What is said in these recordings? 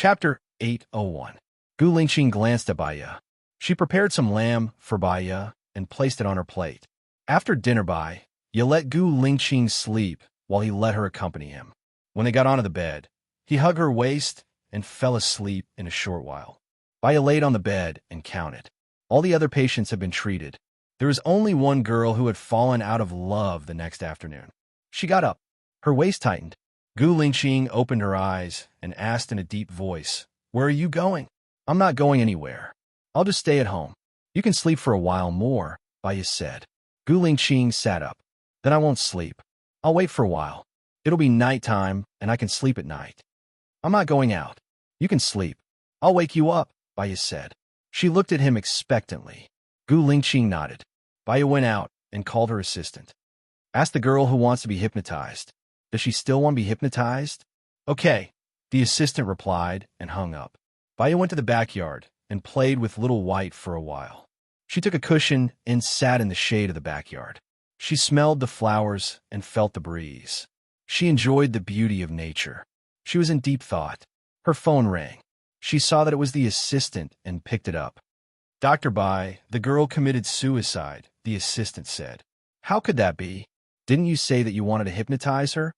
Chapter 801. Gu Lingqing glanced at Baiya. She prepared some lamb for Baiya and placed it on her plate. After dinner, Baiya let Gu Lingqing sleep while he let her accompany him. When they got onto the bed, he hugged her waist and fell asleep in a short while. Baiya laid on the bed and counted. All the other patients had been treated. There was only one girl who had fallen out of love the next afternoon. She got up. Her waist tightened. Gu Lingqing opened her eyes and asked in a deep voice, "Where are you going?" "I'm not going anywhere. I'll just stay at home." "You can sleep for a while more," Baiya said. Gu Lingqing sat up. "Then I won't sleep. I'll wait for a while. It'll be nighttime, and I can sleep at night." "I'm not going out. You can sleep. I'll wake you up," Baiya said. She looked at him expectantly. Gu Lingqing nodded. Baiya went out and called her assistant. "Ask the girl who wants to be hypnotized. Does she still want to be hypnotized?" "Okay," the assistant replied and hung up. Baiya went to the backyard and played with Little White for a while. She took a cushion and sat in the shade of the backyard. She smelled the flowers and felt the breeze. She enjoyed the beauty of nature. She was in deep thought. Her phone rang. She saw that it was the assistant and picked it up. "Dr. Bai, the girl committed suicide," the assistant said. "How could that be? Didn't you say that you wanted to hypnotize her?"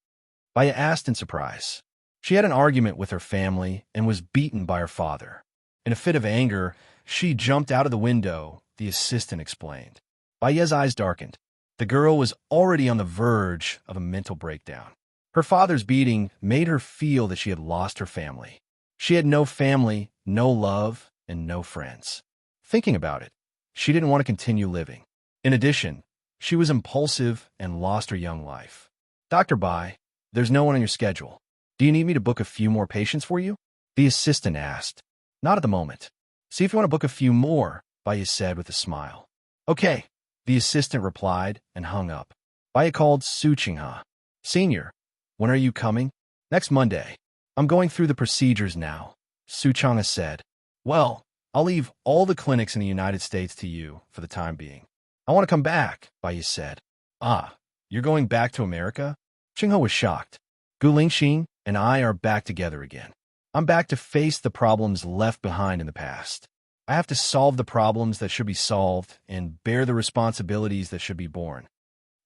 Baiya asked in surprise. She had an argument with her family and was beaten by her father. In a fit of anger, she jumped out of the window, the assistant explained. Baiya's eyes darkened. The girl was already on the verge of a mental breakdown. Her father's beating made her feel that she had lost her family. She had no family, no love, and no friends. Thinking about it, she didn't want to continue living. In addition, she was impulsive and lost her young life. "Dr. Bai, there's no one on your schedule. Do you need me to book a few more patients for you?" the assistant asked. "Not at the moment. See if you want to book a few more," Baiya said with a smile. "Okay," the assistant replied and hung up. Baiya called Su Qinghe. "Senior, when are you coming?" "Next Monday. I'm going through the procedures now," Su Qinghe said. "Well, I'll leave all the clinics in the United States to you for the time being." "I want to come back," Baiya said. "Ah, you're going back to America?" Qinghe was shocked. "Gu Lingqing and I are back together again. I'm back to face the problems left behind in the past. I have to solve the problems that should be solved and bear the responsibilities that should be borne."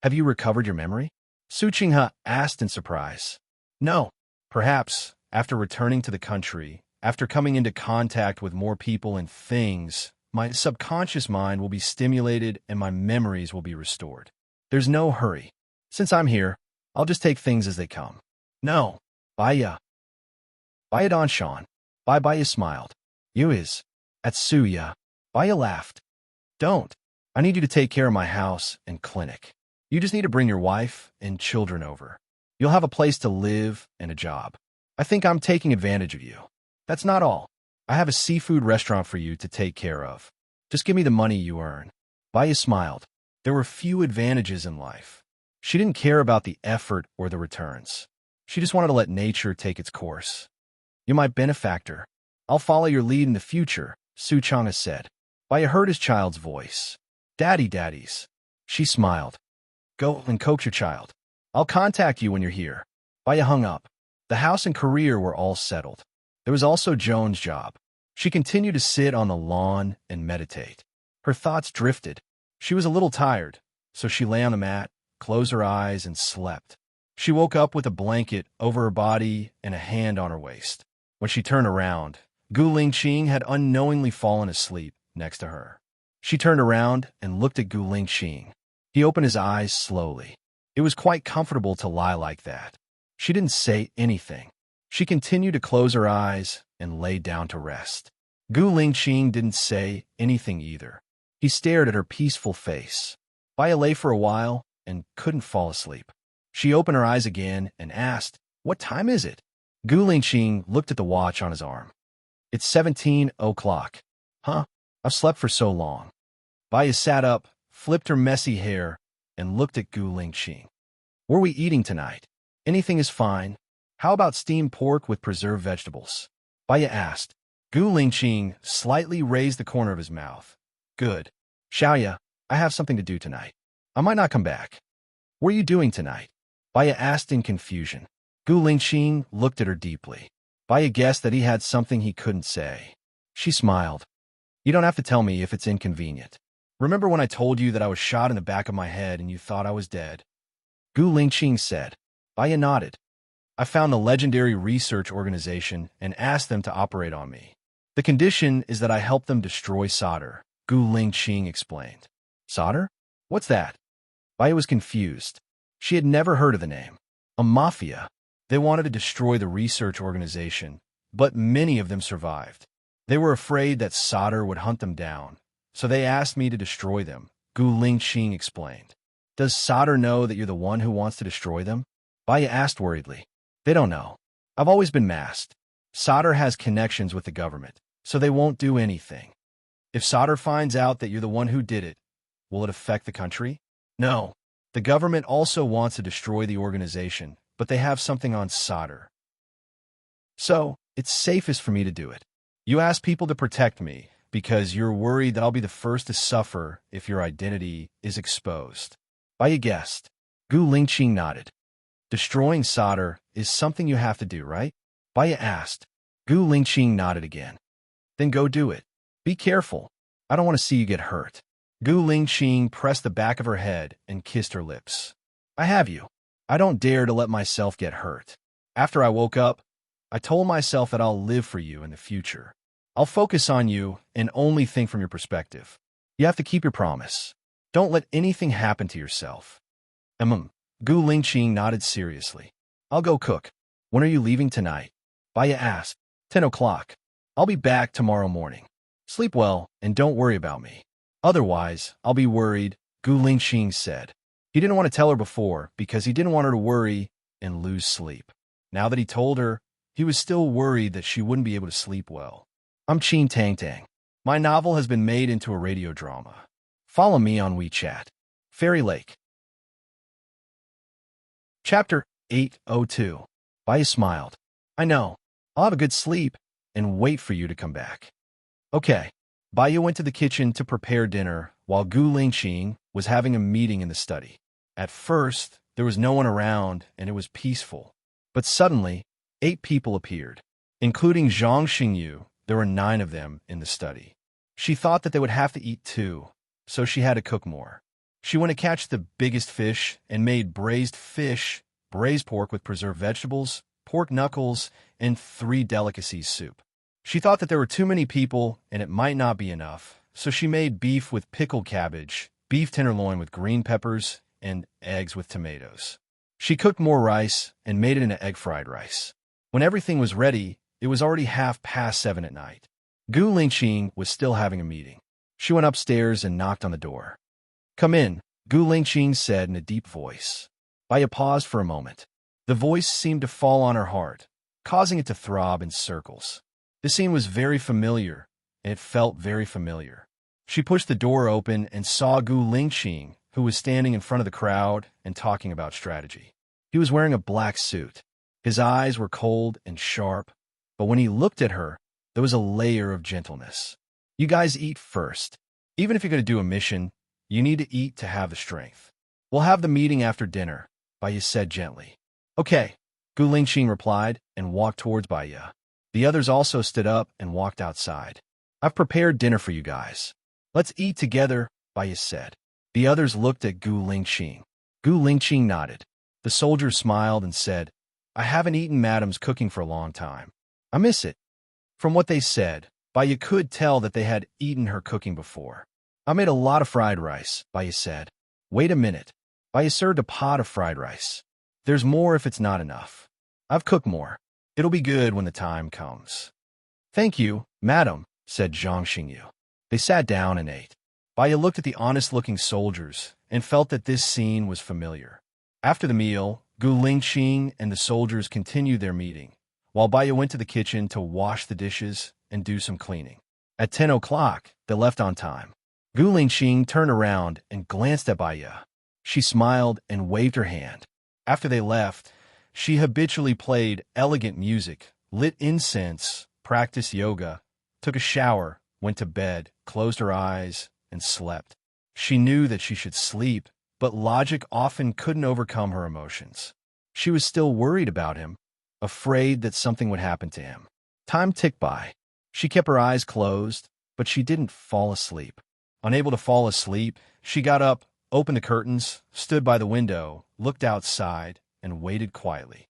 "Have you recovered your memory?" Su Qinghe asked in surprise. "No. Perhaps, after returning to the country, after coming into contact with more people and things, my subconscious mind will be stimulated and my memories will be restored. There's no hurry. Since I'm here, I'll just take things as they come." "No, Baiya." "Baiya Danshan." Baiya smiled. "You is. At Suya." Baiya laughed. "Don't. I need you to take care of my house and clinic. You just need to bring your wife and children over. You'll have a place to live and a job. I think I'm taking advantage of you. That's not all. I have a seafood restaurant for you to take care of. Just give me the money you earn." Baiya smiled. There were few advantages in life. She didn't care about the effort or the returns. She just wanted to let nature take its course. "You're my benefactor. I'll follow your lead in the future," Su Qinghe said. Baiya heard his child's voice. Daddies." She smiled. "Go and coax your child. I'll contact you when you're here." Baiya hung up. The house and career were all settled. There was also Joan's job. She continued to sit on the lawn and meditate. Her thoughts drifted. She was a little tired, so she lay on the mat, closed her eyes, and slept. She woke up with a blanket over her body and a hand on her waist. When she turned around, Gu Lingqing had unknowingly fallen asleep next to her. She turned around and looked at Gu Lingqing. He opened his eyes slowly. It was quite comfortable to lie like that. She didn't say anything. She continued to close her eyes and lay down to rest. Gu Lingqing didn't say anything either. He stared at her peaceful face. Baiya lay for a while and couldn't fall asleep. She opened her eyes again and asked, "What time is it?" Gu Lingqing looked at the watch on his arm. "It's 17 o'clock. Huh? I've slept for so long." Baiya sat up, flipped her messy hair, and looked at Gu Lingqing. "What are we eating tonight?" "Anything is fine. How about steamed pork with preserved vegetables?" Baiya asked. Gu Lingqing slightly raised the corner of his mouth. "Good. Xiaoya, I have something to do tonight. I might not come back." "What are you doing tonight?" Baiya asked in confusion. Gu Lingqing looked at her deeply. Baya guessed that he had something he couldn't say. She smiled. You don't have to tell me if it's inconvenient. Remember when I told you that I was shot in the back of my head and you thought I was dead? Gu Lingqing said. Baya nodded. I found the legendary research organization and asked them to operate on me. The condition is that I help them destroy solder, Gu Lingqing explained. Solder? What's that? Baya was confused. She had never heard of the name. A mafia. They wanted to destroy the research organization, but many of them survived. They were afraid that solder would hunt them down, so they asked me to destroy them, Gu Lingqing explained. Does solder know that you're the one who wants to destroy them? Baya asked worriedly. They don't know. I've always been masked. Solder has connections with the government, so they won't do anything. If solder finds out that you're the one who did it, will it affect the country? No. The government also wants to destroy the organization, but they have something on solder. So, it's safest for me to do it. You ask people to protect me because you're worried that I'll be the first to suffer if your identity is exposed. Baya guessed. Gu Lingqing nodded. Destroying solder is something you have to do, right? Baya asked. Gu Lingqing nodded again. Then go do it. Be careful. I don't want to see you get hurt. Gu Lingqing pressed the back of her head and kissed her lips. I have you. I don't dare to let myself get hurt. After I woke up, I told myself that I'll live for you in the future. I'll focus on you and only think from your perspective. You have to keep your promise. Don't let anything happen to yourself. Gu Lingqing nodded seriously. I'll go cook. When are you leaving tonight? Baya asked. 10 o'clock. I'll be back tomorrow morning. Sleep well and don't worry about me. Otherwise, I'll be worried, Gu Lingqing said. He didn't want to tell her before because he didn't want her to worry and lose sleep. Now that he told her, he was still worried that she wouldn't be able to sleep well. I'm Chin Tang Tang. My novel has been made into a radio drama. Follow me on WeChat. Fairy Lake. Chapter 802. Baya smiled. I know. I'll have a good sleep and wait for you to come back. Okay. Baya went to the kitchen to prepare dinner while Gu Lingqing was having a meeting in the study. At first, there was no one around and it was peaceful. But suddenly, 8 people appeared. Including Zhang Xingyu, there were 9 of them in the study. She thought that they would have to eat too, so she had to cook more. She went to catch the biggest fish and made braised fish, braised pork with preserved vegetables, pork knuckles, and 3 delicacies soup. She thought that there were too many people and it might not be enough, so she made beef with pickled cabbage, beef tenderloin with green peppers, and eggs with tomatoes. She cooked more rice and made it into egg fried rice. When everything was ready, it was already 7:30 at night. Gu Lingqing was still having a meeting. She went upstairs and knocked on the door. Come in, Gu Lingqing said in a deep voice. Baya paused for a moment. The voice seemed to fall on her heart, causing it to throb in circles. The scene was very familiar, and it felt very familiar. She pushed the door open and saw Gu Lingqing, who was standing in front of the crowd and talking about strategy. He was wearing a black suit. His eyes were cold and sharp, but when he looked at her, there was a layer of gentleness. You guys eat first. Even if you're going to do a mission, you need to eat to have the strength. We'll have the meeting after dinner, Baya said gently. Okay, Gu Lingqing replied and walked towards Baya. The others also stood up and walked outside. I've prepared dinner for you guys. Let's eat together, Baya said. The others looked at Gu Lingqing. Gu Lingqing nodded. The soldier smiled and said, I haven't eaten Madam's cooking for a long time. I miss it. From what they said, Baya could tell that they had eaten her cooking before. I made a lot of fried rice, Baya said. Wait a minute. Baya served a pot of fried rice. There's more if it's not enough. I've cooked more. It'll be good when the time comes. Thank you, madam, said Zhang Xingyu. They sat down and ate. Baya looked at the honest-looking soldiers and felt that this scene was familiar. After the meal, Gu Lingqing and the soldiers continued their meeting, while Baya went to the kitchen to wash the dishes and do some cleaning. At 10 o'clock, they left on time. Gu Lingqing turned around and glanced at Baya. She smiled and waved her hand. After they left, she habitually played elegant music, lit incense, practiced yoga, took a shower, went to bed, closed her eyes, and slept. She knew that she should sleep, but logic often couldn't overcome her emotions. She was still worried about him, afraid that something would happen to him. Time ticked by. She kept her eyes closed, but she didn't fall asleep. Unable to fall asleep, she got up, opened the curtains, stood by the window, looked outside, and waited quietly.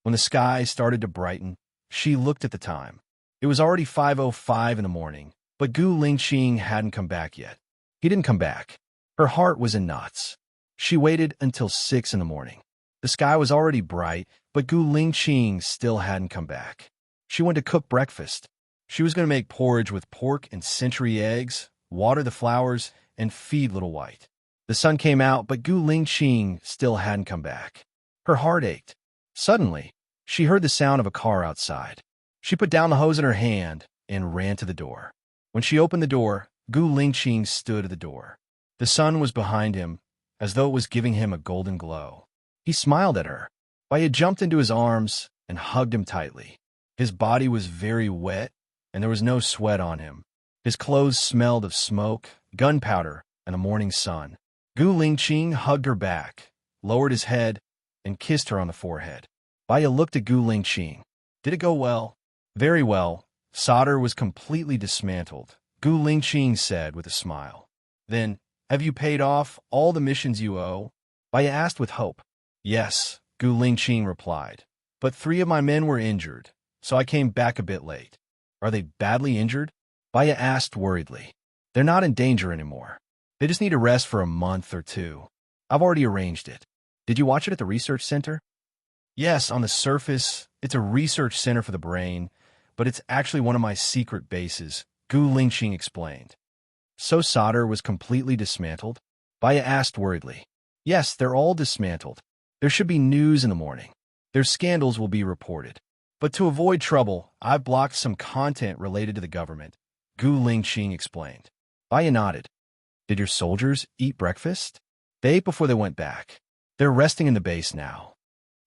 When the sky started to brighten, she looked at the time. It was already 5:05 in the morning, but Gu Lingqing hadn't come back yet. He didn't come back. Her heart was in knots. She waited until 6 in the morning. The sky was already bright, but Gu Lingqing still hadn't come back. She went to cook breakfast. She was going to make porridge with pork and century eggs, water the flowers, and feed Little White. The sun came out, but Gu Lingqing still hadn't come back. Her heart ached. Suddenly, she heard the sound of a car outside. She put down the hose in her hand and ran to the door. When she opened the door, Gu Lingqing stood at the door. The sun was behind him, as though it was giving him a golden glow. He smiled at her. Baya jumped into his arms and hugged him tightly. His body was very wet, and there was no sweat on him. His clothes smelled of smoke, gunpowder, and the morning sun. Gu Lingqing hugged her back, lowered his head, and kissed her on the forehead. Baya looked at Gu Lingqing. Did it go well? Very well. Solder was completely dismantled, Gu Lingqing said with a smile. Then, have you paid off all the missions you owe? Baya asked with hope. Yes, Gu Lingqing replied. But 3 of my men were injured, so I came back a bit late. Are they badly injured? Baya asked worriedly. They're not in danger anymore. They just need a rest for a month or 2. I've already arranged it. Did you watch it at the research center? Yes, on the surface, it's a research center for the brain, but it's actually one of my secret bases, Gu Lingqing explained. So solder was completely dismantled? Baya asked worriedly. Yes, they're all dismantled. There should be news in the morning. Their scandals will be reported. But to avoid trouble, I've blocked some content related to the government, Gu Lingqing explained. Baya nodded. Did your soldiers eat breakfast? They ate before they went back. They're resting in the base now.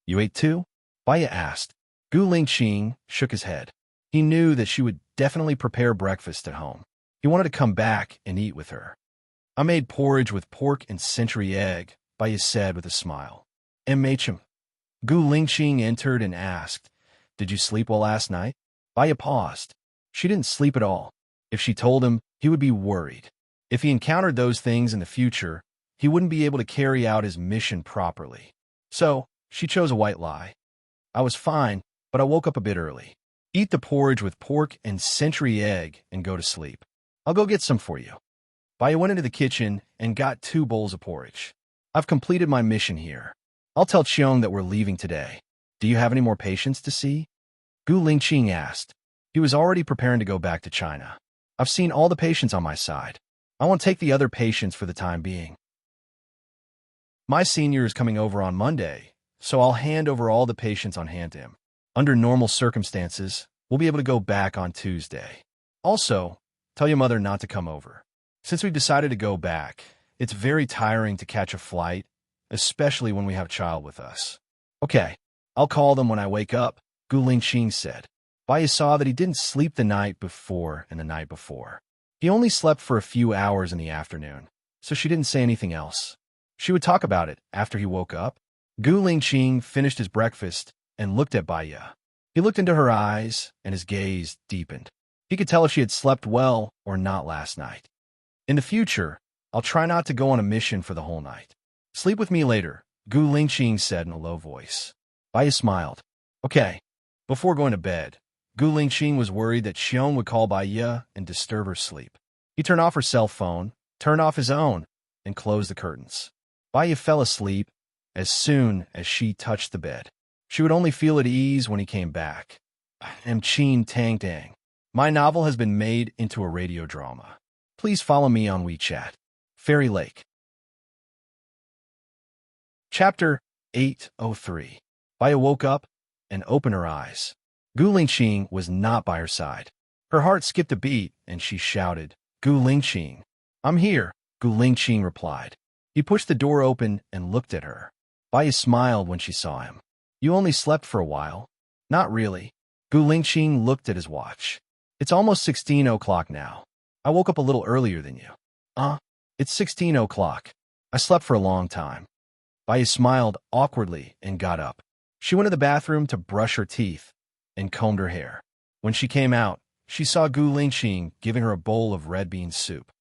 You ate too? Baya asked. Gu Lingqing shook his head. He knew that she would definitely prepare breakfast at home. He wanted to come back and eat with her. I made porridge with pork and century egg, Baya said with a smile. Enrich. Gu Lingqing entered and asked, Did you sleep well last night? Baya paused. She didn't sleep at all. If she told him, he would be worried. If he encountered those things in the future, he wouldn't be able to carry out his mission properly. So, she chose a white lie. I was fine, but I woke up a bit early. Eat the porridge with pork and century egg and go to sleep. I'll go get some for you. Baya went into the kitchen and got 2 bowls of porridge. I've completed my mission here. I'll tell Qiong that we're leaving today. Do you have any more patients to see? Gu Lingqing asked. He was already preparing to go back to China. I've seen all the patients on my side. I won't take the other patients for the time being. My senior is coming over on Monday, so I'll hand over all the patients on hand to him. Under normal circumstances, we'll be able to go back on Tuesday. Also, tell your mother not to come over. Since we've decided to go back, it's very tiring to catch a flight, especially when we have a child with us. Okay, I'll call them when I wake up, Gu Lingqing said. Baya saw that he didn't sleep the night before and the night before. He only slept for a few hours in the afternoon, so she didn't say anything else. She would talk about it after he woke up. Gu Lingqing finished his breakfast and looked at Baya. He looked into her eyes, and his gaze deepened. He could tell if she had slept well or not last night. In the future, I'll try not to go on a mission for the whole night. Sleep with me later, Gu Lingqing said in a low voice. Baya smiled. Okay. Before going to bed, Gu Lingqing was worried that Qiong would call Baya and disturb her sleep. He turned off her cell phone, turned off his own, and closed the curtains. Baya fell asleep as soon as she touched the bed. She would only feel at ease when he came back. Chin Tang Dang. My novel has been made into a radio drama. Please follow me on WeChat. Fairy Lake. Chapter 803. Baya woke up and opened her eyes. Gu Lingqing was not by her side. Her heart skipped a beat, and she shouted, Gu Lingqing. I'm here, Gu Lingqing replied. He pushed the door open and looked at her. Baya smiled when she saw him. You only slept for a while. Not really. Gu Lingqing looked at his watch. It's almost 16 o'clock now. I woke up a little earlier than you. It's 16 o'clock. I slept for a long time. Baya smiled awkwardly and got up. She went to the bathroom to brush her teeth and combed her hair. When she came out, she saw Gu Lingqing giving her a bowl of red bean soup.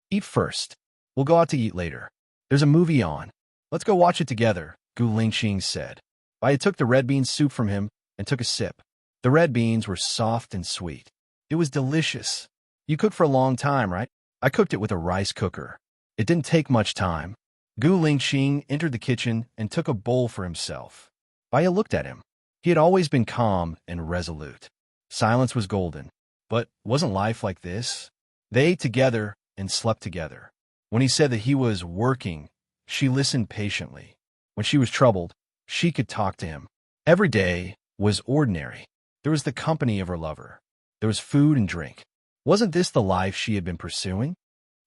Eat first. We'll go out to eat later. There's a movie on. Let's go watch it together, Gu Lingqing said. Baya took the red bean soup from him and took a sip. The red beans were soft and sweet. It was delicious. You cooked for a long time, right? I cooked it with a rice cooker. It didn't take much time. Gu Lingqing entered the kitchen and took a bowl for himself. Baya looked at him. He had always been calm and resolute. Silence was golden. But wasn't life like this? They ate together and slept together. When he said that he was working, she listened patiently. When she was troubled, she could talk to him. Every day was ordinary. There was the company of her lover. There was food and drink. Wasn't this the life she had been pursuing?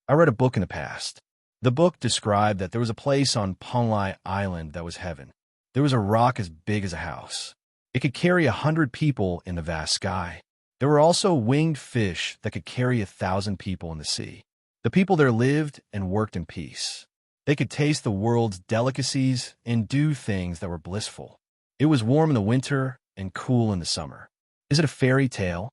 I read a book in the past. The book described that there was a place on Ponglai Island that was heaven. There was a rock as big as a house. It could carry 100 people in the vast sky. There were also winged fish that could carry 1,000 people in the sea. The people there lived and worked in peace. They could taste the world's delicacies and do things that were blissful. It was warm in the winter and cool in the summer. Is it a fairy tale?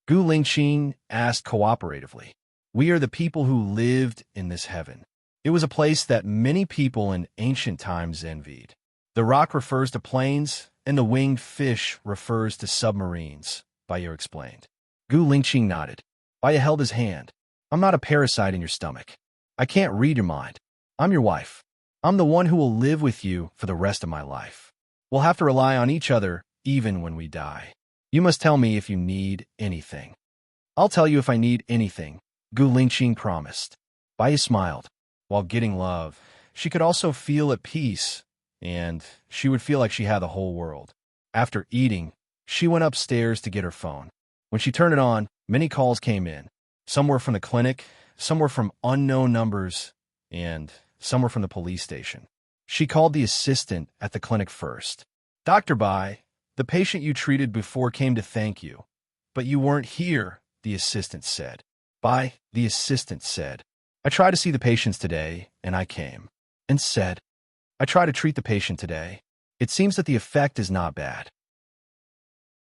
Gu Lingqing asked cooperatively. We are the people who lived in this heaven. It was a place that many people in ancient times envied. The rock refers to plains, and the winged fish refers to submarines, Baya explained. Gu Lingqing nodded. Baya held his hand. I'm not a parasite in your stomach. I can't read your mind. I'm your wife. I'm the one who will live with you for the rest of my life. We'll have to rely on each other even when we die. You must tell me if you need anything. I'll tell you if I need anything, Gu Lingqing promised. Baya smiled. While getting love, she could also feel at peace, and she would feel like she had the whole world. After eating, she went upstairs to get her phone. When she turned it on, many calls came in. Some were from the clinic, some were from unknown numbers, and some were from the police station. She called the assistant at the clinic first. Dr. Bai, the patient you treated before came to thank you. But you weren't here, the assistant said. Bai, the assistant said. I tried to see the patients today, and I came. And said, I try to treat the patient today. It seems that the effect is not bad.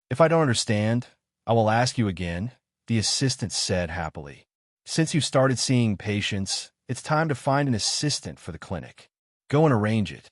If I don't understand, I will ask you again, the assistant said happily. Since you started seeing patients, it's time to find an assistant for the clinic. Go and arrange it.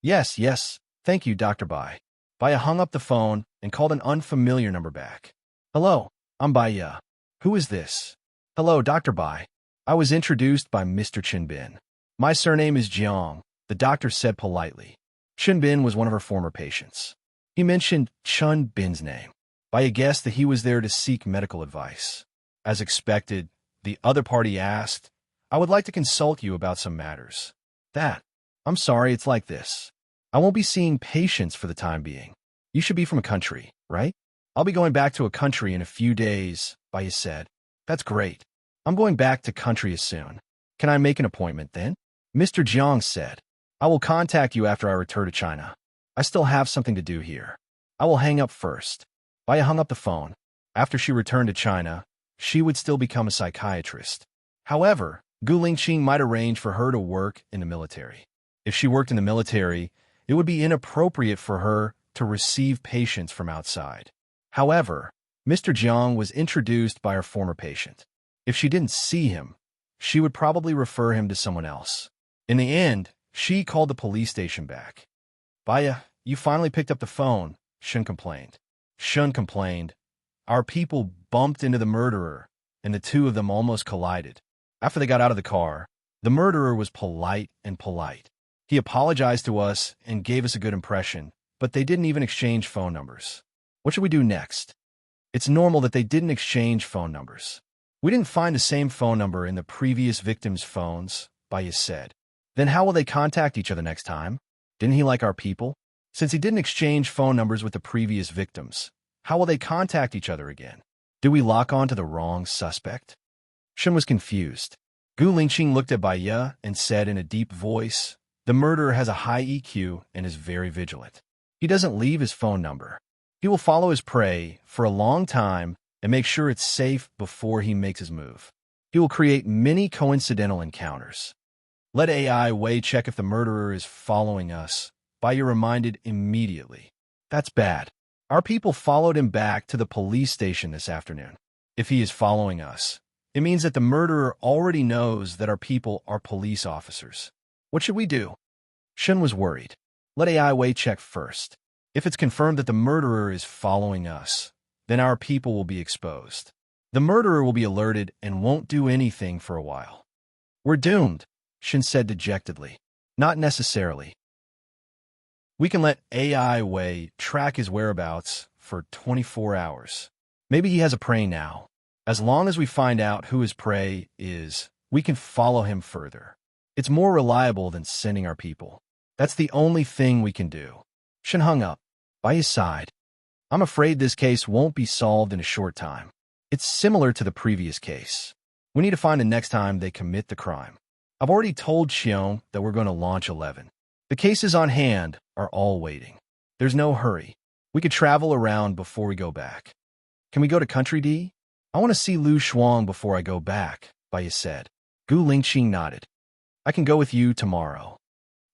Yes, thank you, Dr. Bai. Baya hung up the phone and called an unfamiliar number back. Hello, I'm Baya. Who is this? Hello, Dr. Bai. I was introduced by Mr. Chenbin. My surname is Jiang, the doctor said politely. Chenbin was one of her former patients. He mentioned Chenbin's name. Baya guessed that he was there to seek medical advice. As expected, the other party asked, I would like to consult you about some matters. I'm sorry it's like this. I won't be seeing patients for the time being. You should be from a country, right? I'll be going back to a country in a few days, Baya said. That's great. I'm going back to country as soon. Can I make an appointment then? Mr. Jiang said. I will contact you after I return to China. I still have something to do here. I will hang up first. Baya hung up the phone. After she returned to China, she would still become a psychiatrist. However, Gu Lingqing might arrange for her to work in the military. If she worked in the military, it would be inappropriate for her to receive patients from outside. However, Mr. Jiang was introduced by her former patient. If she didn't see him, she would probably refer him to someone else. In the end, she called the police station back. Baya, you finally picked up the phone, Shun complained. Shun complained. Our people bumped into the murderer, and the two of them almost collided. After they got out of the car, the murderer was polite. He apologized to us and gave us a good impression, but they didn't even exchange phone numbers. What should we do next? It's normal that they didn't exchange phone numbers. We didn't find the same phone number in the previous victims' phones, Baya said. Then how will they contact each other next time? Didn't he like our people? Since he didn't exchange phone numbers with the previous victims, how will they contact each other again? Do we lock on to the wrong suspect? Shun was confused. Gu Lingqing looked at Baya and said in a deep voice, the murderer has a high EQ and is very vigilant. He doesn't leave his phone number. He will follow his prey for a long time and make sure it's safe before he makes his move. He will create many coincidental encounters. Let AI check if the murderer is following us. Baya reminded immediately. That's bad. Our people followed him back to the police station this afternoon. If he is following us, it means that the murderer already knows that our people are police officers. What should we do? Shen was worried. Let AI Wei check first. If it's confirmed that the murderer is following us, then our people will be exposed. The murderer will be alerted and won't do anything for a while. We're doomed, Shen said dejectedly. Not necessarily. We can let AI Wei track his whereabouts for 24 hours. Maybe he has a prey now. As long as we find out who his prey is, we can follow him further. It's more reliable than sending our people. That's the only thing we can do. Shen hung up. By his side. I'm afraid this case won't be solved in a short time. It's similar to the previous case. We need to find the next time they commit the crime. I've already told Xiong that we're going to launch 11. The cases on hand are all waiting. There's no hurry. We could travel around before we go back. Can we go to Country D? I want to see Lu Shuang before I go back, Baiya said. Gu Lingqing nodded. I can go with you tomorrow.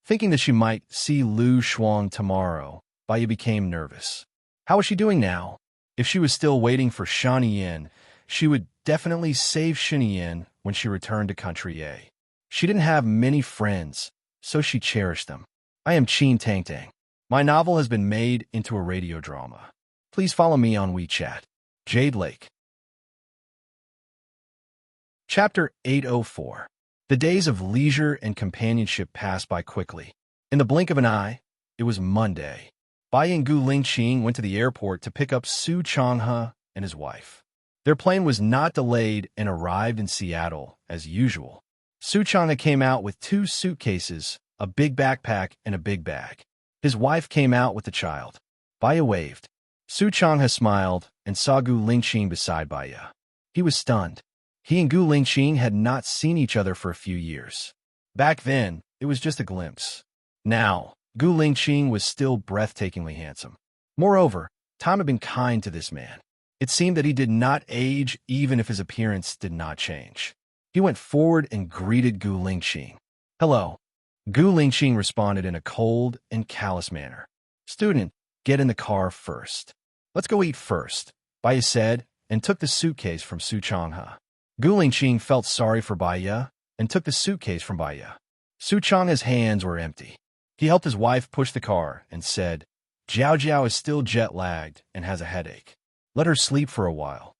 Thinking that she might see Lu Shuang tomorrow, Baiya became nervous. How was she doing now? If she was still waiting for Shan Yin, she would definitely save Shan Yin when she returned to Country A. She didn't have many friends, so she cherished them. I am Qin Tangtang. My novel has been made into a radio drama. Please follow me on WeChat. Jade Lake. Chapter 804. The days of leisure and companionship passed by quickly. In the blink of an eye, it was Monday. Bai and Gu Lingqing went to the airport to pick up Su Changhe and his wife. Their plane was not delayed and arrived in Seattle as usual. Su Changhe came out with 2 suitcases, a big backpack, and a big bag. His wife came out with the child. Baiya waved. Su Changhe smiled and saw Gu Lingqing beside Baiya. He was stunned. He and Gu Lingqing had not seen each other for a few years. Back then, it was just a glimpse. Now, Gu Lingqing was still breathtakingly handsome. Moreover, time had been kind to this man. It seemed that he did not age even if his appearance did not change. He went forward and greeted Gu Lingqing. Hello. Gu Lingqing responded in a cold and callous manner. Student, get in the car first. Let's go eat first, Baiya said, and took the suitcase from Su Changhe. Gu Lingqing felt sorry for Baiya and took the suitcase from Baiya. Su Changhe's hands were empty. He helped his wife push the car and said, Jiao Jiao is still jet-lagged and has a headache. Let her sleep for a while.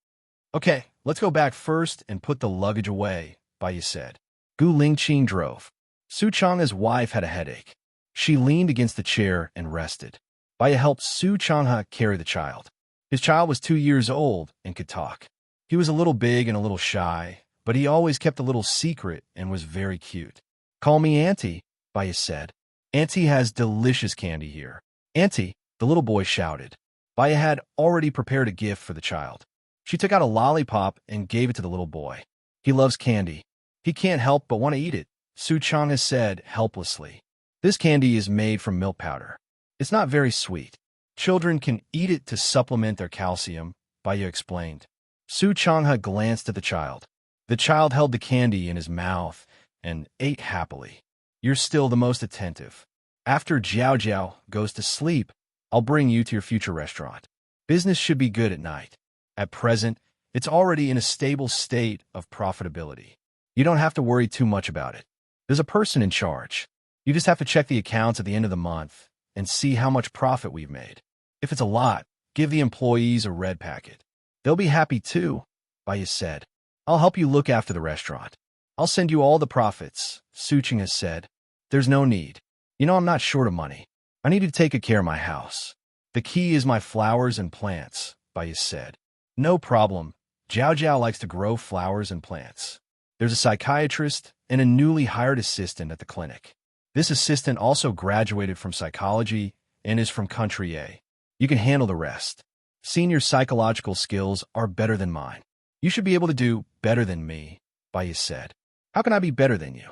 Okay, let's go back first and put the luggage away, Baiya said. Gu Lingqing drove. Su Changhe's wife had a headache. She leaned against the chair and rested. Baiya helped Su Changhe carry the child. His child was 2 years old and could talk. He was a little big and a little shy, but he always kept a little secret and was very cute. Call me Auntie, Baiya said. Auntie has delicious candy here. Auntie, the little boy shouted. Baiya had already prepared a gift for the child. She took out a lollipop and gave it to the little boy. He loves candy. He can't help but want to eat it, Su Changhe said helplessly. This candy is made from milk powder. It's not very sweet. Children can eat it to supplement their calcium, Baiya explained. Su Changhe glanced at the child. The child held the candy in his mouth and ate happily. You're still the most attentive. After Jiao Jiao goes to sleep, I'll bring you to your future restaurant. Business should be good at night. At present, it's already in a stable state of profitability. You don't have to worry too much about it. There's a person in charge. You just have to check the accounts at the end of the month and see how much profit we've made. If it's a lot, give the employees a red packet. They'll be happy too, Baiya said. I'll help you look after the restaurant. I'll send you all the profits, Su Changhe said. There's no need. You know I'm not short of money. I need to take care of my house. The key is my flowers and plants, Baiya said. No problem. Jiao Jiao likes to grow flowers and plants. There's a psychiatrist and a newly hired assistant at the clinic. This assistant also graduated from psychology and is from Country A. You can handle the rest. Senior psychological skills are better than mine. You should be able to do better than me, Baiya said. How can I be better than you?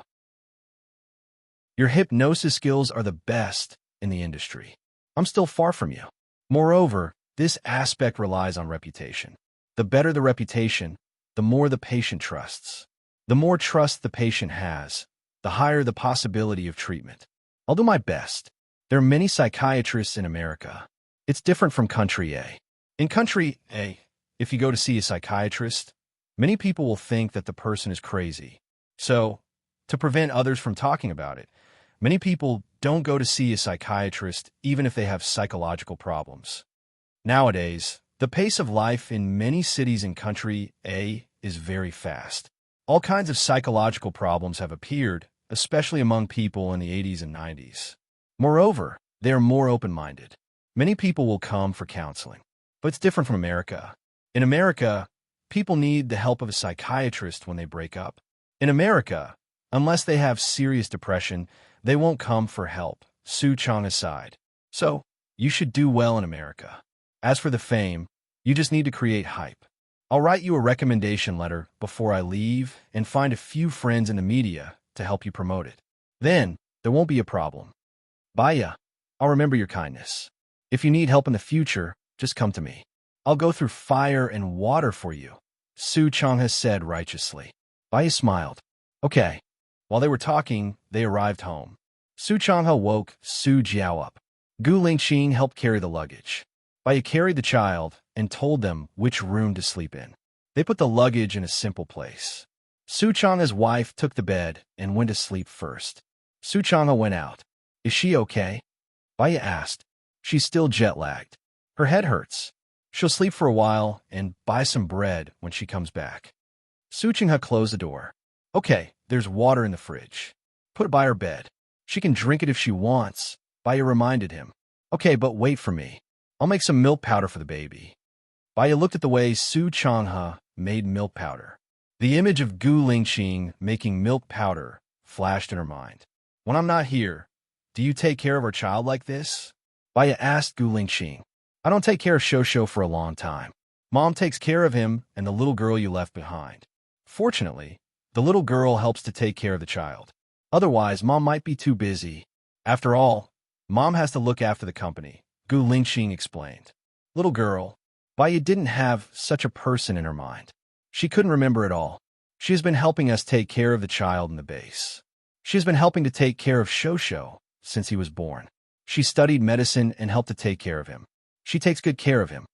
Your hypnosis skills are the best in the industry. I'm still far from you. Moreover, this aspect relies on reputation. The better the reputation, the more the patient trusts. The more trust the patient has, the higher the possibility of treatment. I'll do my best. There are many psychiatrists in America. It's different from country A. In country A, if you go to see a psychiatrist, many people will think that the person is crazy. So, to prevent others from talking about it, many people don't go to see a psychiatrist even if they have psychological problems. Nowadays, the pace of life in many cities in country A is very fast. All kinds of psychological problems have appeared, especially among people in the 80s and 90s. Moreover, they are more open-minded. Many people will come for counseling. But it's different from America. In America, people need the help of a psychiatrist when they break up. In America, unless they have serious depression, they won't come for help, Su Chang aside. So, you should do well in America. As for the fame, you just need to create hype. I'll write you a recommendation letter before I leave and find a few friends in the media to help you promote it. Then, there won't be a problem. Baya, I'll remember your kindness. If you need help in the future, just come to me. I'll go through fire and water for you, Su Changha said righteously. Baya smiled. Okay. While they were talking, they arrived home. Su Changha woke Su Jiao up. Gu Lingqing helped carry the luggage. Baya carried the child and told them which room to sleep in. They put the luggage in a simple place. Su Changha's wife took the bed and went to sleep first. Su Changha went out. Is she okay? Baya asked. She's still jet-lagged. Her head hurts. She'll sleep for a while and buy some bread when she comes back. Su Changha closed the door. Okay, there's water in the fridge. Put it by her bed. She can drink it if she wants, Baya reminded him. Okay, but wait for me. I'll make some milk powder for the baby. Baya looked at the way Su Changha made milk powder. The image of Gu Lingqing making milk powder flashed in her mind. When I'm not here, do you take care of our child like this? Baya asked Gu Lingqing. I don't take care of Shosho for a long time. Mom takes care of him and the little girl you left behind. Fortunately, the little girl helps to take care of the child. Otherwise, Mom might be too busy. After all, Mom has to look after the company, Gu Lingqing explained. Little girl, Baya didn't have such a person in her mind. She couldn't remember it all. She has been helping us take care of the child in the base. She has been helping to take care of Shosho since he was born. She studied medicine and helped to take care of him. She takes good care of him.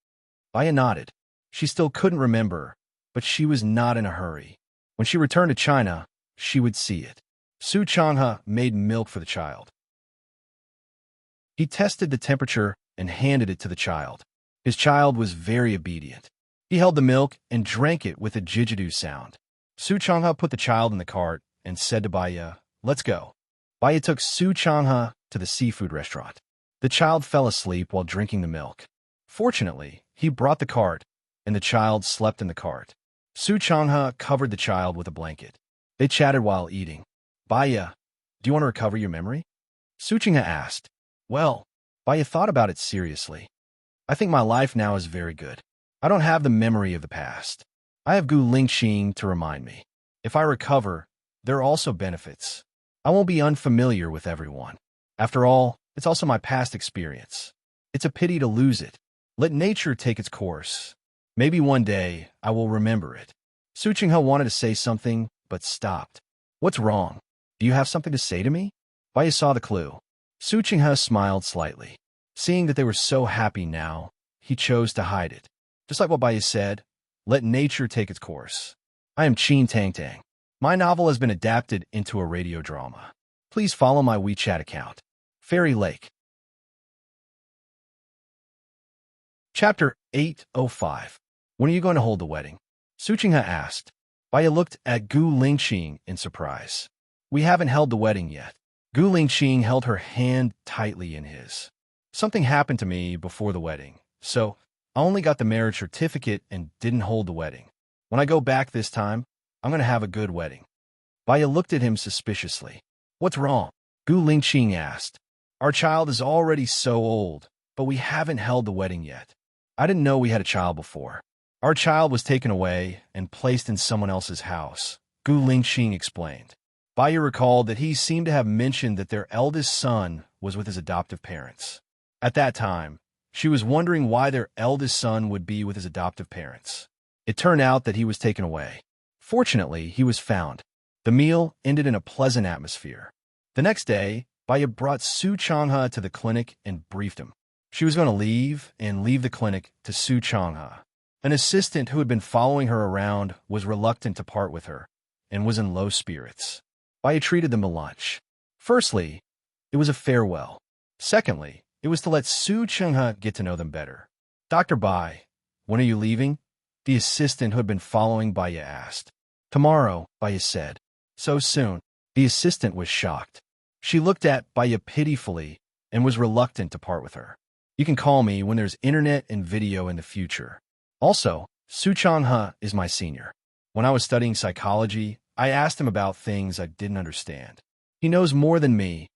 Baya nodded. She still couldn't remember, but she was not in a hurry. When she returned to China, she would see it. Su Changha made milk for the child. He tested the temperature and handed it to the child. His child was very obedient. He held the milk and drank it with a jijadu sound. Su Changha put the child in the cart and said to Baya, "Let's go." Baya took Su Changha to the seafood restaurant. The child fell asleep while drinking the milk. Fortunately, he brought the cart, and the child slept in the cart. Su Changha covered the child with a blanket. They chatted while eating. Baya, do you want to recover your memory? Su Changha asked. Well, Baya thought about it seriously. I think my life now is very good. I don't have the memory of the past. I have Gu Lingqing to remind me. If I recover, there are also benefits. I won't be unfamiliar with everyone. After all, it's also my past experience. It's a pity to lose it. Let nature take its course. Maybe one day I will remember it. Su Changha wanted to say something, but stopped. What's wrong? Do you have something to say to me? Baya saw the clue. Su Changha smiled slightly. Seeing that they were so happy now, he chose to hide it. Just like what Baya said, let nature take its course. I am Chin Tang Tang. My novel has been adapted into a radio drama. Please follow my WeChat account. Fairy Lake. Chapter 805. When are you going to hold the wedding? Su Changha asked. Baya looked at Gu Lingqing in surprise. We haven't held the wedding yet. Gu Lingqing held her hand tightly in his. Something happened to me before the wedding, so I only got the marriage certificate and didn't hold the wedding. When I go back this time, I'm going to have a good wedding. Baya looked at him suspiciously. What's wrong? Gu Lingqing asked. Our child is already so old, but we haven't held the wedding yet. I didn't know we had a child before. Our child was taken away and placed in someone else's house, Gu Lingqing explained. Baya recalled that he seemed to have mentioned that their eldest son was with his adoptive parents. At that time, she was wondering why their eldest son would be with his adoptive parents. It turned out that he was taken away. Fortunately, he was found. The meal ended in a pleasant atmosphere. The next day, Baya brought Su Changha to the clinic and briefed him. She was going to leave the clinic to Su Changha. An assistant who had been following her around was reluctant to part with her and was in low spirits. Baya treated them to lunch. Firstly, it was a farewell. Secondly, it was to let Su Changha get to know them better. Dr. Bai, when are you leaving? The assistant who had been following Baya asked. Tomorrow, Baya said. So soon. The assistant was shocked. She looked at Baya pitifully and was reluctant to part with her. You can call me when there's internet and video in the future. Also, Su Changha is my senior. When I was studying psychology, I asked him about things I didn't understand. He knows more than me,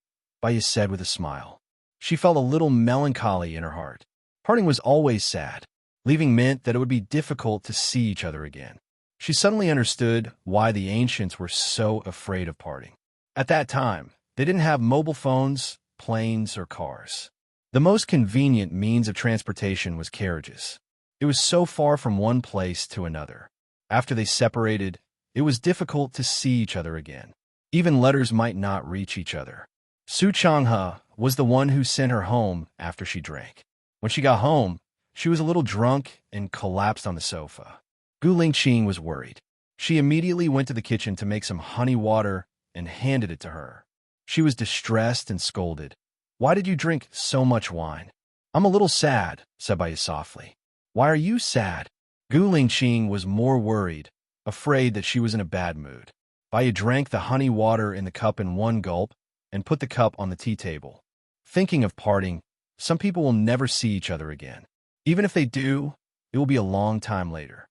Baya said with a smile. She felt a little melancholy in her heart. Parting was always sad. Leaving meant that it would be difficult to see each other again. She suddenly understood why the ancients were so afraid of parting. At that time, they didn't have mobile phones, planes, or cars. The most convenient means of transportation was carriages. It was so far from one place to another. After they separated, it was difficult to see each other again. Even letters might not reach each other. Su Changha was the one who sent her home after she drank. When she got home, she was a little drunk and collapsed on the sofa. Gu Lingqing was worried. She immediately went to the kitchen to make some honey water and handed it to her. She was distressed and scolded. Why did you drink so much wine? I'm a little sad, said Baya softly. Why are you sad? Gu Lingqing was more worried, afraid that she was in a bad mood. Baya drank the honey water in the cup in one gulp and put the cup on the tea table. Thinking of parting, some people will never see each other again. Even if they do, it will be a long time later.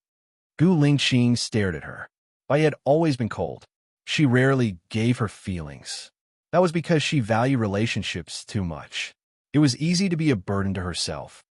Gu Lingqing stared at her. Baya had always been cold. She rarely gave her feelings. That was because she valued relationships too much. It was easy to be a burden to herself.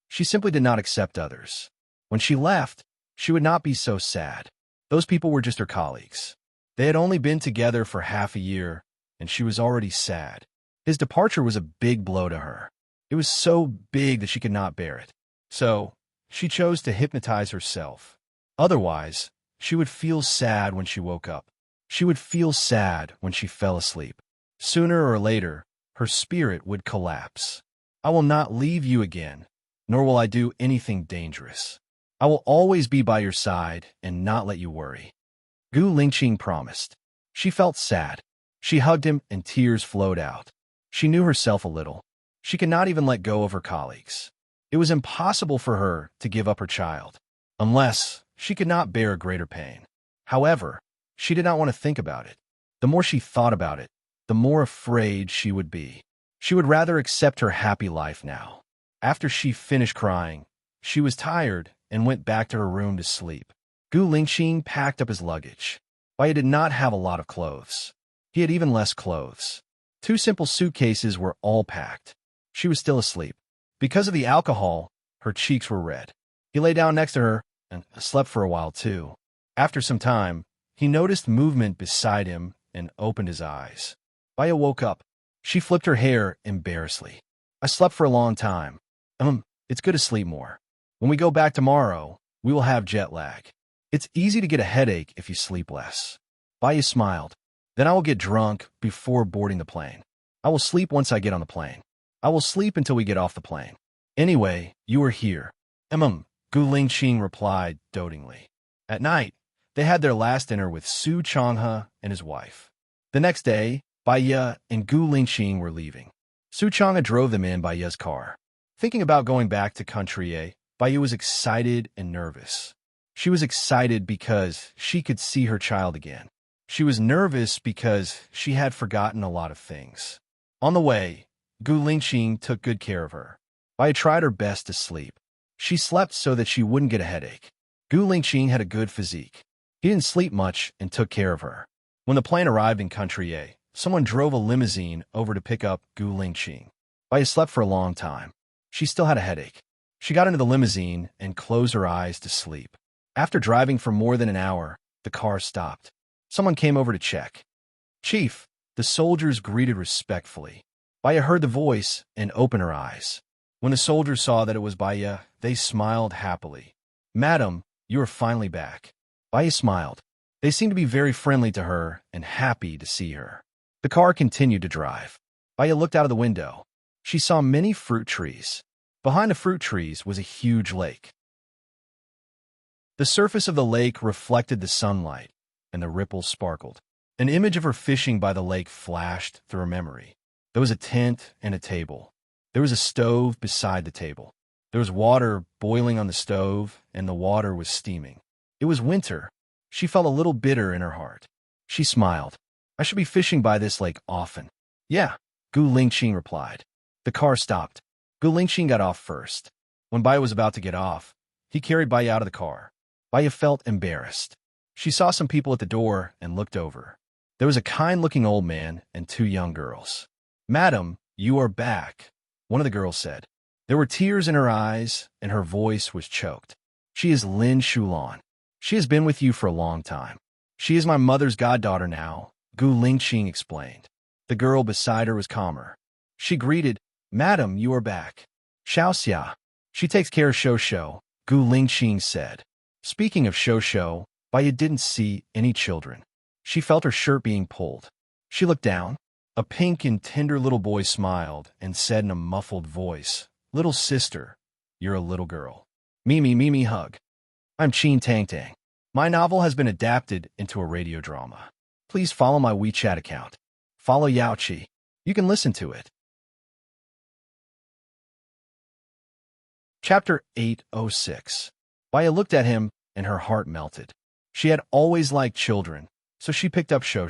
She simply did not accept others. When she left, she would not be so sad. Those people were just her colleagues. They had only been together for half a year, and she was already sad. His departure was a big blow to her. It was so big that she could not bear it. So, she chose to hypnotize herself. Otherwise, she would feel sad when she woke up. She would feel sad when she fell asleep. Sooner or later, her spirit would collapse. I will not leave you again, nor will I do anything dangerous. I will always be by your side and not let you worry. Gu Lingqing promised. She felt sad. She hugged him and tears flowed out. She knew herself a little. She could not even let go of her colleagues. It was impossible for her to give up her child, unless she could not bear a greater pain. However, she did not want to think about it. The more she thought about it, the more afraid she would be. She would rather accept her happy life now. After she finished crying, she was tired and went back to her room to sleep. Gu Lingqing packed up his luggage. Baya did not have a lot of clothes. He had even less clothes. 2 simple suitcases were all packed. She was still asleep. Because of the alcohol, her cheeks were red. He lay down next to her and slept for a while too. After some time, he noticed movement beside him and opened his eyes. Baya woke up. She flipped her hair embarrassedly. I slept for a long time. It's good to sleep more. When we go back tomorrow, we will have jet lag. It's easy to get a headache if you sleep less. Baya smiled. Then I will get drunk before boarding the plane. I will sleep once I get on the plane. I will sleep until we get off the plane. Anyway, you are here. Gu Lingqing replied dotingly. At night, they had their last dinner with Su Changha and his wife. The next day, Baya and Gu Lingqing were leaving. Su Changha drove them in Baya's car. Thinking about going back to Country A, Baya was excited and nervous. She was excited because she could see her child again. She was nervous because she had forgotten a lot of things. On the way, Gu Lingqing took good care of her. Baya tried her best to sleep. She slept so that she wouldn't get a headache. Gu Lingqing had a good physique. He didn't sleep much and took care of her. When the plane arrived in Country A, someone drove a limousine over to pick up Gu Lingqing. Baya slept for a long time. She still had a headache. She got into the limousine and closed her eyes to sleep. After driving for more than an hour, the car stopped. Someone came over to check. Chief, the soldiers greeted respectfully. Baya heard the voice and opened her eyes. When the soldiers saw that it was Baya, they smiled happily. Madam, you are finally back. Baya smiled. They seemed to be very friendly to her and happy to see her. The car continued to drive. Baya looked out of the window. She saw many fruit trees. Behind the fruit trees was a huge lake. The surface of the lake reflected the sunlight, and the ripples sparkled. An image of her fishing by the lake flashed through her memory. There was a tent and a table. There was a stove beside the table. There was water boiling on the stove, and the water was steaming. It was winter. She felt a little bitter in her heart. She smiled. I should be fishing by this lake often. Yeah, Gu Lingqing replied. The car stopped. Gu Lingqing got off first. When Bai was about to get off, he carried Bai out of the car. Bai felt embarrassed. She saw some people at the door and looked over. There was a kind-looking old man and two young girls. Madam, you are back, one of the girls said. There were tears in her eyes, and her voice was choked. She is Lin Shulan. She has been with you for a long time. She is my mother's goddaughter now, Gu Lingqing explained. The girl beside her was calmer. She greeted, Madam, you are back. Xiaoxia. She takes care of Shou, Gu Lingqing said. Speaking of Shou, Baya didn't see any children. She felt her shirt being pulled. She looked down. A pink and tender little boy smiled and said in a muffled voice, Little sister, you're a little girl. Mimi hug. I'm Qin Tang Tang. My novel has been adapted into a radio drama. Please follow my WeChat account. Follow Yaoqi. You can listen to it. Chapter 806. Baya looked at him and her heart melted. She had always liked children, so she picked up Shou.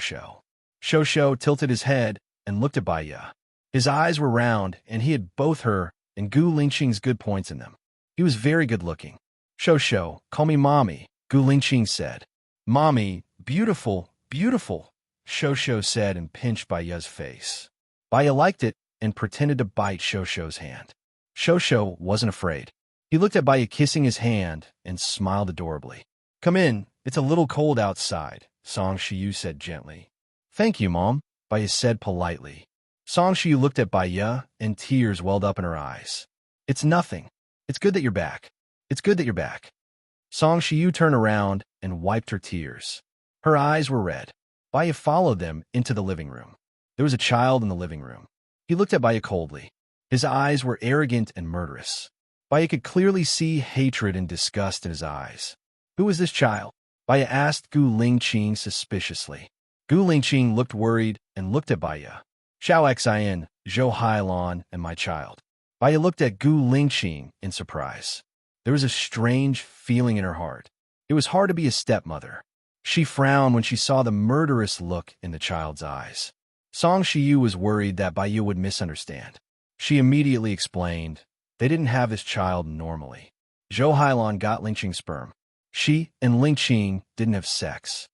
Shou tilted his head and looked at Baya. His eyes were round, and he had both her and Gu Lingqing's good points in them. He was very good-looking. Shou, call me Mommy, Gu Lingqing said. Mommy, beautiful, beautiful, Shou said and pinched Baya's face. Baya liked it and pretended to bite Shou's hand. Shou wasn't afraid. He looked at Baya kissing his hand and smiled adorably. Come in, it's a little cold outside, Song Shiyu said gently. Thank you, Mom, Baya said politely. Song Shiyu looked at Baya and tears welled up in her eyes. It's nothing. It's good that you're back. It's good that you're back. Song Shiyu turned around and wiped her tears. Her eyes were red. Baya followed them into the living room. There was a child in the living room. He looked at Baya coldly. His eyes were arrogant and murderous. Baya could clearly see hatred and disgust in his eyes. Who is this child? Baya asked Gu Lingqing suspiciously. Gu Lingqing looked worried and looked at Baya. Xiao Xian, Zhou Hailan, and my child. Baya looked at Gu Lingqing in surprise. There was a strange feeling in her heart. It was hard to be a stepmother. She frowned when she saw the murderous look in the child's eyes. Song Shiyu was worried that Baya would misunderstand. She immediately explained, they didn't have this child normally. Zhou Hailan got Lingqing's sperm. She and Lingqing didn't have sex.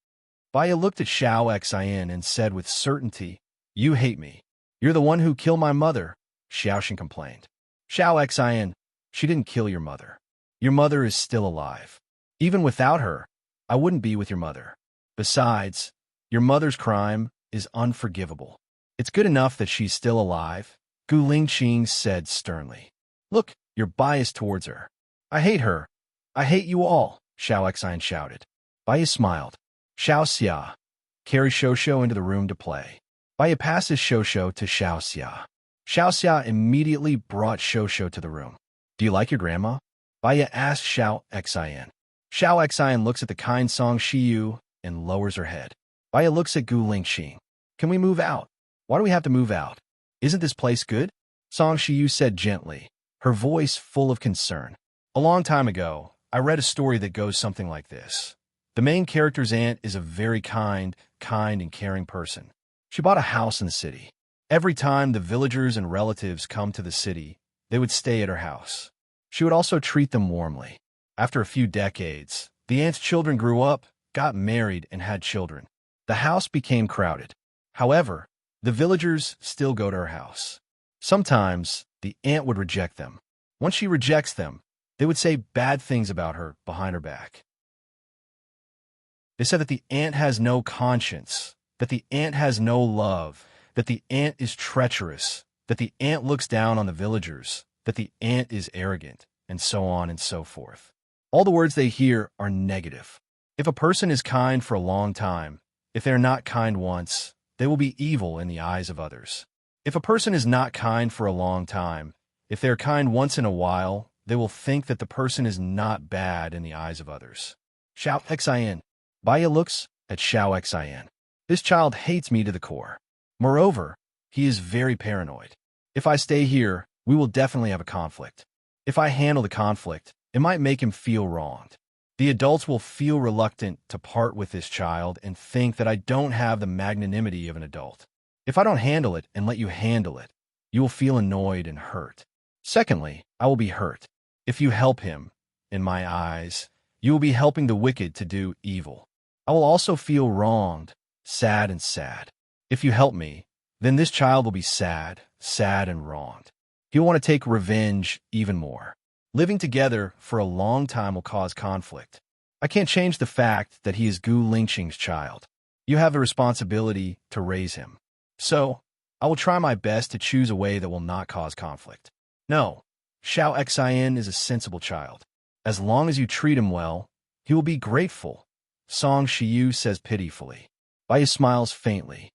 Baya looked at Xiao Xian and said with certainty, You hate me. You're the one who killed my mother, Xiaoxin complained. Xiao Xian, she didn't kill your mother. Your mother is still alive. Even without her, I wouldn't be with your mother. Besides, your mother's crime is unforgivable. It's good enough that she's still alive, Gu Lingqing said sternly. Look, you're biased towards her. I hate her. I hate you all, Xiao Xian shouted. Baya smiled. Xiaoxia. Carry Shou into the room to play. Baya passes Shou to Xiaoxia. Xiaoxia immediately brought Shou to the room. Do you like your grandma? Baya asked Xiao Xian. Xiao Xian looks at the kind Song Shiyu and lowers her head. Baya looks at Gu Lingqing. Can we move out? Why do we have to move out? Isn't this place good? Song Shiyu said gently, her voice full of concern. A long time ago, I read a story that goes something like this. The main character's aunt is a very kind and caring person. She bought a house in the city. Every time the villagers and relatives come to the city, they would stay at her house. She would also treat them warmly. After a few decades, the aunt's children grew up, got married, and had children. The house became crowded. However, the villagers still go to her house. Sometimes, the aunt would reject them. Once she rejects them, they would say bad things about her behind her back. They said that the aunt has no conscience, that the aunt has no love, that the aunt is treacherous, that the aunt looks down on the villagers, that the aunt is arrogant, and so on and so forth. All the words they hear are negative. If a person is kind for a long time, if they are not kind once, they will be evil in the eyes of others. If a person is not kind for a long time, if they are kind once in a while, they will think that the person is not bad in the eyes of others. Xiao Xin. Baya looks at Xiao Xin. This child hates me to the core. Moreover, he is very paranoid. If I stay here, we will definitely have a conflict. If I handle the conflict, it might make him feel wronged. The adults will feel reluctant to part with this child and think that I don't have the magnanimity of an adult. If I don't handle it and let you handle it, you will feel annoyed and hurt. Secondly, I will be hurt. If you help him, in my eyes, you will be helping the wicked to do evil. I will also feel wronged, sad and sad. If you help me, then this child will be sad, sad and wronged. He will want to take revenge even more. Living together for a long time will cause conflict. I can't change the fact that he is Gu Lingqing's child. You have the responsibility to raise him. So, I will try my best to choose a way that will not cause conflict. No, Xiao Xin is a sensible child. As long as you treat him well, he will be grateful, Song Shiyu says pitifully. Baya smiles faintly.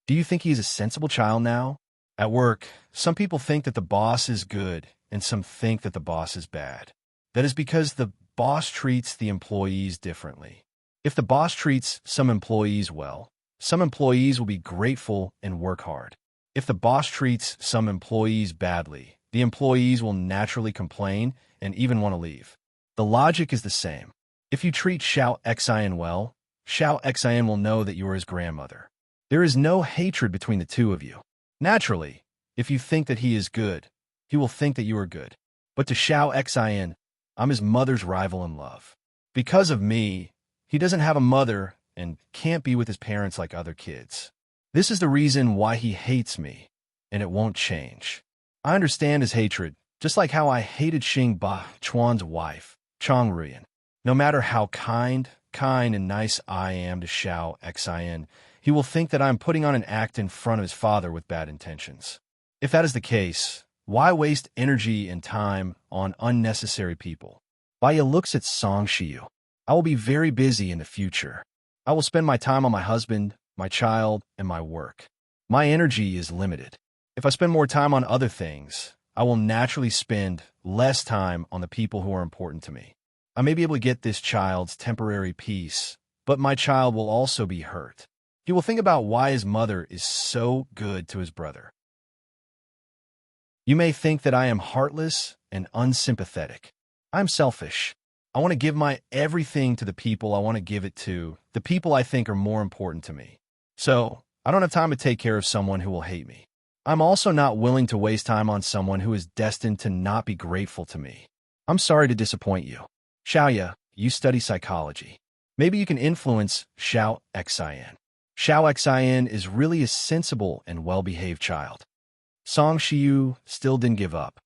Do you think he is a sensible child now? At work, some people think that the boss is good, and some think that the boss is bad. That is because the boss treats the employees differently. If the boss treats some employees well, some employees will be grateful and work hard. If the boss treats some employees badly, the employees will naturally complain and even want to leave. The logic is the same. If you treat Xiao Xin well, Xiao Xin will know that you are his grandmother. There is no hatred between the two of you. Naturally, if you think that he is good, he will think that you are good. But to Xiao Xin, I'm his mother's rival in love. Because of me, he doesn't have a mother and can't be with his parents like other kids. This is the reason why he hates me, and it won't change. I understand his hatred, just like how I hated Xing Ba Chuan's wife, Chang Ruyan. No matter how kind and nice I am to Xiao Xin, he will think that I am putting on an act in front of his father with bad intentions. If that is the case, why waste energy and time on unnecessary people? Baya looks at Song Shiyu. I will be very busy in the future. I will spend my time on my husband, my child, and my work. My energy is limited. If I spend more time on other things, I will naturally spend less time on the people who are important to me. I may be able to get this child's temporary peace, but my child will also be hurt. He will think about why his mother is so good to his brother. You may think that I am heartless and unsympathetic. I'm selfish. I want to give my everything to the people I want to give it to, the people I think are more important to me. So, I don't have time to take care of someone who will hate me. I'm also not willing to waste time on someone who is destined to not be grateful to me. I'm sorry to disappoint you. Xiaoya, you study psychology. Maybe you can influence Xiao Xin. Xiao Xin is really a sensible and well-behaved child. Song Shiyu still didn't give up.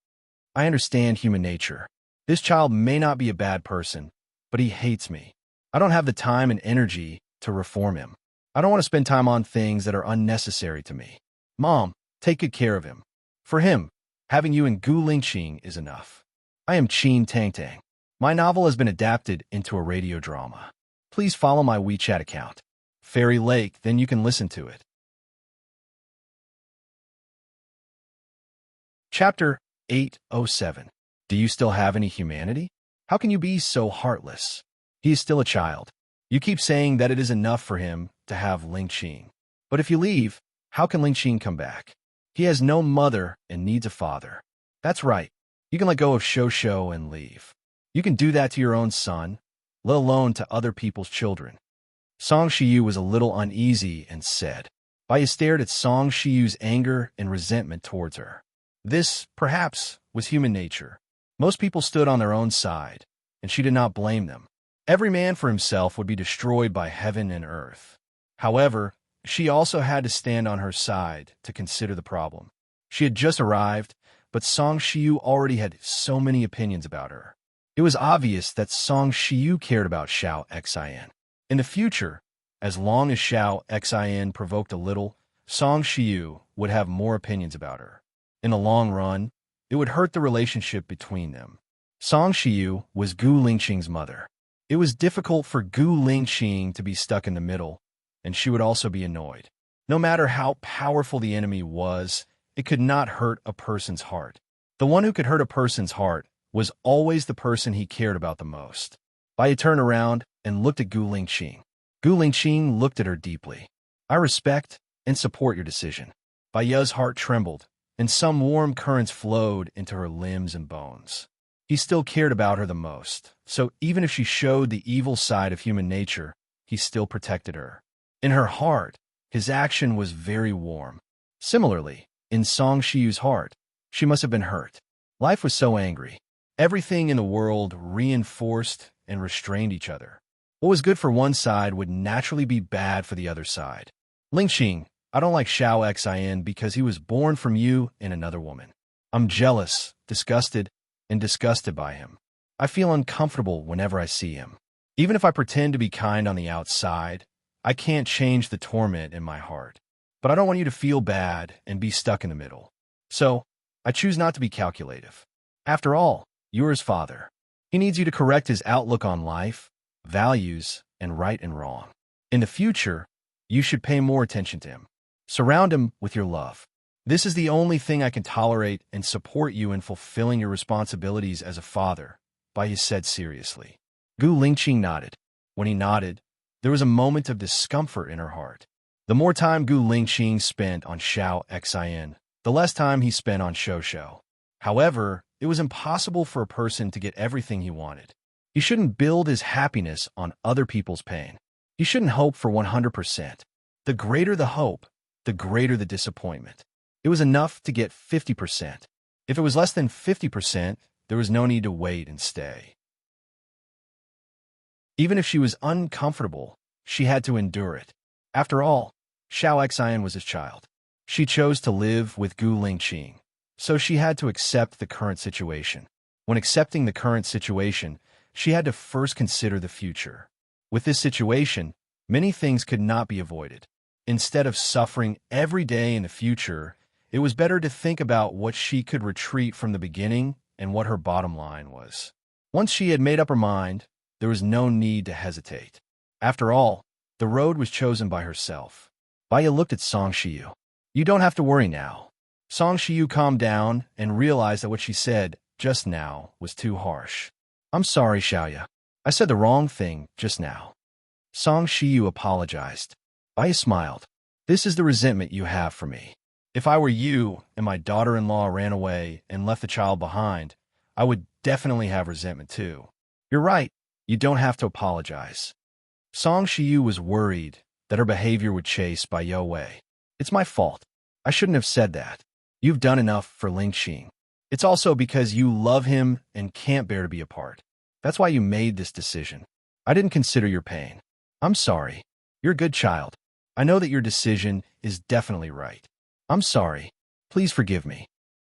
I understand human nature. This child may not be a bad person, but he hates me. I don't have the time and energy to reform him. I don't want to spend time on things that are unnecessary to me. Mom, take good care of him. For him, having you and Gu Lingqing is enough. I am Qin Tangtang. My novel has been adapted into a radio drama. Please follow my WeChat account, Fairy Lake, then you can listen to it. Chapter 807. Do you still have any humanity? How can you be so heartless? He is still a child. You keep saying that it is enough for him to have Lingqing. But if you leave, how can Lingqing come back? He has no mother and needs a father. That's right. You can let go of Shou and leave. You can do that to your own son, let alone to other people's children. Song Shiyu was a little uneasy and said. Baya stared at Song Shiyu's anger and resentment towards her. This, perhaps, was human nature. Most people stood on their own side, and she did not blame them. Every man for himself would be destroyed by heaven and earth. However, she also had to stand on her side to consider the problem. She had just arrived, but Song Shiyu already had so many opinions about her. It was obvious that Song Shiyu cared about Xiao Xin. In the future, as long as Xiao Xin provoked a little, Song Shiyu would have more opinions about her. In the long run, it would hurt the relationship between them. Song Shiyu was Gu Lingqing's mother. It was difficult for Gu Lingqing to be stuck in the middle, and she would also be annoyed. No matter how powerful the enemy was, it could not hurt a person's heart. The one who could hurt a person's heart was always the person he cared about the most. Baya turned around and looked at Gu Lingqing. Gu Lingqing looked at her deeply. I respect and support your decision. Baya's heart trembled, and some warm currents flowed into her limbs and bones. He still cared about her the most, so even if she showed the evil side of human nature, he still protected her. In her heart, his action was very warm. Similarly, in Song Shiyu's heart, she must have been hurt. Life was so angry. Everything in the world reinforced and restrained each other. What was good for one side would naturally be bad for the other side. Lingqing, I don't like Xiao Xin because he was born from you and another woman. I'm jealous, disgusted by him. I feel uncomfortable whenever I see him. Even if I pretend to be kind on the outside, I can't change the torment in my heart. But I don't want you to feel bad and be stuck in the middle. So, I choose not to be calculative. After all, you're his father. He needs you to correct his outlook on life, values, and right and wrong. In the future, you should pay more attention to him. Surround him with your love. This is the only thing I can tolerate and support you in fulfilling your responsibilities as a father, Baya said seriously. Gu Lingqing nodded. When he nodded, there was a moment of discomfort in her heart. The more time Gu Lingqing spent on Xiao Xin, the less time he spent on Shou. However, it was impossible for a person to get everything he wanted. He shouldn't build his happiness on other people's pain. He shouldn't hope for 100%. The greater the hope, the greater the disappointment. It was enough to get 50%. If it was less than 50%, there was no need to wait and stay. Even if she was uncomfortable, she had to endure it. After all, Xiao Xin was his child. She chose to live with Gu Lingqing, so she had to accept the current situation. When accepting the current situation, she had to first consider the future. With this situation, many things could not be avoided. Instead of suffering every day in the future, it was better to think about what she could retreat from the beginning and what her bottom line was. Once she had made up her mind, there was no need to hesitate. After all, the road was chosen by herself. Baya looked at Song Shiyu. You don't have to worry now. Song Shiyu calmed down and realized that what she said just now was too harsh. I'm sorry, Xiaoya. I said the wrong thing just now. Song Shiyu apologized. Baya smiled. This is the resentment you have for me. If I were you and my daughter-in-law ran away and left the child behind, I would definitely have resentment too. You're right. You don't have to apologize. Song Shiyu was worried that her behavior would chase Baya away. It's my fault. I shouldn't have said that. You've done enough for Lingqing. It's also because you love him and can't bear to be apart. That's why you made this decision. I didn't consider your pain. I'm sorry. You're a good child. I know that your decision is definitely right. I'm sorry. Please forgive me.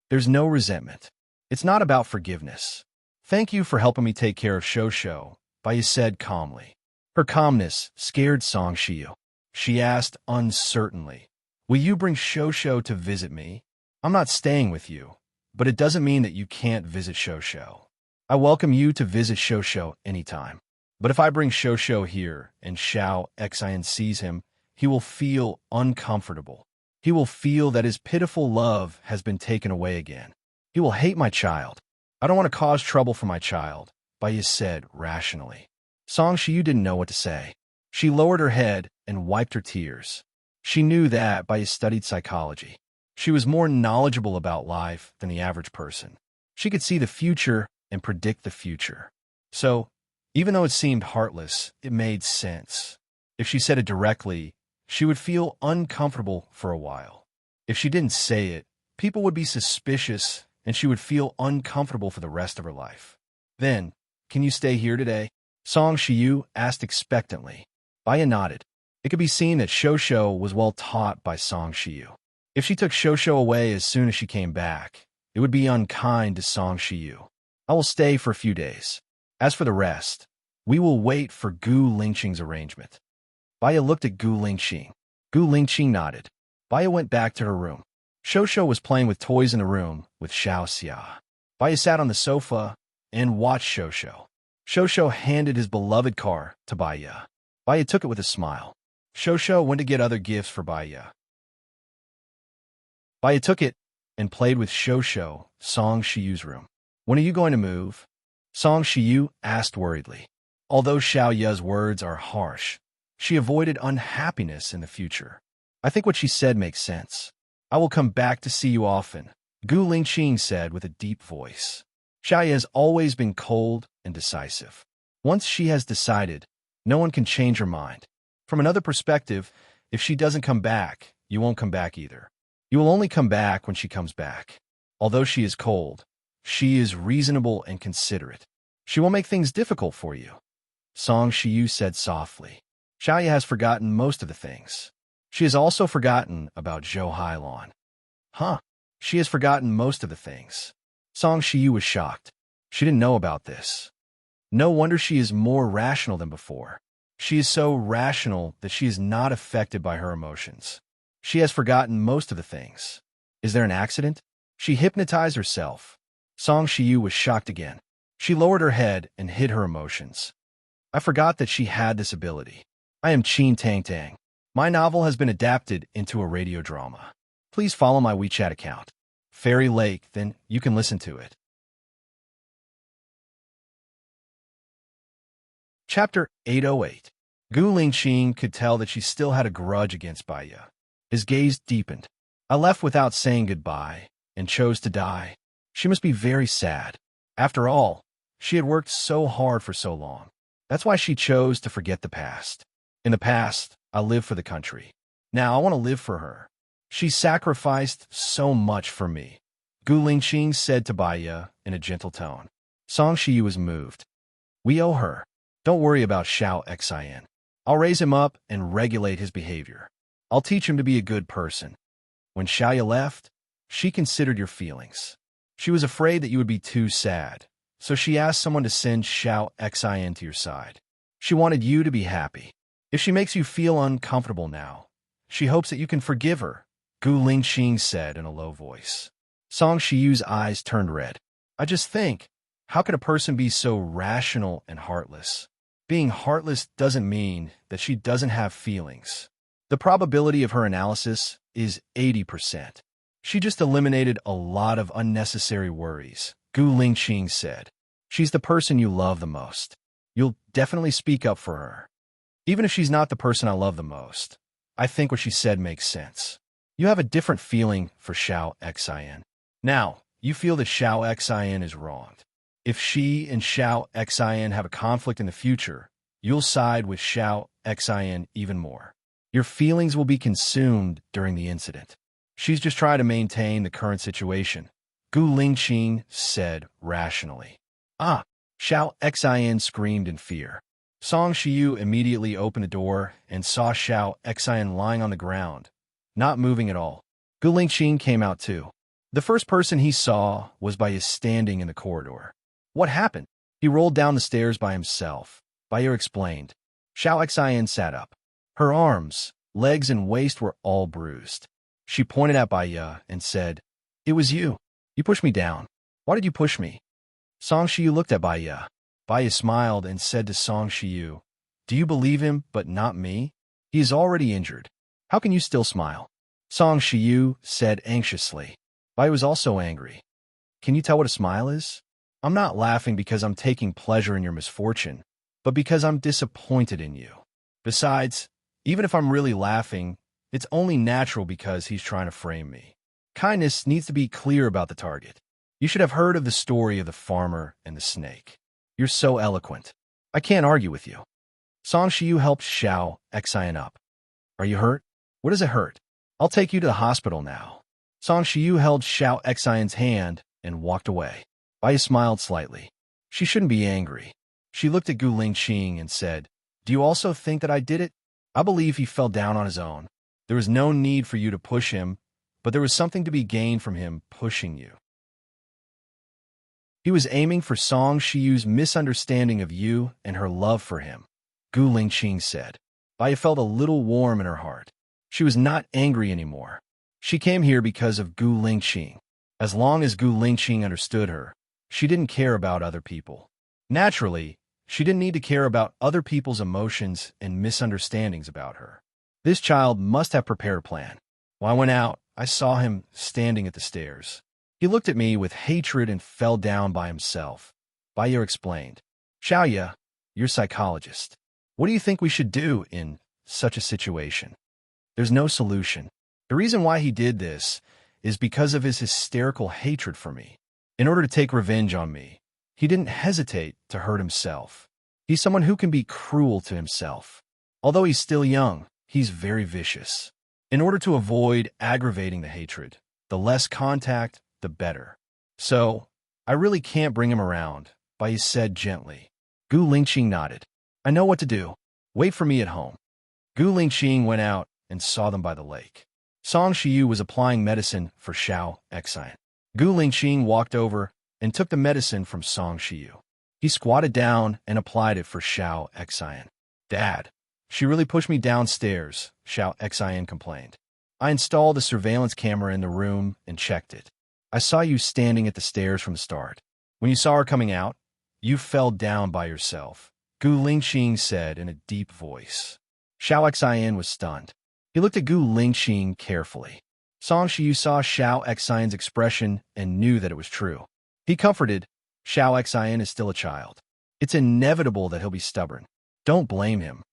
There's no resentment. It's not about forgiveness. Thank you for helping me take care of Shou, Baya said calmly. Her calmness scared Song Shiyu. She asked uncertainly, will you bring Shou to visit me? I'm not staying with you, but it doesn't mean that you can't visit Shou. I welcome you to visit Shou anytime. But if I bring Shou here and Xiao Xin sees him, he will feel uncomfortable. He will feel that his pitiful love has been taken away again. He will hate my child. I don't want to cause trouble for my child, Baya said rationally. Song Shiyu didn't know what to say. She lowered her head and wiped her tears. She knew that Baya studied psychology. She was more knowledgeable about life than the average person. She could see the future and predict the future. So, even though it seemed heartless, it made sense. If she said it directly, she would feel uncomfortable for a while. If she didn't say it, people would be suspicious and she would feel uncomfortable for the rest of her life. Then, can you stay here today? Song Shiyu asked expectantly. Baya nodded. It could be seen that Shou was well taught by Song Shiyu. If she took Shou away as soon as she came back, it would be unkind to Song Shiyu. I will stay for a few days. As for the rest, we will wait for Gu Lingqing's arrangement. Baya looked at Gu Lingqing. Gu Lingqing nodded. Baya went back to her room. Shou was playing with toys in the room with Xiao Xia. Baya sat on the sofa and watched Shou. Shou handed his beloved car to Baya. Baya took it with a smile. Shou went to get other gifts for Baya. Baya took it and played with Song Shiyu's room. When are you going to move? Song Shiyu asked worriedly. Although Xiao Ye's words are harsh, she avoided unhappiness in the future. I think what she said makes sense. I will come back to see you often, Gu Lingqing said with a deep voice. Xiao Ye has always been cold and decisive. Once she has decided, no one can change her mind. From another perspective, if she doesn't come back, you won't come back either. You will only come back when she comes back. Although she is cold, she is reasonable and considerate. She will make things difficult for you, Song Shiyu said softly. Xiao Ye has forgotten most of the things. She has also forgotten about Zhou Hailon. Huh? She has forgotten most of the things. Song Shiyu was shocked. She didn't know about this. No wonder she is more rational than before. She is so rational that she is not affected by her emotions. She has forgotten most of the things. Is there an accident? She hypnotized herself. Song Shiyu was shocked again. She lowered her head and hid her emotions. I forgot that she had this ability. I am Qin Tang Tang. My novel has been adapted into a radio drama. Please follow my WeChat account, Fairy Lake, then you can listen to it. Chapter 808. Gu Lingqing could tell that she still had a grudge against Baiya. His gaze deepened. I left without saying goodbye and chose to die. She must be very sad. After all, she had worked so hard for so long. That's why she chose to forget the past. In the past, I lived for the country. Now I want to live for her. She sacrificed so much for me, Gu Lingqing said to Baiya in a gentle tone. Song Shiyu was moved. We owe her. Don't worry about Xiao Xin. I'll raise him up and regulate his behavior. I'll teach him to be a good person. When Xiao Ye left, she considered your feelings. She was afraid that you would be too sad, so she asked someone to send Xiao Xin to your side. She wanted you to be happy. If she makes you feel uncomfortable now, she hopes that you can forgive her, Gu Lingqing said in a low voice. Song Shiyu's eyes turned red. I just think, how could a person be so rational and heartless? Being heartless doesn't mean that she doesn't have feelings. The probability of her analysis is 80%. She just eliminated a lot of unnecessary worries, Gu Lingqing said. She's the person you love the most. You'll definitely speak up for her. Even if she's not the person I love the most, I think what she said makes sense. You have a different feeling for Xiao Xin. Now, you feel that Xiao Xin is wronged. If she and Xiao Xin have a conflict in the future, you'll side with Xiao Xin even more. Your feelings will be consumed during the incident. She's just trying to maintain the current situation, Gu Lingqing said rationally. Ah! Xiao Xin screamed in fear. Song Shiyu immediately opened the door and saw Xiao Xin lying on the ground, not moving at all. Gu Lingqing came out too. The first person he saw was Baiya standing in the corridor. What happened? He rolled down the stairs by himself. Baiya explained. Xiao Xin sat up. Her arms, legs, and waist were all bruised. She pointed at Baiya and said, It was you. You pushed me down. Why did you push me? Song Shiyu looked at Baiya. Baiya smiled and said to Song Shiyu, Do you believe him, but not me? He is already injured. How can you still smile? Song Shiyu said anxiously. Baiya was also angry. Can you tell what a smile is? I'm not laughing because I'm taking pleasure in your misfortune, but because I'm disappointed in you. Besides, even if I'm really laughing, it's only natural because he's trying to frame me. Kindness needs to be clear about the target. You should have heard of the story of the farmer and the snake. You're so eloquent. I can't argue with you. Song Shiyu helped Xiao Xin up. Are you hurt? What does it hurt? I'll take you to the hospital now. Song Shiyu held Xiao Xin's hand and walked away. Baiya smiled slightly. She shouldn't be angry. She looked at Gu Lingqing and said, Do you also think that I did it? I believe he fell down on his own. There was no need for you to push him, but there was something to be gained from him pushing you. He was aiming for Song Shiyu's misunderstanding of you and her love for him, Gu Lingqing said. Baiya felt a little warm in her heart. She was not angry anymore. She came here because of Gu Lingqing. As long as Gu Lingqing understood her, she didn't care about other people. Naturally, she didn't need to care about other people's emotions and misunderstandings about her. This child must have prepared a plan. When I went out, I saw him standing at the stairs. He looked at me with hatred and fell down by himself. Baya explained. Xiaoya, you're psychologist. What do you think we should do in such a situation? There's no solution. The reason why he did this is because of his hysterical hatred for me. In order to take revenge on me, he didn't hesitate to hurt himself. He's someone who can be cruel to himself. Although he's still young, he's very vicious. In order to avoid aggravating the hatred, the less contact, the better. So, I really can't bring him around, Baya said gently. Gu Lingqing nodded. I know what to do. Wait for me at home. Gu Lingqing went out and saw them by the lake. Song Shiyu was applying medicine for Xiao Xian. Gu Lingqing walked over and took the medicine from Song Shiyu. He squatted down and applied it for Xiao Xian. Dad, she really pushed me downstairs, Xiao Xian complained. I installed a surveillance camera in the room and checked it. I saw you standing at the stairs from the start. When you saw her coming out, you fell down by yourself, Gu Lingqing said in a deep voice. Xiao Xian was stunned. He looked at Gu Lingqing carefully. Song Shiyu saw Xiao Xian's expression and knew that it was true. He comforted, Xiao Xian is still a child. It's inevitable that he'll be stubborn. Don't blame him.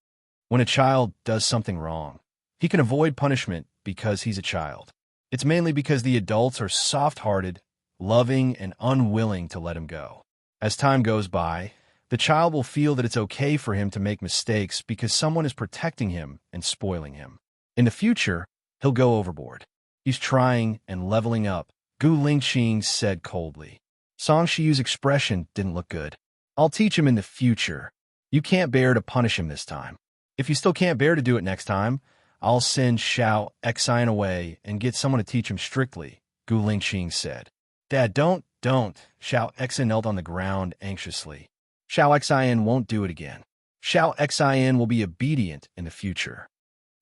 When a child does something wrong, he can avoid punishment because he's a child. It's mainly because the adults are soft-hearted, loving, and unwilling to let him go. As time goes by, the child will feel that it's okay for him to make mistakes because someone is protecting him and spoiling him. In the future, he'll go overboard. He's trying and leveling up, Gu Lingqing said coldly. Song Shiyu's expression didn't look good. I'll teach him in the future. You can't bear to punish him this time. If you still can't bear to do it next time, I'll send Xiao Xian away and get someone to teach him strictly, Gu Lingqing said. Dad, don't. Xiao Xian knelt on the ground anxiously. Xiao Xian won't do it again. Xiao Xian will be obedient in the future.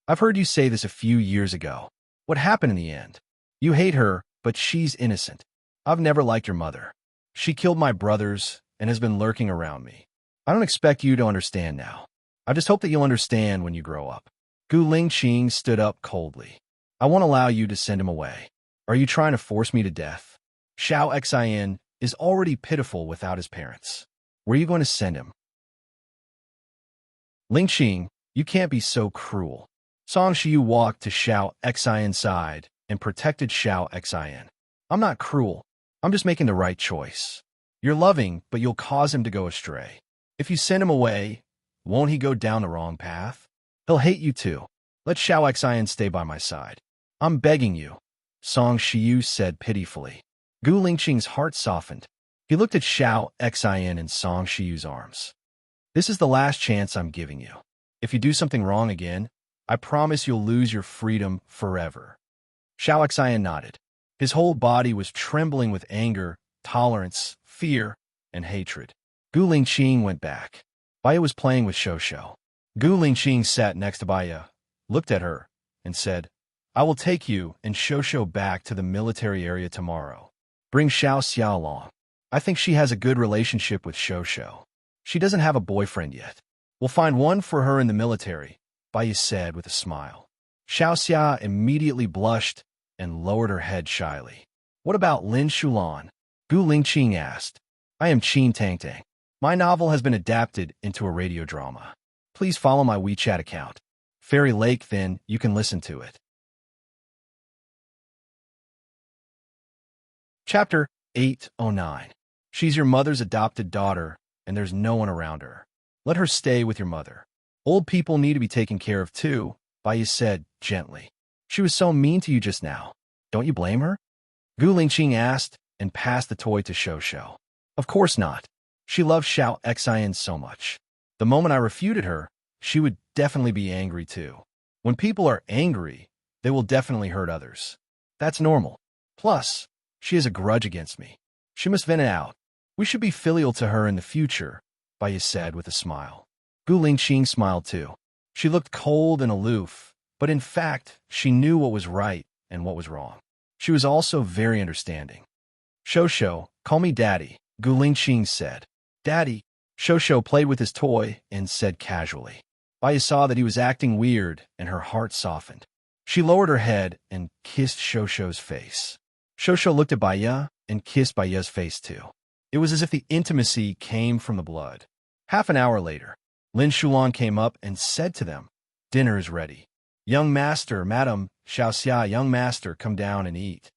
I've heard you say this a few years ago. What happened in the end? You hate her, but she's innocent. I've never liked your mother. She killed my brothers and has been lurking around me. I don't expect you to understand now. I just hope that you'll understand when you grow up. Gu Lingqing stood up coldly. I won't allow you to send him away. Are you trying to force me to death? Xiao Xian is already pitiful without his parents. Where are you going to send him? Lingqing, you can't be so cruel. Song Shiyu walked to Xiao Xian's side and protected Xiao Xian. I'm not cruel. I'm just making the right choice. You're loving, but you'll cause him to go astray. If you send him away, won't he go down the wrong path? He'll hate you too. Let Xiao Xian stay by my side. I'm begging you, Song Shiyu said pitifully. Gu Lingqing's heart softened. He looked at Xiao Xian in Song Shiyu's arms. This is the last chance I'm giving you. If you do something wrong again, I promise you'll lose your freedom forever. Xiao Xian nodded. His whole body was trembling with anger, tolerance, fear, and hatred. Gu Lingqing went back. Baya was playing with Shosho. Gu Lingqing sat next to Baya, looked at her, and said, I will take you and Shosho back to the military area tomorrow. Bring Xiao Xia along. I think she has a good relationship with Shosho. She doesn't have a boyfriend yet. We'll find one for her in the military, Baya said with a smile. Xiao Xia immediately blushed and lowered her head shyly. What about Lin Shulan? Gu Lingqing asked. I am Qin Tangtang. My novel has been adapted into a radio drama. Please follow my WeChat account. Fairy Lake, then you can listen to it. Chapter 809. She's your mother's adopted daughter, and there's no one around her. Let her stay with your mother. Old people need to be taken care of too, Baya said gently. She was so mean to you just now. Don't you blame her? Gu Lingqing asked and passed the toy to Shosho. Of course not. She loves Xiao Xian so much. The moment I refuted her, she would definitely be angry too. When people are angry, they will definitely hurt others. That's normal. Plus, she has a grudge against me. She must vent it out. We should be filial to her in the future, Baya said with a smile. Gu Lingqing smiled too. She looked cold and aloof, but in fact, she knew what was right and what was wrong. She was also very understanding. Shosho, call me Daddy, Gu Lingqing said. Daddy, Shosho played with his toy and said casually. Baya saw that he was acting weird and her heart softened. She lowered her head and kissed Shosho's face. Shosho looked at Baya and kissed Baya's face too. It was as if the intimacy came from the blood. Half an hour later, Lin Shulan came up and said to them, "Dinner is ready. Young master, madam, Xiaoxia, young master, come down and eat."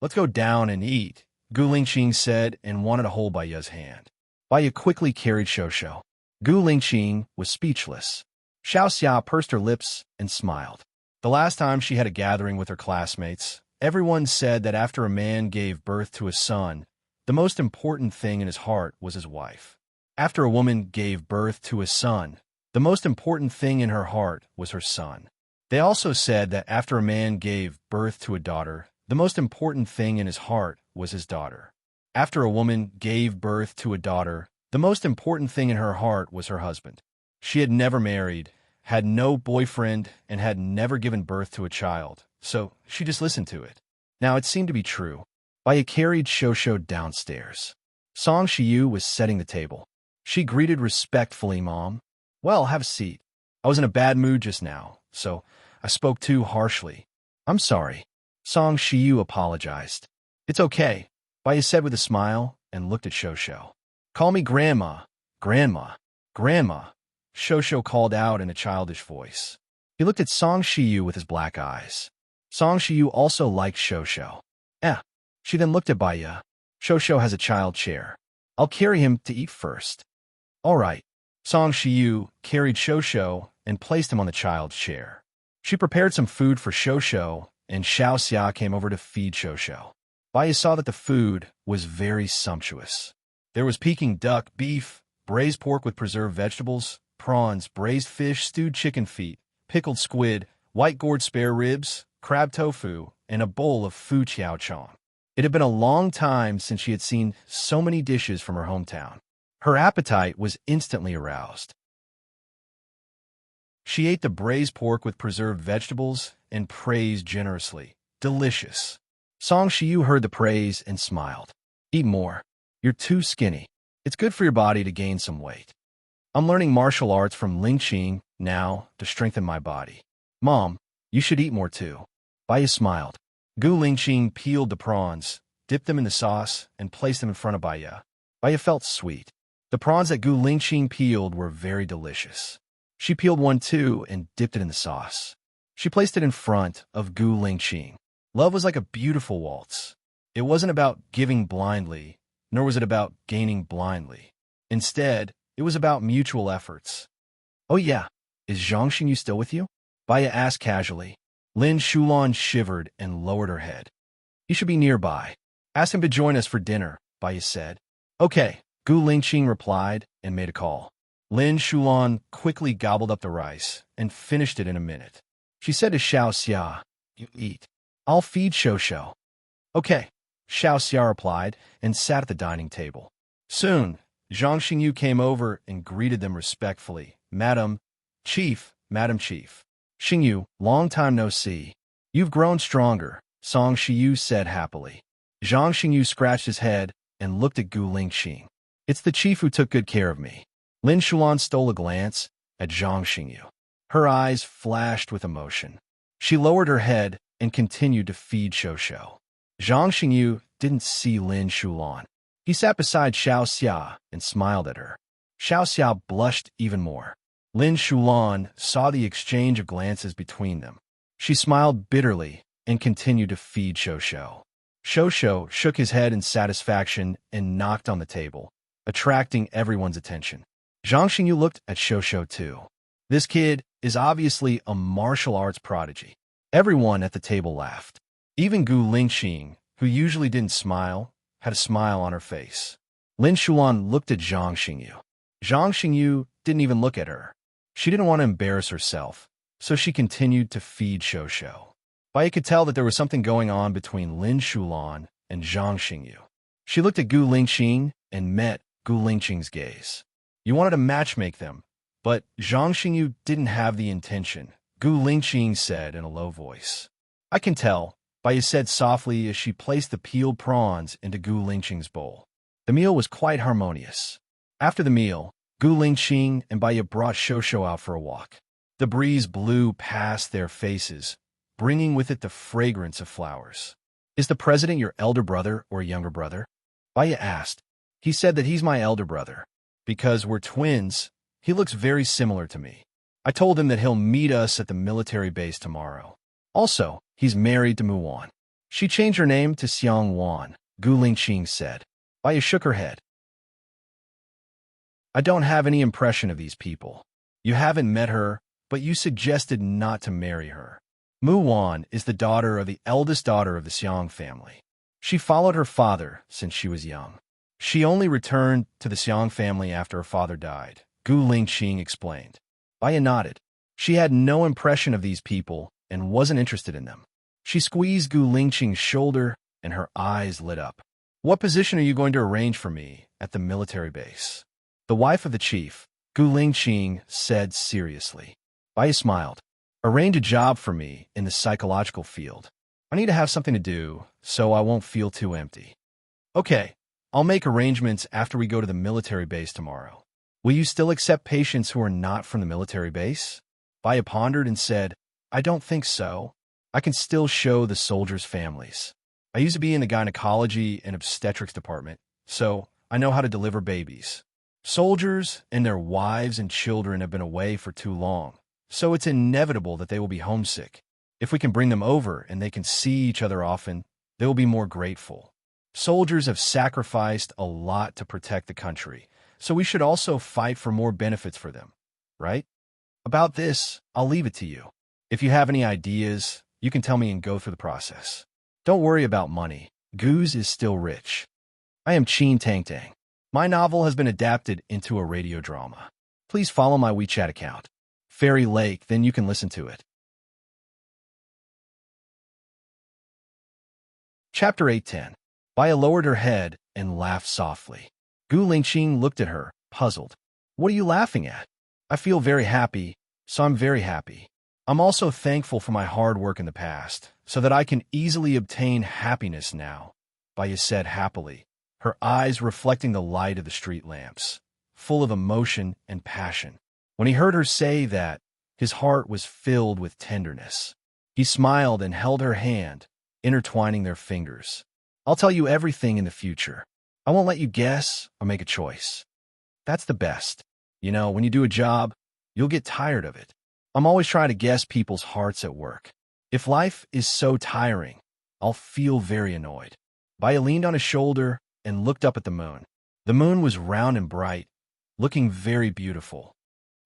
"Let's go down and eat," Gu Lingqing said and wanted to hold Baya's hand. Baya quickly carried Shosho. Gu Lingqing was speechless. Xiaoxia pursed her lips and smiled. The last time she had a gathering with her classmates, everyone said that after a man gave birth to a son, the most important thing in his heart was his wife. After a woman gave birth to a son, the most important thing in her heart was her son. They also said that after a man gave birth to a daughter, the most important thing in his heart was his daughter. After a woman gave birth to a daughter, the most important thing in her heart was her husband. She had never married, had no boyfriend, and had never given birth to a child, so she just listened to it. Now it seemed to be true. Baya carried Shosho downstairs. Song Shiyu was setting the table. She greeted respectfully, "Mom." "Well, have a seat. I was in a bad mood just now, so I spoke too harshly. I'm sorry." Song Shiyu apologized. "It's okay," Baya said with a smile and looked at Shosho. "Call me Grandma, Grandma, Grandma," Shosho called out in a childish voice. He looked at Song Shiyu with his black eyes. Song Shiyu also liked Shosho. She then looked at Baya. "Shosho has a child chair. I'll carry him to eat first." "All right." Song Shiyu carried Shosho and placed him on the child's chair. She prepared some food for Shosho, and Xiaoxia came over to feed Shosho. Baya saw that the food was very sumptuous. There was Peking duck, beef, braised pork with preserved vegetables, prawns, braised fish, stewed chicken feet, pickled squid, white gourd spare ribs, crab tofu, and a bowl of fu chiao chong. It had been a long time since she had seen so many dishes from her hometown. Her appetite was instantly aroused. She ate the braised pork with preserved vegetables and praised generously. "Delicious." Song Shiyu heard the praise and smiled. "Eat more. You're too skinny. It's good for your body to gain some weight. I'm learning martial arts from Lingqing now to strengthen my body. Mom, you should eat more too." Baya smiled. Gu Lingqing peeled the prawns, dipped them in the sauce, and placed them in front of Baya. Baya felt sweet. The prawns that Gu Lingqing peeled were very delicious. She peeled one too and dipped it in the sauce. She placed it in front of Gu Lingqing. Love was like a beautiful waltz. It wasn't about giving blindly, nor was it about gaining blindly. Instead, it was about mutual efforts. "Oh yeah, is Zhang Xingyu still with you?" Baya asked casually. Lin Shulan shivered and lowered her head. "He should be nearby. Ask him to join us for dinner," Baya said. "Okay," Gu Lingqing replied and made a call. Lin Shulan quickly gobbled up the rice and finished it in a minute. She said to Xiaoxia, "You eat. I'll feed Shosho." "Okay," Xiaoxia replied and sat at the dining table. Soon, Zhang Xingyu came over and greeted them respectfully. "Madam Chief, Madam Chief." "Xingyu, long time no see. You've grown stronger," Song Shiyu said happily. Zhang Xingyu scratched his head and looked at Gu Lingqing. "It's the chief who took good care of me." Lin Shulan stole a glance at Zhang Xingyu. Her eyes flashed with emotion. She lowered her head and continued to feed Shosho. Zhang Xingyu didn't see Lin Shulan. He sat beside Xiaoxia and smiled at her. Xiaoxia blushed even more. Lin Shulan saw the exchange of glances between them. She smiled bitterly and continued to feed Shosho. Shosho shook his head in satisfaction and knocked on the table, attracting everyone's attention. Zhang Xingyu looked at Shosho too. This kid is obviously a martial arts prodigy. Everyone at the table laughed. Even Gu Lingqing, who usually didn't smile, had a smile on her face. Lin Shulan looked at Zhang Xingyu. Zhang Xingyu didn't even look at her. She didn't want to embarrass herself, so she continued to feed Shosho. Baya could tell that there was something going on between Lin Shulan and Zhang Xingyu. She looked at Gu Lingqing and met Gu Lingqing's gaze. You wanted to matchmake them, but Zhang Xingyu didn't have the intention, Gu Lingqing said in a low voice. "I can tell," Baya said softly as she placed the peeled prawns into Gu Lingqing's bowl. The meal was quite harmonious. After the meal, Gu Lingqing and Baya brought Shosho out for a walk. The breeze blew past their faces, bringing with it the fragrance of flowers. Is the president your elder brother or younger brother? Baya asked. He said that he's my elder brother. Because we're twins, he looks very similar to me. I told him that he'll meet us at the military base tomorrow. Also, he's married to Muwan. She changed her name to Xiang Wan, Gu Lingqing said. Baya shook her head. I don't have any impression of these people. You haven't met her, but you suggested not to marry her. Muwan is the daughter of the eldest daughter of the Xiang family. She followed her father since she was young. She only returned to the Xiang family after her father died, Gu Lingqing explained. Baya nodded. She had no impression of these people and wasn't interested in them. She squeezed Gu Lingqing's shoulder and her eyes lit up. What position are you going to arrange for me at the military base? The wife of the chief, Gu Lingqing, said seriously. Baya smiled. Arrange a job for me in the psychological field. I need to have something to do, so I won't feel too empty. Okay, I'll make arrangements after we go to the military base tomorrow. Will you still accept patients who are not from the military base? Baya pondered and said, I don't think so. I can still show the soldiers' families. I used to be in the gynecology and obstetrics department, so I know how to deliver babies. Soldiers and their wives and children have been away for too long, so it's inevitable that they will be homesick. If we can bring them over and they can see each other often, they will be more grateful. Soldiers have sacrificed a lot to protect the country, so we should also fight for more benefits for them, right? About this, I'll leave it to you. If you have any ideas, you can tell me and go through the process. Don't worry about money. Goose is still rich. I am Chin Tang Tang. My novel has been adapted into a radio drama. Please follow my WeChat account, Fairy Lake, then you can listen to it. Chapter 810. Baya lowered her head and laughed softly. Gu Lingqing looked at her, puzzled. What are you laughing at? I feel very happy, so I'm very happy. I'm also thankful for my hard work in the past, so that I can easily obtain happiness now, Baya said happily, her eyes reflecting the light of the street lamps, full of emotion and passion. When he heard her say that, his heart was filled with tenderness. He smiled and held her hand, intertwining their fingers. I'll tell you everything in the future. I won't let you guess or make a choice. That's the best. You know, when you do a job, you'll get tired of it. I'm always trying to guess people's hearts at work. If life is so tiring, I'll feel very annoyed. Baya leaned on his shoulder and looked up at the moon. The moon was round and bright, looking very beautiful.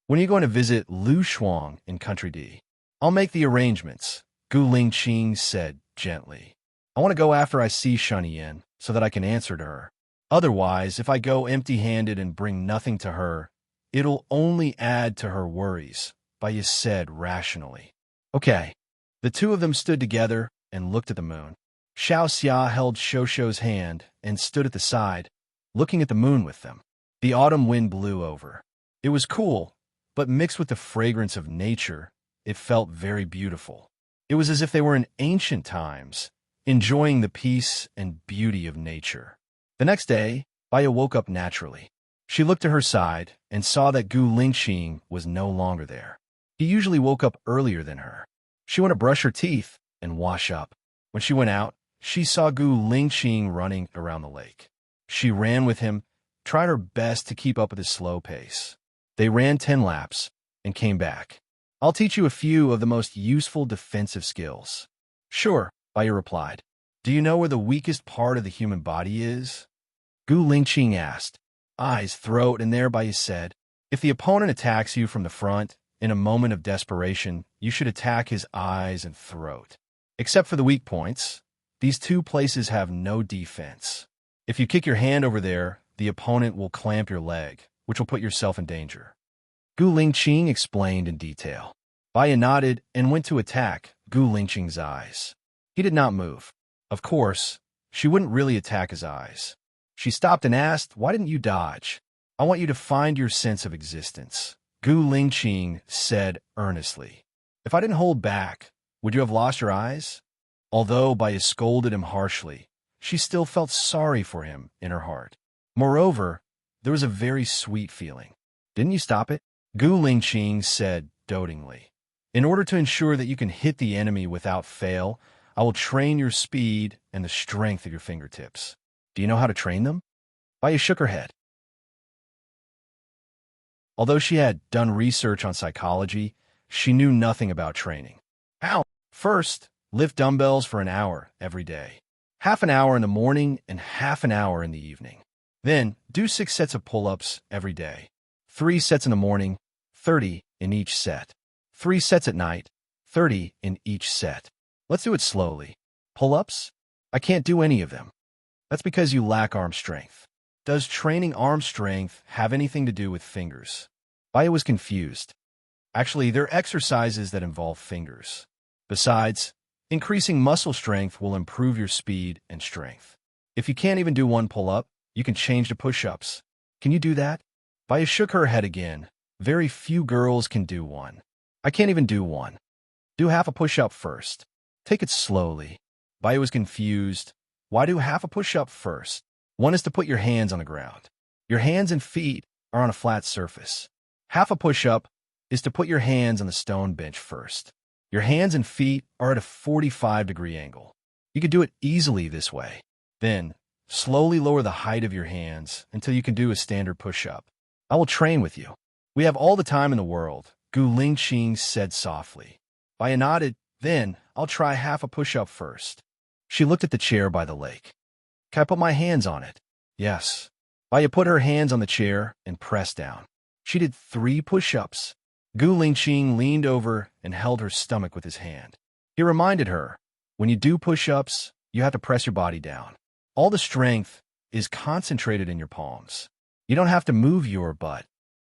When are you going to visit Lu Shuang in Country D? I'll make the arrangements, Gu Lingqing said gently. I want to go after I see Shunyan so that I can answer to her. Otherwise, if I go empty-handed and bring nothing to her, it'll only add to her worries, Baya said rationally. Okay. The two of them stood together and looked at the moon. Xiao Xia held Shosho's hand and stood at the side, looking at the moon with them. The autumn wind blew over. It was cool, but mixed with the fragrance of nature, it felt very beautiful. It was as if they were in ancient times, enjoying the peace and beauty of nature. The next day, Baya woke up naturally. She looked to her side and saw that Gu Lingqing was no longer there. He usually woke up earlier than her. She went to brush her teeth and wash up. When she went out, she saw Gu Lingqing running around the lake. She ran with him, tried her best to keep up with his slow pace. They ran 10 laps and came back. I'll teach you a few of the most useful defensive skills. Sure, Baya replied. Do you know where the weakest part of the human body is? Gu Lingqing asked. Eyes, throat, and there Baya said, if the opponent attacks you from the front, in a moment of desperation, you should attack his eyes and throat. Except for the weak points, these two places have no defense. If you kick your hand over there, the opponent will clamp your leg, which will put yourself in danger. Gu Lingqing explained in detail. Baya nodded and went to attack Gu Lingqing's eyes. He did not move. Of course, she wouldn't really attack his eyes. She stopped and asked, why didn't you dodge? I want you to find your sense of existence, Gu Lingqing said earnestly. If I didn't hold back, would you have lost your eyes? Although Baya scolded him harshly, she still felt sorry for him in her heart. Moreover, there was a very sweet feeling. Didn't you stop it? Gu Lingqing said dotingly. In order to ensure that you can hit the enemy without fail, I will train your speed and the strength of your fingertips. Do you know how to train them? Baya shook her head. Although she had done research on psychology, she knew nothing about training. How? First, lift dumbbells for an hour every day. Half an hour in the morning and half an hour in the evening. Then, do 6 sets of pull-ups every day. 3 sets in the morning, 30 in each set. 3 sets at night, 30 in each set. Let's do it slowly. Pull-ups? I can't do any of them. That's because you lack arm strength. Does training arm strength have anything to do with fingers? Baya was confused. Actually, there are exercises that involve fingers. Besides, increasing muscle strength will improve your speed and strength. If you can't even do 1 pull-up, you can change to push-ups. Can you do that? Baya shook her head again. Very few girls can do 1. I can't even do 1. Do half a push-up first. Take it slowly. Baya was confused. Why do half a push-up first? 1 is to put your hands on the ground. Your hands and feet are on a flat surface. Half a push-up is to put your hands on the stone bench first. Your hands and feet are at a 45-degree angle. You can do it easily this way. Then, slowly lower the height of your hands until you can do a standard push-up. I will train with you. We have all the time in the world, Gu Lingqing said softly. Baya nodded. Then, I'll try half a push-up first. She looked at the chair by the lake. Can I put my hands on it? Yes. Baya put her hands on the chair and pressed down. She did 3 push-ups. Gu Lingqing leaned over and held her stomach with his hand. He reminded her, when you do push-ups, you have to press your body down. All the strength is concentrated in your palms. You don't have to move your butt.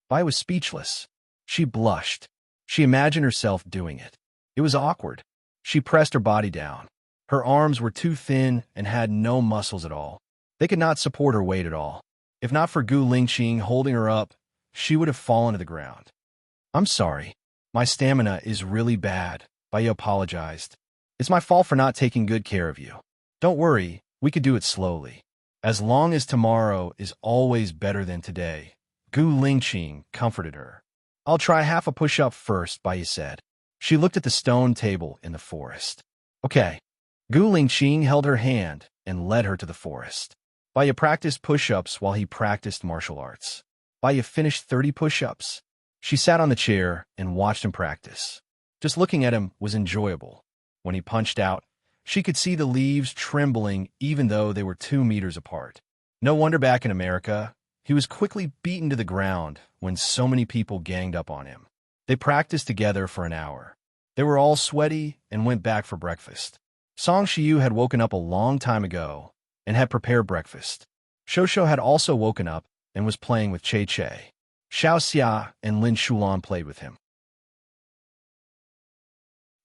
Baya was speechless. She blushed. She imagined herself doing it. It was awkward. She pressed her body down. Her arms were too thin and had no muscles at all. They could not support her weight at all. If not for Gu Lingqing holding her up, she would have fallen to the ground. I'm sorry. My stamina is really bad, Baya apologized. It's my fault for not taking good care of you. Don't worry, we could do it slowly. As long as tomorrow is always better than today, Gu Lingqing comforted her. I'll try half a push-up first, Baya said. She looked at the stone table in the forest. Okay. Gu Lingqing held her hand and led her to the forest. Baya practiced push-ups while he practiced martial arts. Baya finished 30 push-ups. She sat on the chair and watched him practice. Just looking at him was enjoyable. When he punched out, she could see the leaves trembling even though they were 2 meters apart. No wonder back in America, he was quickly beaten to the ground when so many people ganged up on him. They practiced together for an hour. They were all sweaty and went back for breakfast. Song Shiyu had woken up a long time ago and had prepared breakfast. Shosho had also woken up and was playing with Che Che. Xiao Xia and Lin Shulan played with him.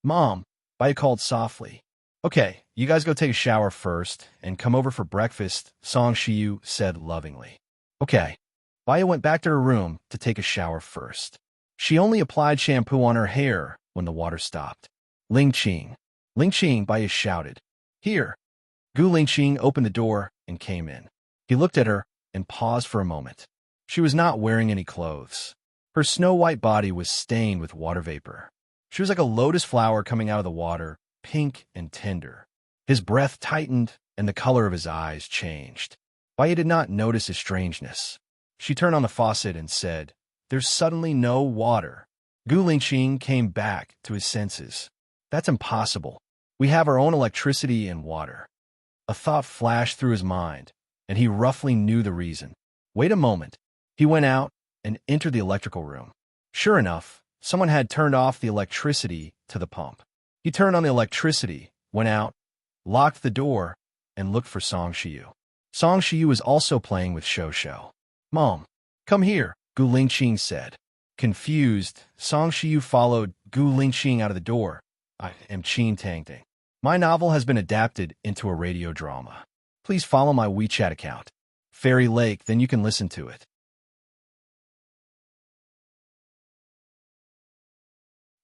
Mom, Baya called softly. Okay, you guys go take a shower first and come over for breakfast, Song Shiyu said lovingly. Okay. Baya went back to her room to take a shower first. She only applied shampoo on her hair when the water stopped. Lingqing. Lingqing, Baya shouted. Here. Gu Lingqing opened the door and came in. He looked at her and paused for a moment. She was not wearing any clothes. Her snow-white body was stained with water vapor. She was like a lotus flower coming out of the water, pink and tender. His breath tightened and the color of his eyes changed. Baya did not notice his strangeness. She turned on the faucet and said, There's suddenly no water. Gu Lingqing came back to his senses. That's impossible. We have our own electricity and water. A thought flashed through his mind, and he roughly knew the reason. Wait a moment. He went out and entered the electrical room. Sure enough, someone had turned off the electricity to the pump. He turned on the electricity, went out, locked the door, and looked for Song Shiyu. Song Shiyu was also playing with Shosho. Mom, come here, Gu Lingqing said. Confused, Song Shiyu followed Gu Lingqing out of the door. I am Qin Tangting. My novel has been adapted into a radio drama. Please follow my WeChat account, Fairy Lake, then you can listen to it.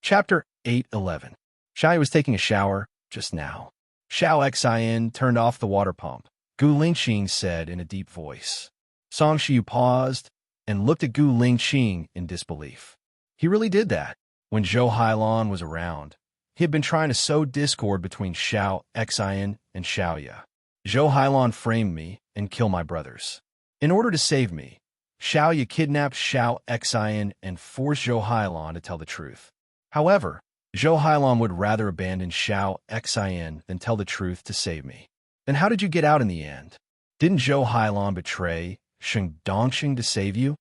Chapter 8:11. Shai was taking a shower just now. Xiao Xin turned off the water pump. Gu Lingqing said in a deep voice. Song Shiyu paused and looked at Gu Lingqing in disbelief. He really did that. When Zhou Hailon was around, he had been trying to sow discord between Xiao Xian and Xiaoya. Zhou Hailon framed me and killed my brothers. In order to save me, Xiaoya kidnapped Xiao Xian and forced Zhou Hailon to tell the truth. However, Zhou Hailon would rather abandon Xiao Xian than tell the truth to save me. Then how did you get out in the end? Didn't Zhou Hailon betray Sheng Dongxing to save you?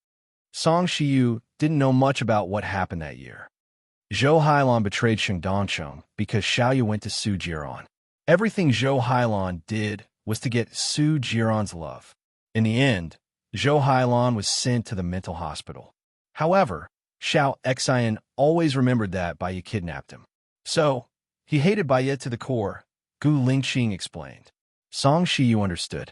Song Shiyu didn't know much about what happened that year. Zhou Hailon betrayed Sheng Dongxing because Xiaoya went to Su Jiran. Everything Zhou Hailon did was to get Su Jiran's love. In the end, Zhou Hailon was sent to the mental hospital. However, Xiao Xian always remembered that Baiya kidnapped him. So, he hated Baiya to the core, Gu Lingqing explained. Song Shiyu understood.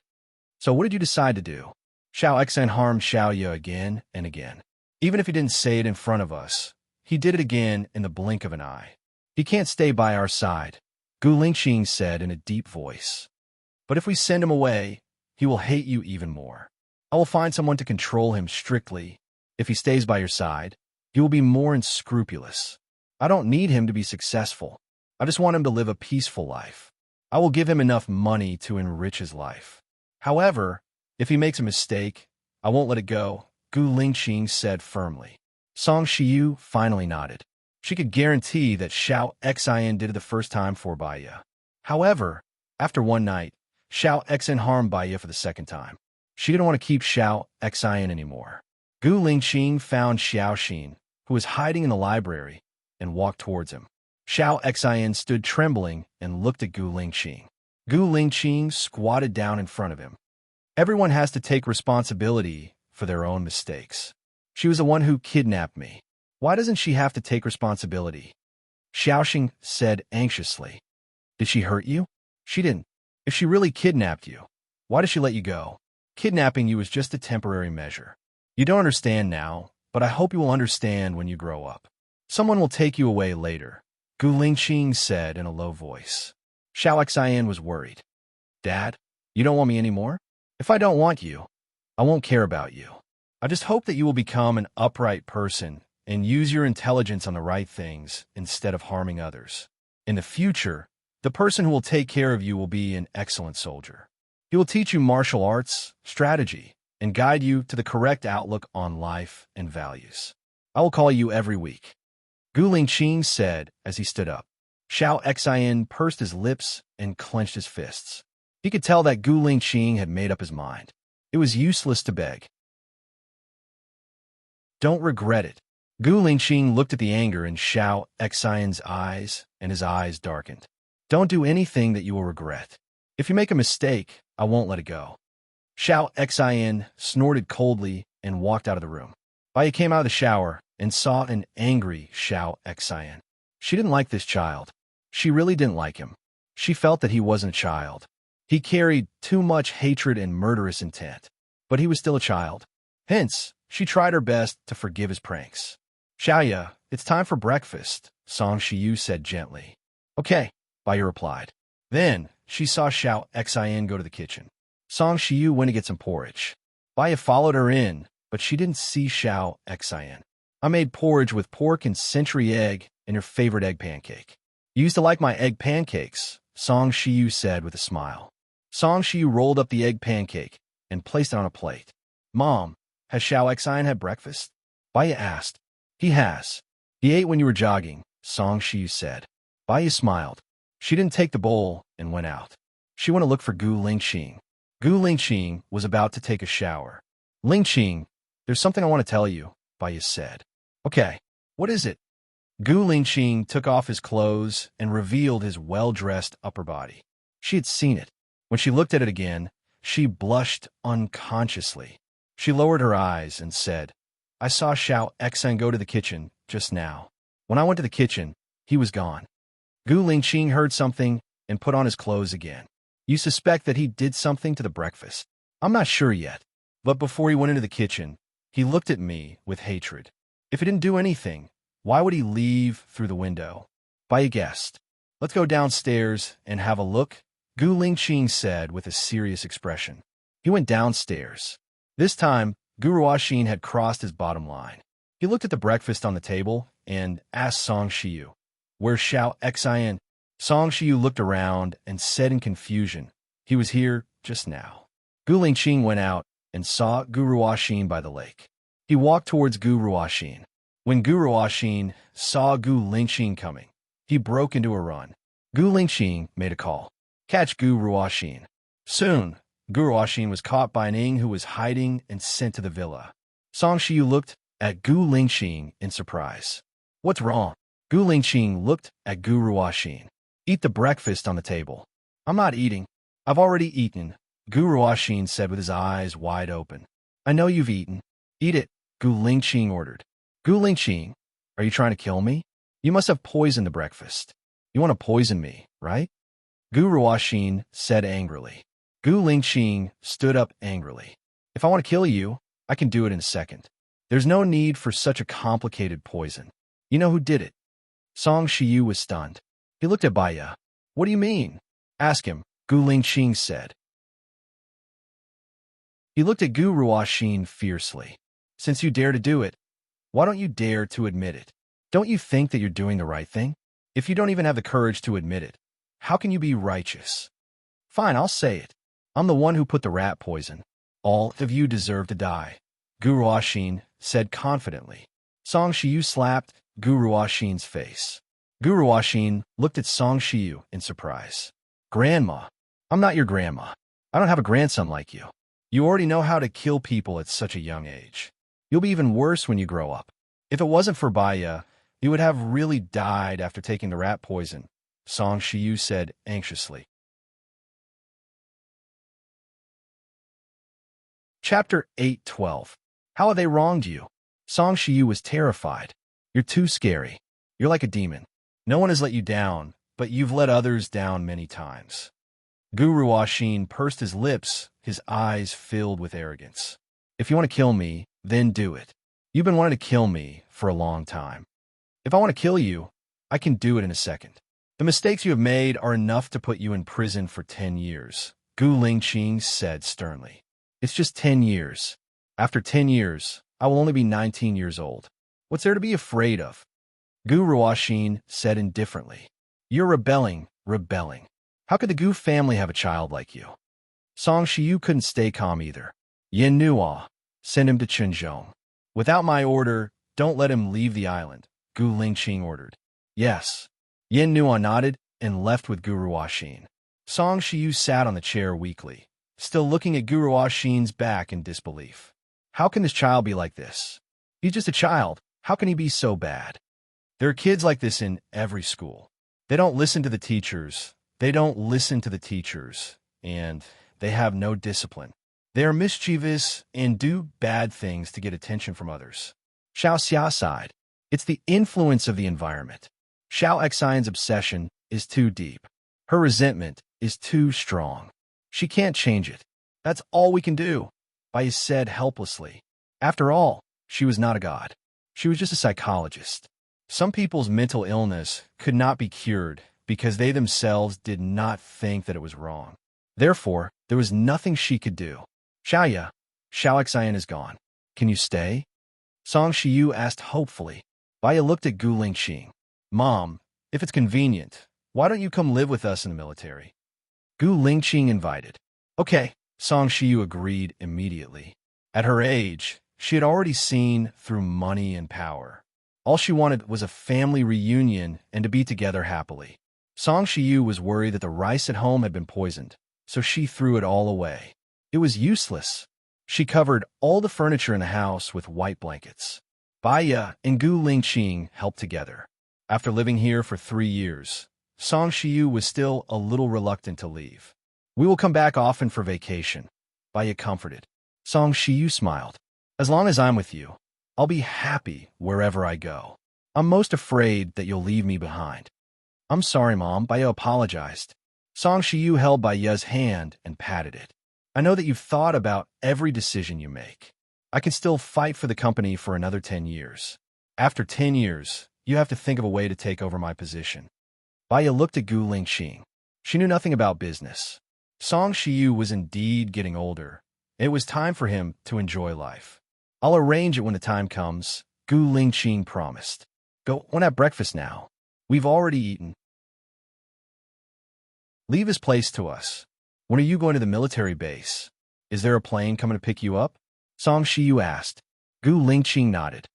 So what did you decide to do? Xiao Xian harmed Xiaoya again and again. Even if he didn't say it in front of us, he did it again in the blink of an eye. He can't stay by our side, Gu Lingqing said in a deep voice. But if we send him away, he will hate you even more. I will find someone to control him strictly. If he stays by your side, he will be more unscrupulous. I don't need him to be successful. I just want him to live a peaceful life. I will give him enough money to enrich his life. However, if he makes a mistake, I won't let it go, Gu Lingqing said firmly. Song Shiyu finally nodded. She could guarantee that Xiao Xian did it the first time for Baiya. However, after one night, Xiao Xian harmed Baiya for the second time. She didn't want to keep Xiao Xian anymore. Gu Lingqing found Xiaoxin, who was hiding in the library, and walked towards him. Xiao Xian stood trembling and looked at Gu Lingqing. Gu Lingqing squatted down in front of him. Everyone has to take responsibility for their own mistakes. She was the one who kidnapped me. Why doesn't she have to take responsibility? Xiaoxin said anxiously. Did she hurt you? She didn't. If she really kidnapped you, why did she let you go? Kidnapping you was just a temporary measure. You don't understand now, but I hope you will understand when you grow up. Someone will take you away later, Gu Lingqing said in a low voice. Xiao Xian was worried. Dad, you don't want me anymore? If I don't want you, I won't care about you. I just hope that you will become an upright person and use your intelligence on the right things instead of harming others. In the future, the person who will take care of you will be an excellent soldier. He will teach you martial arts, strategy, and guide you to the correct outlook on life and values. I will call you every week, Gu Lingqing said as he stood up. Xiao Xian pursed his lips and clenched his fists. He could tell that Gu Lingqing had made up his mind. It was useless to beg. Don't regret it. Gu Lingqing looked at the anger in Xiao Xian's eyes, and his eyes darkened. Don't do anything that you will regret. If you make a mistake, I won't let it go. Xiao Xian snorted coldly and walked out of the room. Baiya came out of the shower and saw an angry Xiao Xian. She didn't like this child. She really didn't like him. She felt that he wasn't a child. He carried too much hatred and murderous intent. But he was still a child. Hence, she tried her best to forgive his pranks. Xiaoya, it's time for breakfast, Song Shiyu said gently. Okay, Baiya replied. Then, she saw Xiao Xian go to the kitchen. Song Shiyu went to get some porridge. Baiya followed her in, but she didn't see Xiao Xian. I made porridge with pork and century egg and your favorite egg pancake. You used to like my egg pancakes, Song Shiyu said with a smile. Song Shiyu rolled up the egg pancake and placed it on a plate. Mom, has Xiao Xian had breakfast? Baiya asked. He has. He ate when you were jogging, Song Shiyu said. Baiya smiled. She didn't take the bowl and went out. She went to look for Gu Lingqing. Gu Lingqing was about to take a shower. Lingqing, there's something I want to tell you, Baiya said. Okay, what is it? Gu Lingqing took off his clothes and revealed his well-dressed upper body. She had seen it. When she looked at it again, she blushed unconsciously. She lowered her eyes and said, I saw Xiao Xian go to the kitchen just now. When I went to the kitchen, he was gone. Gu Lingqing heard something and put on his clothes again. You suspect that he did something to the breakfast? I'm not sure yet. But before he went into the kitchen, he looked at me with hatred. If he didn't do anything, why would he leave through the window? Baiya guessed. Let's go downstairs and have a look, Gu Lingqing said with a serious expression. He went downstairs. This time, Gu Ruoxin had crossed his bottom line. He looked at the breakfast on the table and asked Song Shiyu, "Where's Xiao Xian?" Song Shiyu looked around and said in confusion, "He was here just now." Gu Lingqing went out and saw Gu Ruoxin by the lake. He walked towards Gu Ruoxin. When Gu Ruoxin saw Gu Lingqing coming, he broke into a run. Gu Lingqing made a call, "Catch Gu Ruoxin." Soon, Gu Ruoxin was caught by an Ing who was hiding and sent to the villa. Song Shiyu looked at Gu Lingqing in surprise. "What's wrong?" Gu Lingqing looked at Gu Ruoxin. "Eat the breakfast on the table." "I'm not eating. I've already eaten," Gu Ruoxin said with his eyes wide open. "I know you've eaten. Eat it," Gu Lingqing ordered. "Gu Lingqing, are you trying to kill me? You must have poisoned the breakfast. You want to poison me, right?" Gu Ruoxin said angrily. Gu Lingqing stood up angrily. "If I want to kill you, I can do it in a second. There's no need for such a complicated poison. You know who did it." Song Shiyu was stunned. He looked at Baiya. "What do you mean?" "Ask him," Gu Lingqing said. He looked at Gu Ruoxin fiercely. "Since you dare to do it, why don't you dare to admit it? Don't you think that you're doing the right thing? If you don't even have the courage to admit it, how can you be righteous?" "Fine, I'll say it. I'm the one who put the rat poison. All of you deserve to die," Gu Ruoxin said confidently. Song Shiyu slapped Gu Ruoxin's face. Gu Ruoxin looked at Song Shiyu in surprise. "Grandma, I'm not your grandma. I don't have a grandson like you. You already know how to kill people at such a young age. You'll be even worse when you grow up. If it wasn't for Baiya, you would have really died after taking the rat poison," Song Shiyu said anxiously. Chapter 8:12. How have they wronged you? Song Shiyu was terrified. "You're too scary. You're like a demon. No one has let you down, but you've let others down many times." Gu Ruoxin pursed his lips, his eyes filled with arrogance. "If you want to kill me, then do it. You've been wanting to kill me for a long time. If I want to kill you, I can do it in a second. The mistakes you have made are enough to put you in prison for 10 years, Gu Lingqing said sternly. "It's just 10 years. After 10 years, I will only be 19 years old. What's there to be afraid of?" Gu Ruoxin said indifferently. "You're rebelling. How could the Gu family have a child like you?" Song Shiyu couldn't stay calm either. "Yin Nuo, send him to Chenzhong. Without my order, don't let him leave the island," Gu Lingqing ordered. "Yes." Yin Nuo nodded and left with Gu Ruoxin. Song Shiyu sat on the chair weakly, still looking at Gu Ruoxin's back in disbelief. How can this child be like this? He's just a child. How can he be so bad? There are kids like this in every school. They don't listen to the teachers. And they have no discipline. They are mischievous and do bad things to get attention from others. Xiao Xia sighed. It's the influence of the environment. Xiao Xian's obsession is too deep. Her resentment is too strong. She can't change it. That's all we can do, Bai said helplessly. After all, she was not a god. She was just a psychologist. Some people's mental illness could not be cured because they themselves did not think that it was wrong. Therefore, there was nothing she could do. "Xiao Xian is gone. Can you stay?" Song Shiyu asked hopefully. Baiya looked at Gu Lingqing. "Mom, if it's convenient, why don't you come live with us in the military?" Gu Lingqing invited. "Okay," Song Shiyu agreed immediately. At her age, she had already seen through money and power. All she wanted was a family reunion and to be together happily. Song Shiyu was worried that the rice at home had been poisoned, so she threw it all away. It was useless. She covered all the furniture in the house with white blankets. Baiya and Gu Lingqing helped together. After living here for 3 years, Song Shiyu was still a little reluctant to leave. "We will come back often for vacation," Baiya comforted. Song Shiyu smiled. "As long as I'm with you, I'll be happy wherever I go. I'm most afraid that you'll leave me behind." "I'm sorry, Mom," Baiya apologized. Song Shiyu held Baiya's hand and patted it. "I know that you've thought about every decision you make. I can still fight for the company for another 10 years. After 10 years, you have to think of a way to take over my position." Baiya looked at Gu Lingqing. She knew nothing about business. Song Shiyu was indeed getting older. It was time for him to enjoy life. "I'll arrange it when the time comes," Gu Lingqing promised. Go on have breakfast now. We've already eaten. Leave his place to us. When are you going to the military base? Is there a plane coming to pick you up? Song Shiyu asked. Gu Lingqing nodded.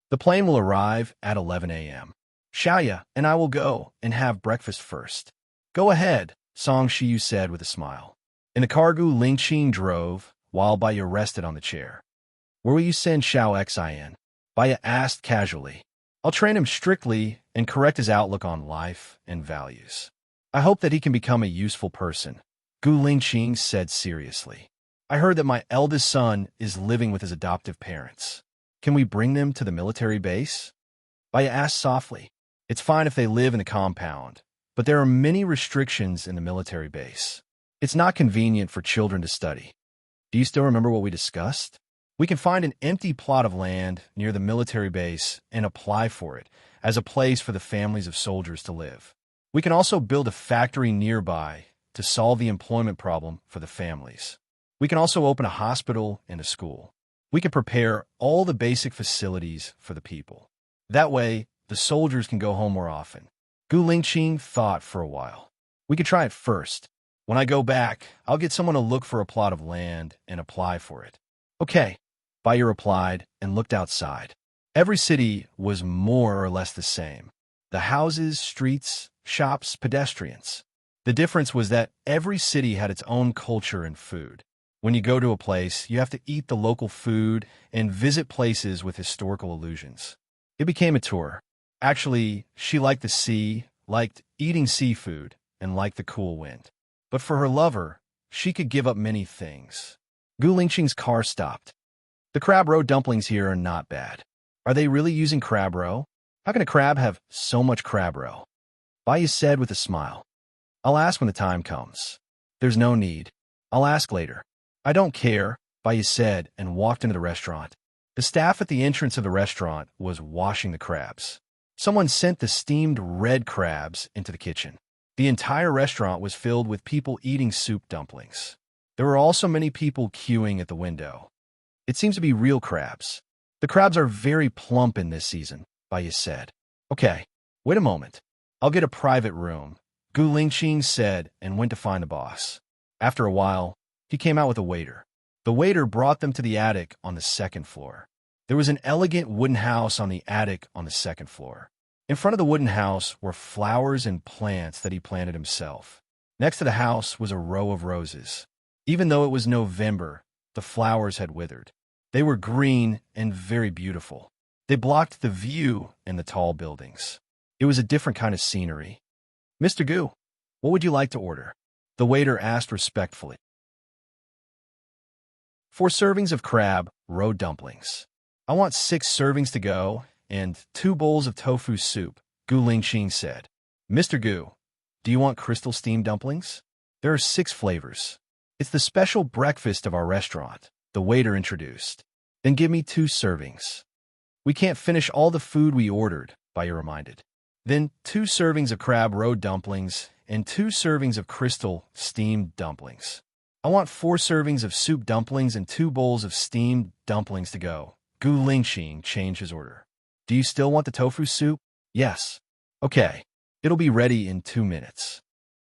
The plane will arrive at 11 a.m. Xiaoya and I will go and have breakfast first. Go ahead, Song Shiyu said with a smile. In the car Gu Lingqing drove, while Baya rested on the chair. Where will you send Xiao Xin? Baya asked casually. I'll train him strictly and correct his outlook on life and values. I hope that he can become a useful person, Gu Lingqing said seriously. I heard that my eldest son is living with his adoptive parents. Can we bring them to the military base? Baya asked softly. It's fine if they live in a compound, but there are many restrictions in the military base. It's not convenient for children to study. Do you still remember what we discussed? We can find an empty plot of land near the military base and apply for it as a place for the families of soldiers to live. We can also build a factory nearby to solve the employment problem for the families. We can also open a hospital and a school. We can prepare all the basic facilities for the people. That way, the soldiers can go home more often. Gu Lingqing thought for a while. We could try it first. When I go back, I'll get someone to look for a plot of land and apply for it. Okay, Baya replied and looked outside. Every city was more or less the same. The houses, streets, shops, pedestrians. The difference was that every city had its own culture and food. When you go to a place, you have to eat the local food and visit places with historical allusions. It became a tour. Actually, she liked the sea, liked eating seafood, and liked the cool wind. But for her lover, she could give up many things. Gu Lingqing's car stopped. The crab roe dumplings here are not bad. Are they really using crab roe? How can a crab have so much crab roe? Baya said with a smile. I'll ask when the time comes. There's no need. I'll ask later. I don't care, Baya said and walked into the restaurant. The staff at the entrance of the restaurant was washing the crabs. Someone sent the steamed red crabs into the kitchen. The entire restaurant was filled with people eating soup dumplings. There were also many people queuing at the window. It seems to be real crabs. The crabs are very plump in this season, Baya said. Okay, wait a moment. I'll get a private room, Gu Lingqing said and went to find the boss. After a while, he came out with a waiter. The waiter brought them to the attic on the second floor. There was an elegant wooden house on the attic on the second floor. In front of the wooden house were flowers and plants that he planted himself. Next to the house was a row of roses. Even though it was November, the flowers had withered. They were green and very beautiful. They blocked the view and the tall buildings. It was a different kind of scenery. Mr. Gu, what would you like to order? The waiter asked respectfully. 4 servings of crab roe dumplings. I want 6 servings to go and 2 bowls of tofu soup, Gu Lingqing said. Mr. Gu, do you want crystal steamed dumplings? There are 6 flavors. It's the special breakfast of our restaurant, the waiter introduced. Then give me 2 servings. We can't finish all the food we ordered, Baya reminded. Then 2 servings of crab roe dumplings and 2 servings of crystal steamed dumplings. I want 4 servings of soup dumplings and 2 bowls of steamed dumplings to go. Gu Lingqing changed his order. Do you still want the tofu soup? Yes. Okay. It'll be ready in 2 minutes.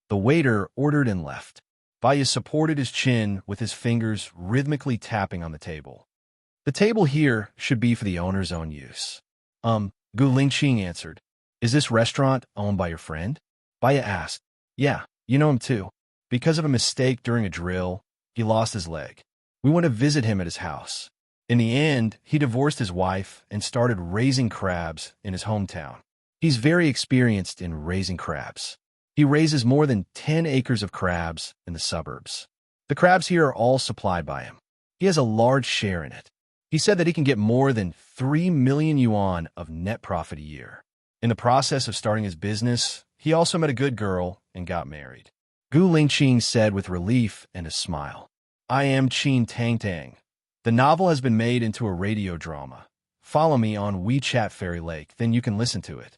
The waiter ordered and left. Baya supported his chin with his fingers rhythmically tapping on the table. The table here should be for the owner's own use. Gu Lingqing answered. Is this restaurant owned by your friend? Baya asked. Yeah, you know him too. Because of a mistake during a drill, he lost his leg. We went to visit him at his house. In the end, he divorced his wife and started raising crabs in his hometown. He's very experienced in raising crabs. He raises more than 10 acres of crabs in the suburbs. The crabs here are all supplied by him. He has a large share in it. He said that he can get more than 3 million yuan of net profit a year. In the process of starting his business, he also met a good girl and got married. Gu Lingqing said with relief and a smile. I am Qin Tang Tang. The novel has been made into a radio drama. Follow me on WeChat Fairy Lake, then you can listen to it.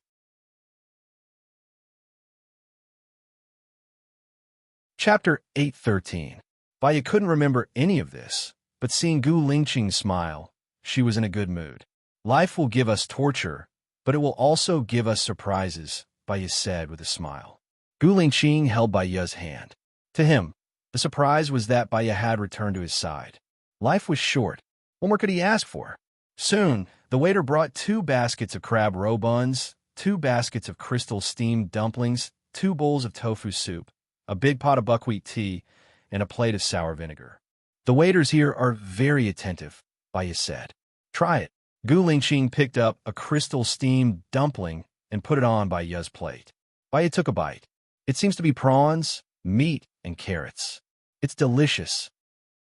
Chapter 813. Baya couldn't remember any of this, but seeing Gu Lingqing smile, she was in a good mood. Life will give us torture, but it will also give us surprises, Baya said with a smile. Gu Lingqing held Baya's hand. To him, the surprise was that Baya had returned to his side. Life was short. What more could he ask for? Soon, the waiter brought 2 baskets of crab roe buns, 2 baskets of crystal steamed dumplings, 2 bowls of tofu soup, a big pot of buckwheat tea, and a plate of sour vinegar. The waiters here are very attentive, Baya said. Try it. Gu Lingqing picked up a crystal steamed dumpling and put it on Baya's plate. Baya took a bite. It seems to be prawns, meat, and carrots. It's delicious.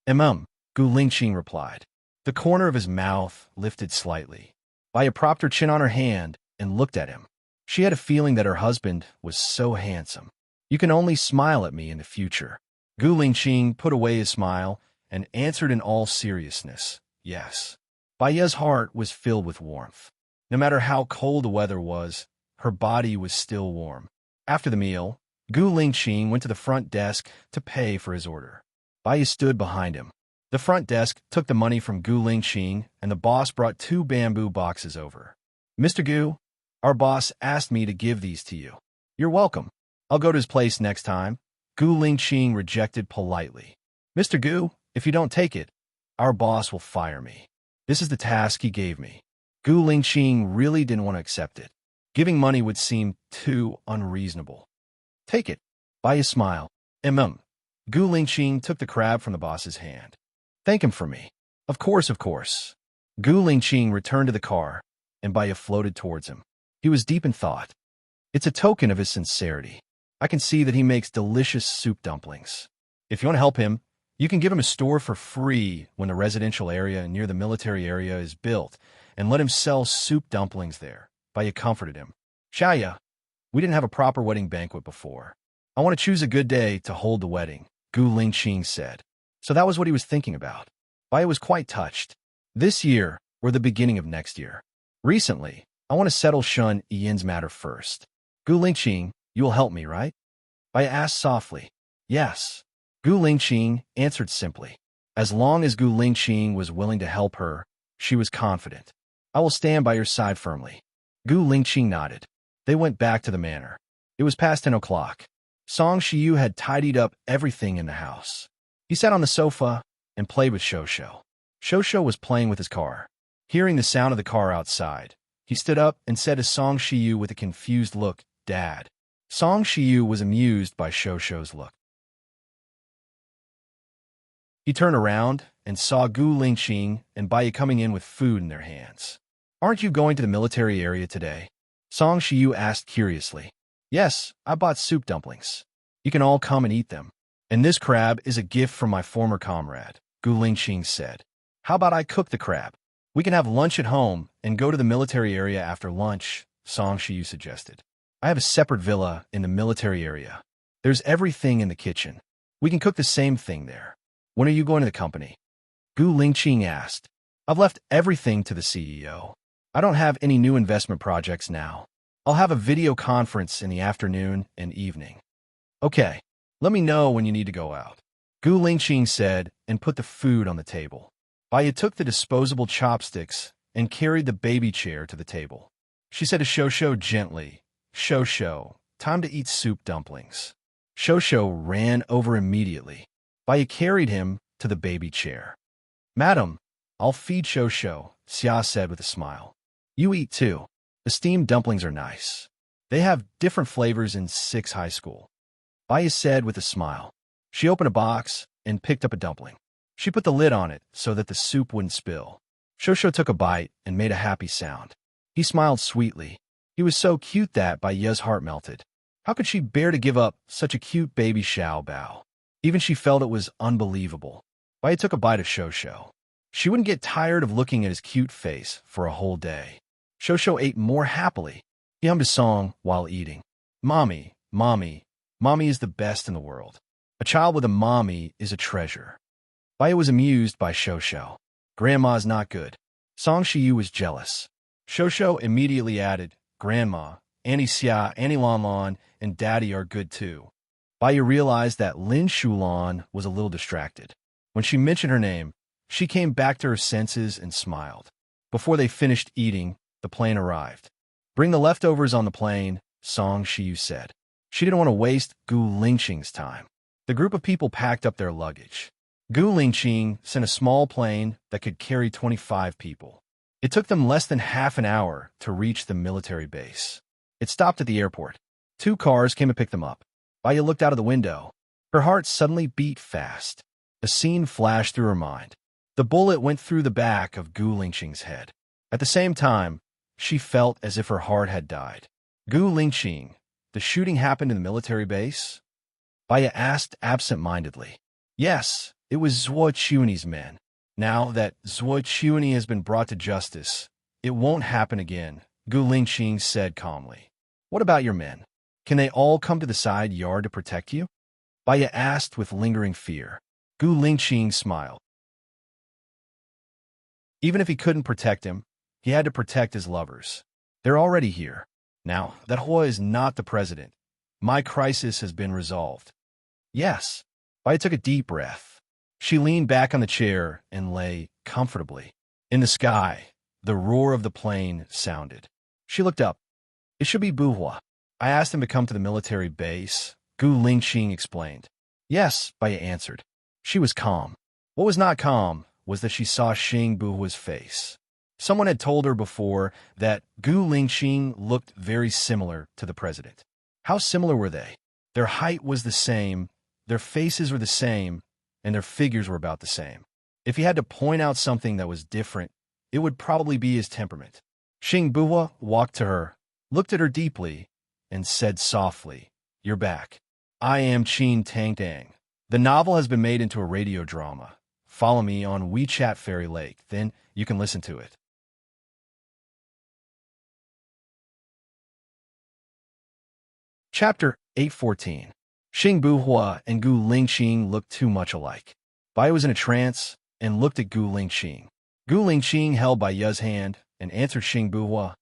Gu Lingqing replied. The corner of his mouth lifted slightly. Baya propped her chin on her hand and looked at him. She had a feeling that her husband was so handsome. You can only smile at me in the future. Gu Lingqing put away his smile and answered in all seriousness, yes. Baya's heart was filled with warmth. No matter how cold the weather was, her body was still warm. After the meal, Gu Lingqing went to the front desk to pay for his order. Baya stood behind him. The front desk took the money from Gu Lingqing, and the boss brought 2 bamboo boxes over. Mr. Gu, our boss asked me to give these to you. You're welcome. I'll go to his place next time. Gu Lingqing rejected politely. Mr. Gu, if you don't take it, our boss will fire me. This is the task he gave me. Gu Lingqing really didn't want to accept it. Giving money would seem too unreasonable. Take it. Baya smiled. Gu Lingqing took the crab from the boss's hand. Thank him for me. Of course, of course. Gu Lingqing returned to the car, and Baya floated towards him. He was deep in thought. It's a token of his sincerity. I can see that he makes delicious soup dumplings. If you want to help him, you can give him a store for free when the residential area near the military area is built, and let him sell soup dumplings there. Baya comforted him. Shaya, we didn't have a proper wedding banquet before. I want to choose a good day to hold the wedding, Gu Lingqing said. So that was what he was thinking about. Baya was quite touched. This year, or the beginning of next year. Recently, I want to settle Shun Yin's matter first. Gu Lingqing, you will help me, right? Baya asked softly. Yes. Gu Lingqing answered simply. As long as Gu Lingqing was willing to help her, she was confident. I will stand by your side firmly. Gu Lingqing nodded. They went back to the manor. It was past 10 o'clock. Song Shiyu had tidied up everything in the house. He sat on the sofa and played with Shosho. Shosho was playing with his car. Hearing the sound of the car outside, he stood up and said to Song Shiyu with a confused look, Dad. Song Shiyu was amused by Shosho's look. He turned around and saw Gu Lingqing and Baya coming in with food in their hands. Aren't you going to the military area today? Song Shiyu asked curiously. Yes, I bought soup dumplings. You can all come and eat them. And this crab is a gift from my former comrade, Gu Lingqing said. How about I cook the crab? We can have lunch at home and go to the military area after lunch, Song Shiyu suggested. I have a separate villa in the military area. There's everything in the kitchen. We can cook the same thing there. When are you going to the company? Gu Lingqing asked. I've left everything to the CEO. I don't have any new investment projects now. I'll have a video conference in the afternoon and evening. Okay, let me know when you need to go out. Gu Lingqing said and put the food on the table. Baya took the disposable chopsticks and carried the baby chair to the table. She said to Shosho gently, Shosho, time to eat soup dumplings. Shosho ran over immediately. Baya carried him to the baby chair. Madam, I'll feed Shosho, Xia said with a smile. You eat too. The steamed dumplings are nice. They have different flavors in 6 high school. Baya said with a smile. She opened a box and picked up a dumpling. She put the lid on it so that the soup wouldn't spill. Shosho took a bite and made a happy sound. He smiled sweetly. He was so cute that Baya's heart melted. How could she bear to give up such a cute baby Xiao Bao? Even she felt it was unbelievable. Baya took a bite of Shosho. She wouldn't get tired of looking at his cute face for a whole day. Shosho ate more happily. He hummed a song while eating. Mommy, mommy, mommy is the best in the world. A child with a mommy is a treasure. Baya was amused by Shosho. Grandma's not good. Song Shiyu was jealous. Shosho immediately added, Grandma, Auntie Xia, Auntie Lanlan, and Daddy are good too. Baya realized that Lin Shulan was a little distracted. When she mentioned her name, she came back to her senses and smiled. Before they finished eating, the plane arrived. Bring the leftovers on the plane, Song Shiyu said. She didn't want to waste Gu Lingqing's time. The group of people packed up their luggage. Gu Lingqing sent a small plane that could carry 25 people. It took them less than half an hour to reach the military base. It stopped at the airport. 2 cars came to pick them up. Baya looked out of the window. Her heart suddenly beat fast. A scene flashed through her mind. The bullet went through the back of Gu Lingqing's head. At the same time, she felt as if her heart had died. Gu Lingqing, the shooting happened in the military base? Baya asked absent-mindedly. Yes, it was Zhuo Qiuni's men. Now that Zhuo Qiuni has been brought to justice, it won't happen again, Gu Lingqing said calmly. What about your men? Can they all come to the side yard to protect you? Baya asked with lingering fear. Gu Lingqing smiled. Even if he couldn't protect him, he had to protect his lovers. They're already here. Now that Hua is not the president, my crisis has been resolved. Yes. Baya took a deep breath. She leaned back on the chair and lay comfortably. In the sky, the roar of the plane sounded. She looked up. It should be Buhua. I asked him to come to the military base, Gu Lingqing explained. Yes, Baya answered. She was calm. What was not calm was that she saw Xing Buhua's face. Someone had told her before that Gu Lingqing looked very similar to the president. How similar were they? Their height was the same, their faces were the same, and their figures were about the same. If he had to point out something that was different, it would probably be his temperament. Xing Buhua walked to her, looked at her deeply, and said softly, You're back. I am Qin Tang Dang. The novel has been made into a radio drama. Follow me on WeChat Fairy Lake, then you can listen to it. Chapter 814. Xing Buhua and Gu Lingqing looked too much alike. Bai was in a trance and looked at Gu Lingqing. Gu Lingqing held Bai's hand and answered Xing Buhua,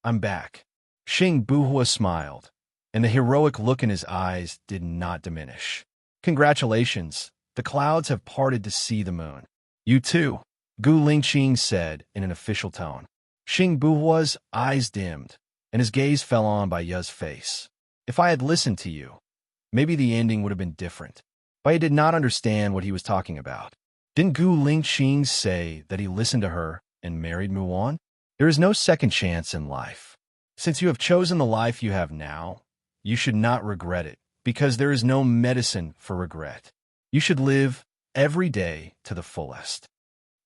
I'm back. Xing Buhua smiled, and the heroic look in his eyes did not diminish. Congratulations, the clouds have parted to see the moon. You too, Gu Lingqing said in an official tone. Xing Buhua's eyes dimmed, and his gaze fell on Bai's face. If I had listened to you, maybe the ending would have been different. Bai did not understand what he was talking about. Didn't Gu Lingqing say that he listened to her and married Muan? There is no second chance in life. Since you have chosen the life you have now, you should not regret it, because there is no medicine for regret. You should live every day to the fullest.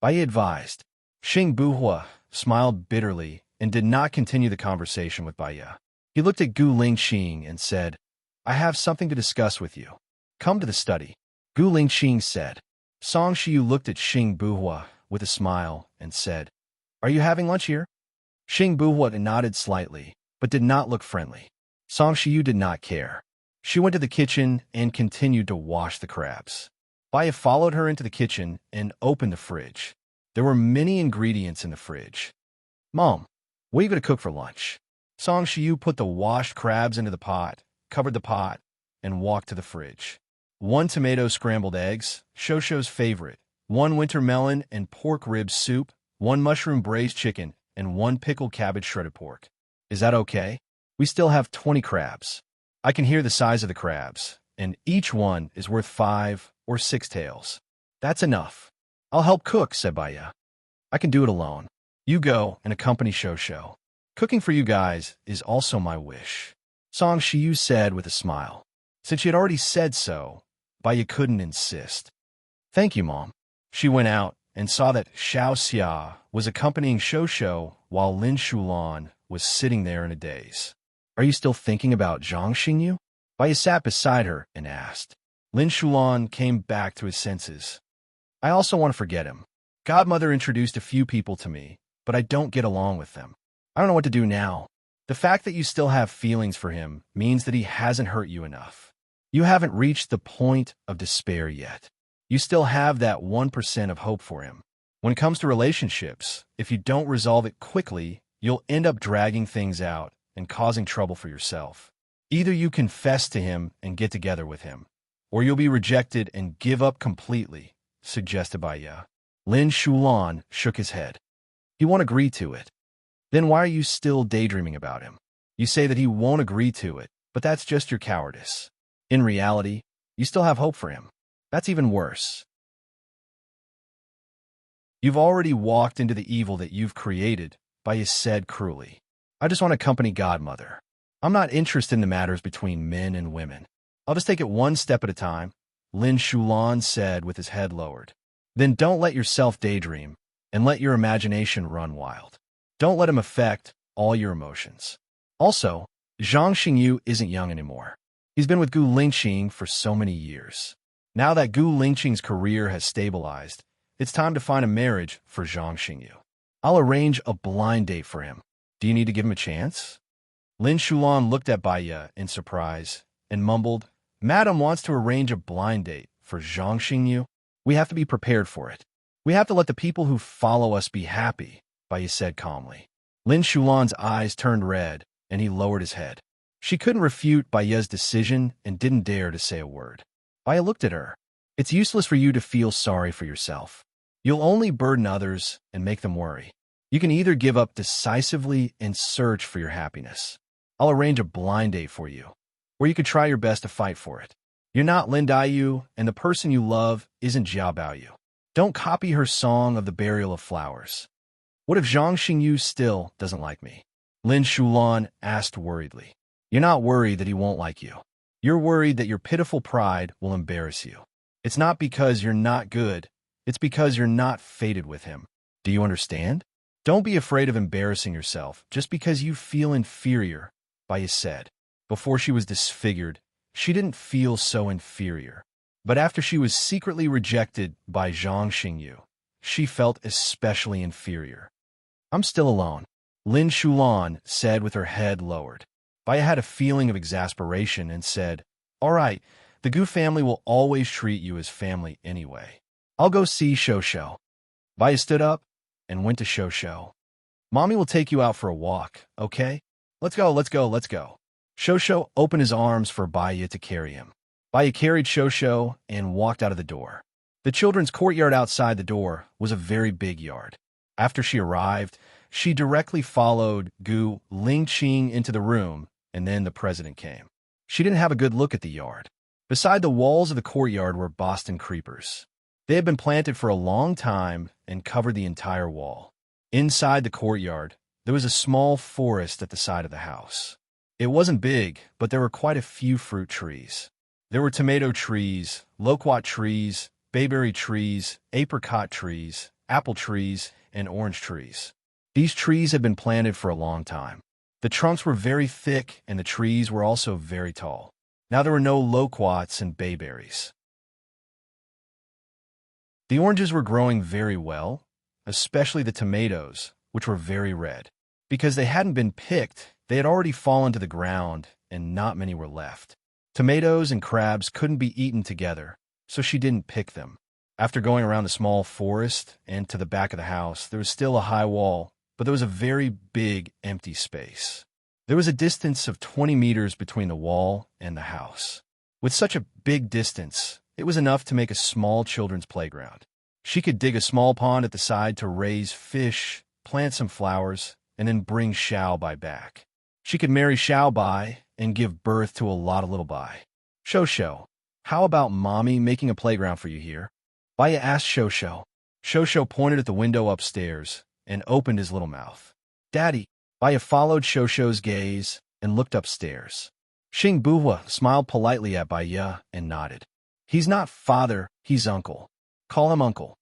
Bai advised. Xing Buhua smiled bitterly and did not continue the conversation with Baya. He looked at Gu Lingqing and said, I have something to discuss with you. Come to the study. Gu Lingqing said. Song Shiyu looked at Xing Buhua with a smile and said, Are you having lunch here? Xing Buhua nodded slightly, but did not look friendly. Song Shiyu did not care. She went to the kitchen and continued to wash the crabs. Baya followed her into the kitchen and opened the fridge. There were many ingredients in the fridge. Mom, what are you going to cook for lunch? Song Shiyu put the washed crabs into the pot, covered the pot, and walked to the fridge. 1 tomato scrambled eggs, Shosho's favorite, 1 winter melon and pork rib soup, 1 mushroom braised chicken, and 1 pickled cabbage shredded pork. Is that okay? We still have 20 crabs. I can hear the size of the crabs, and each one is worth 5 or 6 taels. That's enough. I'll help cook, said Baya. I can do it alone. You go and accompany Shosho. Cooking for you guys is also my wish, Song Shiyu said with a smile. Since she had already said so, Baya couldn't insist. Thank you, Mom. She went out and saw that Xiao Xia was accompanying Shosho while Lin Shulan was sitting there in a daze. Are you still thinking about Zhang Xingyu? Baya sat beside her and asked. Lin Shulan came back to his senses. I also want to forget him. Godmother introduced a few people to me, but I don't get along with them. I don't know what to do now. The fact that you still have feelings for him means that he hasn't hurt you enough. You haven't reached the point of despair yet. You still have that 1% of hope for him. When it comes to relationships, if you don't resolve it quickly, you'll end up dragging things out and causing trouble for yourself. Either you confess to him and get together with him, or you'll be rejected and give up completely, suggested Baya. Lin Shulan shook his head. He won't agree to it. Then why are you still daydreaming about him? You say that he won't agree to it, but that's just your cowardice. In reality, you still have hope for him. That's even worse. You've already walked into the evil that you've created, Baya said cruelly. I just want a company godmother. I'm not interested in the matters between men and women. I'll just take it one step at a time, Lin Shulan said with his head lowered. Then don't let yourself daydream, and let your imagination run wild. Don't let him affect all your emotions. Also, Zhang Xingyu isn't young anymore. He's been with Gu Lingqing for so many years. Now that Gu Lingqing's career has stabilized, it's time to find a marriage for Zhang Xingyu. I'll arrange a blind date for him. Do you need to give him a chance? Lin Shulan looked at Baya in surprise and mumbled, Madam wants to arrange a blind date for Zhang Xingyu. We have to be prepared for it. We have to let the people who follow us be happy, Baya said calmly. Lin Shulan's eyes turned red, and he lowered his head. She couldn't refute Baya's decision and didn't dare to say a word. Baya looked at her. It's useless for you to feel sorry for yourself. You'll only burden others and make them worry. You can either give up decisively and search for your happiness. I'll arrange a blind date for you, or you could try your best to fight for it. You're not Lin Daiyu, and the person you love isn't Jia Baoyu. Don't copy her song of the burial of flowers. What if Zhang Xingyu still doesn't like me? Lin Shulan asked worriedly. You're not worried that he won't like you. You're worried that your pitiful pride will embarrass you. It's not because you're not good. It's because you're not fated with him. Do you understand? Don't be afraid of embarrassing yourself just because you feel inferior, Baya said. Before she was disfigured, she didn't feel so inferior. But after she was secretly rejected by Zhang Xingyu, she felt especially inferior. I'm still alone, Lin Shulan said with her head lowered. Baya had a feeling of exasperation and said, All right, the Gu family will always treat you as family anyway. I'll go see Shosho. Baya stood up and went to Shosho. Mommy will take you out for a walk, okay? Let's go, let's go, let's go. Shosho opened his arms for Baya to carry him. Baya carried Shosho and walked out of the door. The children's courtyard outside the door was a very big yard. After she arrived, she directly followed Gu Lingqing into the room, and then the president came. She didn't have a good look at the yard. Beside the walls of the courtyard were Boston creepers. They had been planted for a long time and covered the entire wall. Inside the courtyard, there was a small forest at the side of the house. It wasn't big, but there were quite a few fruit trees. There were tomato trees, loquat trees, bayberry trees, apricot trees, apple trees, and orange trees. These trees had been planted for a long time. The trunks were very thick, and the trees were also very tall. Now there were no loquats and bayberries. The oranges were growing very well, especially the tomatoes, which were very red. Because they hadn't been picked, they had already fallen to the ground, and not many were left. Tomatoes and crabs couldn't be eaten together, so she didn't pick them. After going around the small forest and to the back of the house, there was still a high wall, but there was a very big empty space. There was a distance of 20 meters between the wall and the house. With such a big distance, it was enough to make a small children's playground. She could dig a small pond at the side to raise fish, plant some flowers, and then bring Xiao Bai back. She could marry Xiao Bai and give birth to a lot of little Bai. Shosho, how about Mommy making a playground for you here? Baya asked Shosho. Shosho pointed at the window upstairs and opened his little mouth. Daddy. Baya followed Shosho's gaze and looked upstairs. Xing Buhua smiled politely at Baya and nodded. He's not father, he's uncle. Call him uncle.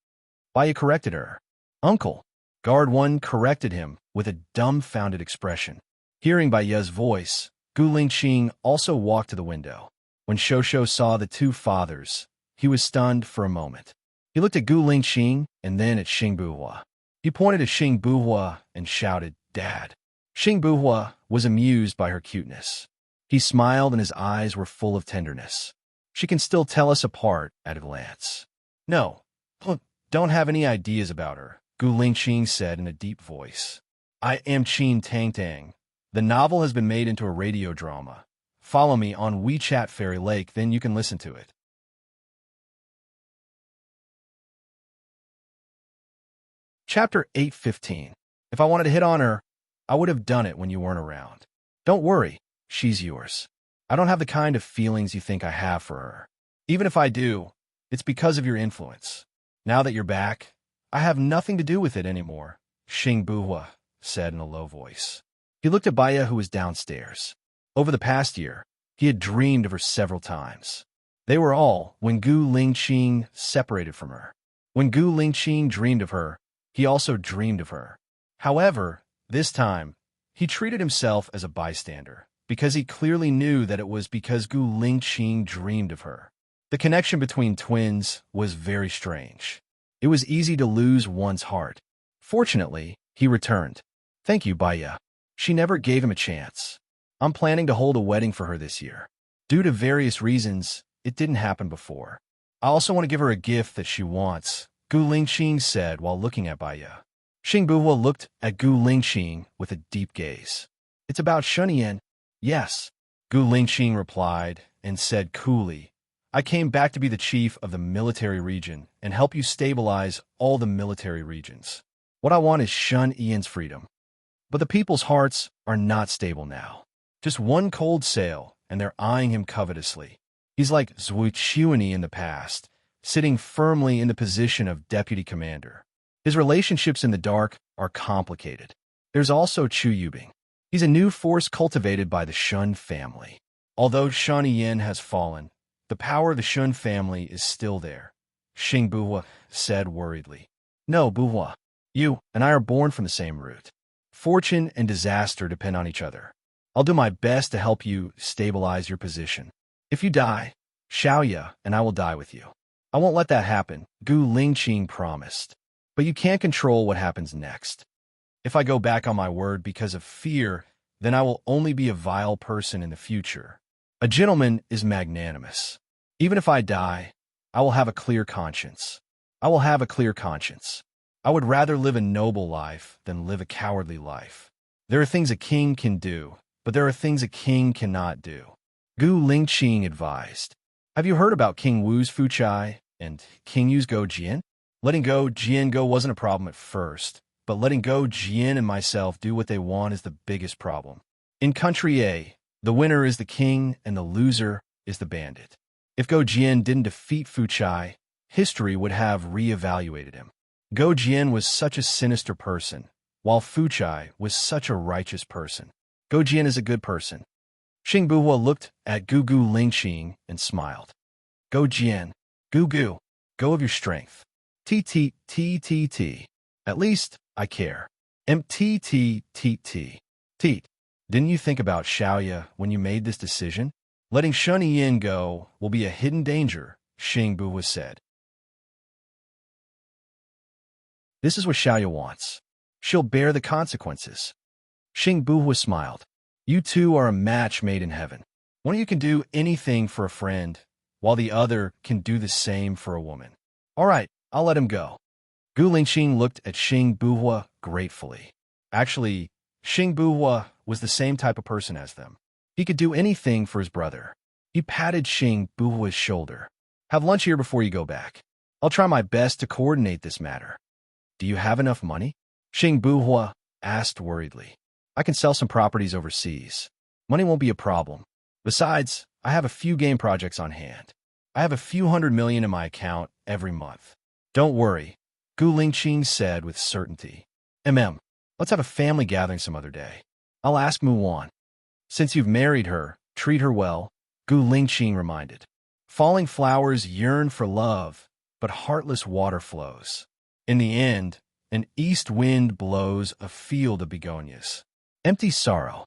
Baya corrected her. Uncle. Guard 1 corrected him with a dumbfounded expression. Hearing Baya's voice, Gu Lingqing also walked to the window. When Shosho saw the two fathers, he was stunned for a moment. He looked at Gu Lingqing and then at Xing Buhua. He pointed to Xing Buhua and shouted, Dad. Xing Buhua was amused by her cuteness. He smiled and his eyes were full of tenderness. She can still tell us apart at a glance. No, don't have any ideas about her, Gu Lingqing said in a deep voice. I am Qin Tang Tang. The novel has been made into a radio drama. Follow me on WeChat Fairy Lake, then you can listen to it. Chapter 8:15. If I wanted to hit on her, I would have done it when you weren't around. Don't worry, she's yours. I don't have the kind of feelings you think I have for her. Even if I do, it's because of your influence. Now that you're back, I have nothing to do with it anymore, Xing Buhua said in a low voice. He looked at Baya, who was downstairs. Over the past year, he had dreamed of her several times. They were all when Gu Lingqing separated from her. When Gu Lingqing dreamed of her, he also dreamed of her. However, this time, he treated himself as a bystander, because he clearly knew that it was because Gu Lingqing dreamed of her. The connection between twins was very strange. It was easy to lose one's heart. Fortunately, he returned. Thank you, Baya. She never gave him a chance. I'm planning to hold a wedding for her this year. Due to various reasons, it didn't happen before. I also want to give her a gift that she wants, Gu Lingqing said while looking at Baya. Xing Buhua looked at Gu Lingqing with a deep gaze. It's about Shunyan. Yes, Gu Lingqing replied and said coolly, I came back to be the chief of the military region and help you stabilize all the military regions. What I want is Shun Yan's freedom. But the people's hearts are not stable now. Just one cold sail, and they're eyeing him covetously. He's like Zhu Qiuani in the past, sitting firmly in the position of deputy commander. His relationships in the dark are complicated. There's also Chu Yubing. He's a new force cultivated by the Shun family. Although Shun Yan has fallen, the power of the Shun family is still there, Xing Buhua said worriedly. No, Buhua. You and I are born from the same root. Fortune and disaster depend on each other. I'll do my best to help you stabilize your position. If you die, Xiaoya and I will die with you. I won't let that happen, Gu Lingqing promised. But you can't control what happens next. If I go back on my word because of fear, then I will only be a vile person in the future. A gentleman is magnanimous. Even if I die, I will have a clear conscience. I will have a clear conscience. I would rather live a noble life than live a cowardly life. There are things a king can do, but there are things a king cannot do. Gu Lingqing advised. Have you heard about King Wu's Fuchai and King Yu's Go Jian? Letting go Jian go wasn't a problem at first, but letting go Jian and myself do what they want is the biggest problem. In Country A, the winner is the king and the loser is the bandit. If Go Jian didn't defeat Fuchai, history would have re-evaluated him. Go Jian was such a sinister person, while Fuchai was such a righteous person. Go Jian is a good person. Xing Buhua looked at Gu Lingqing and smiled. Go Jian, Gu, go of your strength. T. At least, I care. T. Didn't you think about Xiaoya when you made this decision? Letting Shun Yan go will be a hidden danger, Xing Buhua said. This is what Xiaoya wants. She'll bear the consequences. Xing Buhua smiled. You two are a match made in heaven. One of you can do anything for a friend, while the other can do the same for a woman. All right, I'll let him go. Gu Lingqing looked at Xing Buhua gratefully. Actually, Xing Buhua was the same type of person as them. He could do anything for his brother. He patted Xing Buhua's shoulder. Have lunch here before you go back. I'll try my best to coordinate this matter. Do you have enough money? Xing Buhua asked worriedly. I can sell some properties overseas. Money won't be a problem. Besides, I have a few game projects on hand. I have a few $100 million in my account every month. Don't worry, Gu Lingqing said with certainty. Let's have a family gathering some other day. I'll ask Muwan. Since you've married her, treat her well, Gu Lingqing reminded. Falling flowers yearn for love, but heartless water flows. In the end, an east wind blows a field of begonias. Empty sorrow.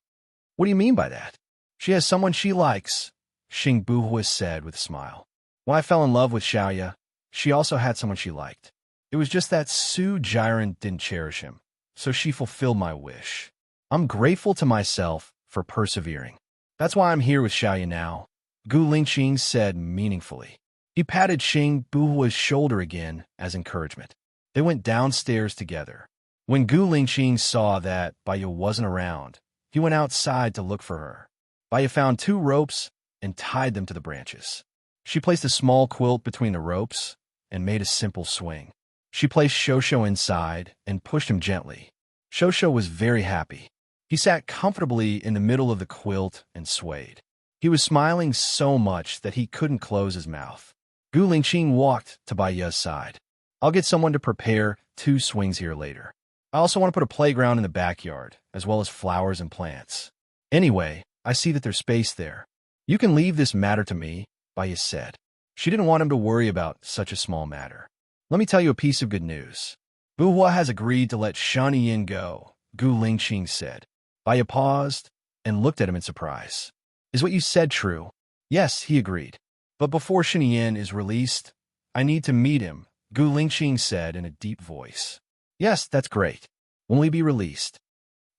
What do you mean by that? She has someone she likes, Xing Buhua said with a smile. When I fell in love with Xiaoya, she also had someone she liked. It was just that Su Jiren didn't cherish him, so she fulfilled my wish. I'm grateful to myself for persevering. That's why I'm here with Xiaoya now, Gu Lingqing said meaningfully. He patted Xing Buhua's shoulder again as encouragement. They went downstairs together. When Gu Lingqing saw that Baya wasn't around, he went outside to look for her. Baya found 2 ropes and tied them to the branches. She placed a small quilt between the ropes and made a simple swing. She placed Shosho inside and pushed him gently. Shosho was very happy. He sat comfortably in the middle of the quilt and swayed. He was smiling so much that he couldn't close his mouth. Gu Lingqing walked to Baiya's side. I'll get someone to prepare 2 swings here later. I also want to put a playground in the backyard, as well as flowers and plants. Anyway, I see that there's space there. You can leave this matter to me, Baiya said. She didn't want him to worry about such a small matter. Let me tell you a piece of good news. Buhua has agreed to let Shaniyin go, Gu Lingqing said. Baiya paused and looked at him in surprise. Is what you said true? Yes, he agreed. But before Shaniyin is released, I need to meet him, Gu Lingqing said in a deep voice. Yes, that's great. When will he be released?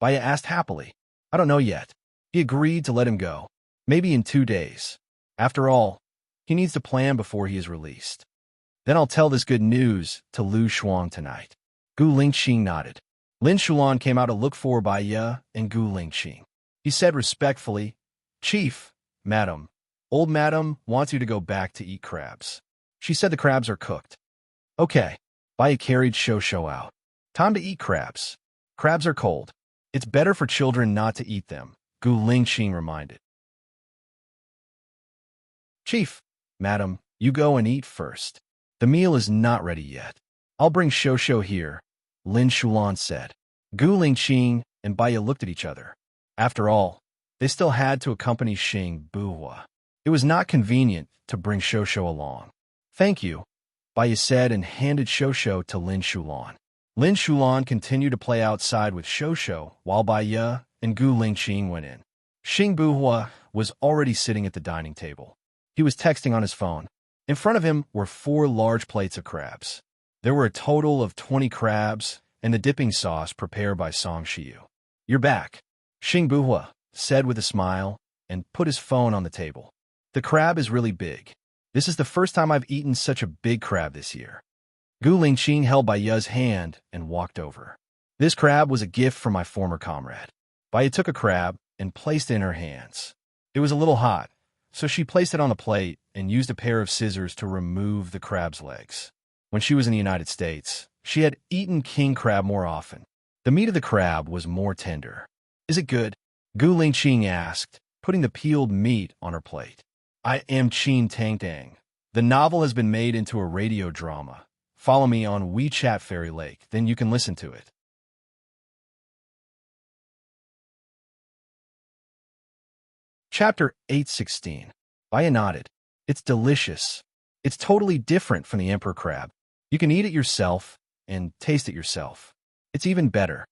Baiya asked happily. I don't know yet. He agreed to let him go. Maybe in 2 days. After all, he needs to plan before he is released. Then I'll tell this good news to Lu Shuang tonight. Gu Lingqing nodded. Lin Shulan came out to look for Baiya and Gu Lingqing. He said respectfully, Chief, Madam, old Madam wants you to go back to eat crabs. She said the crabs are cooked. Okay. Baiya carried Shosho out. Time to eat crabs. Crabs are cold. It's better for children not to eat them, Gu Lingqing reminded. Chief, Madam, you go and eat first. The meal is not ready yet. I'll bring Shosho here, Lin Shulan said. Gu Lingqing and Baiya looked at each other. After all, they still had to accompany Xing Buhua. It was not convenient to bring Shosho along. Thank you, Baiya said and handed Shosho to Lin Shulan. Lin Shulan continued to play outside with Shosho while Baiya and Gu Lingqing went in. Xing Buhua was already sitting at the dining table. He was texting on his phone. In front of him were 4 large plates of crabs. There were a total of 20 crabs and the dipping sauce prepared by Song Shiyu. You're back, Xing Buhua said with a smile and put his phone on the table. The crab is really big. This is the first time I've eaten such a big crab this year. Gu Lingqing held Baiya's hand and walked over. This crab was a gift from my former comrade. Baiya took a crab and placed it in her hands. It was a little hot, so she placed it on a plate and used a pair of scissors to remove the crab's legs. When she was in the United States, she had eaten king crab more often. The meat of the crab was more tender. Is it good? Gu Lingqing asked, putting the peeled meat on her plate. I am Qin Tang Tang. The novel has been made into a radio drama. Follow me on WeChat Fairy Lake, then you can listen to it. Chapter 816. Baiya nodded. It's delicious. It's totally different from the emperor crab. You can eat it yourself and taste it yourself. It's even better.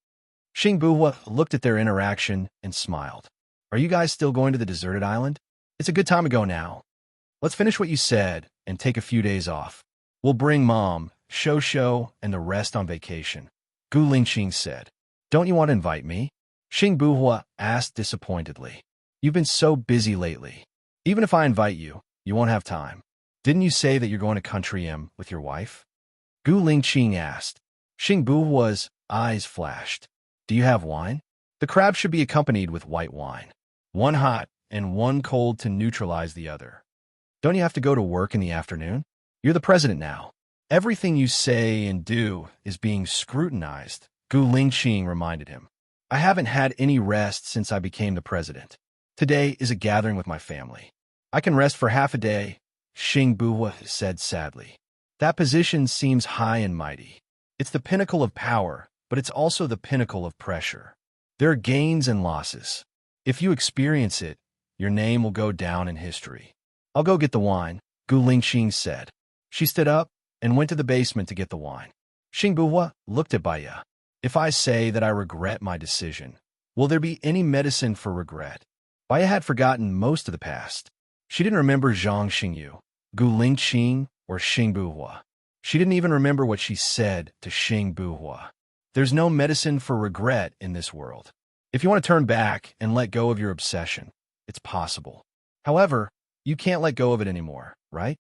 Xing Buhua looked at their interaction and smiled. Are you guys still going to the deserted island? It's a good time to go now. Let's finish what you said and take a few days off. We'll bring Mom, Shosho, and the rest on vacation, Gu Lingqing said. Don't you want to invite me? Xing Buhua asked disappointedly. You've been so busy lately. Even if I invite you, you won't have time. Didn't you say that you're going to Country M with your wife? Gu Lingqing asked. Xing Buhua's eyes flashed. Do you have wine? The crab should be accompanied with white wine. One hot and one cold to neutralize the other. Don't you have to go to work in the afternoon? You're the president now. Everything you say and do is being scrutinized, Gu Lingqing reminded him. I haven't had any rest since I became the president. Today is a gathering with my family. I can rest for half a day, Xing Buhua said sadly. That position seems high and mighty. It's the pinnacle of power, but it's also the pinnacle of pressure. There are gains and losses. If you experience it, your name will go down in history. I'll go get the wine, Gu Lingqing said. She stood up and went to the basement to get the wine. Xing Buhua looked at Baiya. If I say that I regret my decision, will there be any medicine for regret? Baiya had forgotten most of the past. She didn't remember Zhang Xingyu, Gu Lingqing, or Xing Buhua. She didn't even remember what she said to Xing Buhua. There's no medicine for regret in this world. If you want to turn back and let go of your obsession, it's possible. However, you can't let go of it anymore, right?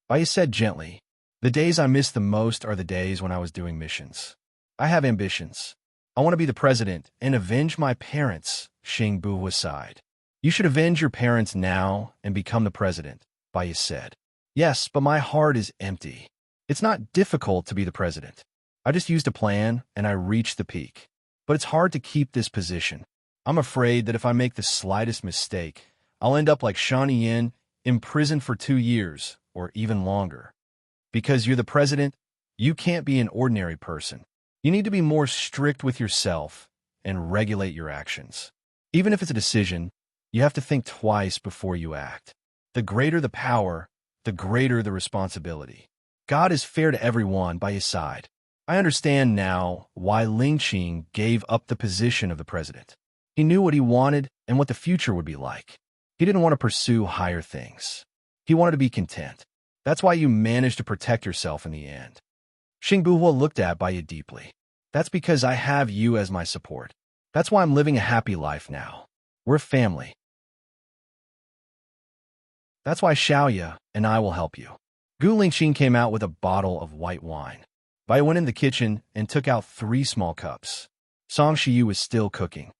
Baiya said gently, the days I miss the most are the days when I was doing missions. I have ambitions. I want to be the president and avenge my parents, Xing Buhua sighed. You should avenge your parents now and become the president, Baiya said. Yes, but my heart is empty. It's not difficult to be the president. I just used a plan and I reached the peak. But it's hard to keep this position. I'm afraid that if I make the slightest mistake, I'll end up like Shawnee Yin, imprisoned for 2 years, or even longer. Because you're the president, you can't be an ordinary person. You need to be more strict with yourself and regulate your actions. Even if it's a decision, you have to think twice before you act. The greater the power, the greater the responsibility. God is fair to everyone by his side. I understand now why Ling Qing gave up the position of the president. He knew what he wanted and what the future would be like. He didn't want to pursue higher things. He wanted to be content. That's why you managed to protect yourself in the end. Xing Buhua looked at Baiya deeply. That's because I have you as my support. That's why I'm living a happy life now. We're a family. That's why Xiaoya and I will help you. Gu Lingxing came out with a bottle of white wine. Baiya went in the kitchen and took out 3 small cups. Song Shiyu was still cooking.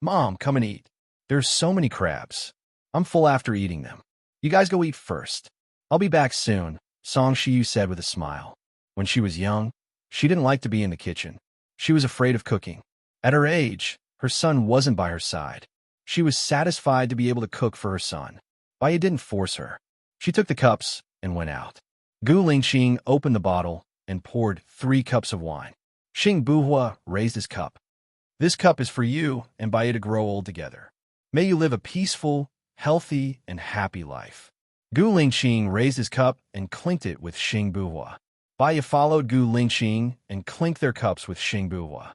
Mom, come and eat. There's so many crabs. I'm full after eating them. You guys go eat first. I'll be back soon, Song Shiyu said with a smile. When she was young, she didn't like to be in the kitchen. She was afraid of cooking. At her age, her son wasn't by her side. She was satisfied to be able to cook for her son. Baiya didn't force her. She took the cups and went out. Gu Lingxing opened the bottle and poured 3 cups of wine. Xing Buhua raised his cup. This cup is for you and Baiya to grow old together. May you live a peaceful, healthy, and happy life. Gu Lingxing raised his cup and clinked it with Xing Buhua. Baiya followed Gu Lingxing and clinked their cups with Xing Buhua.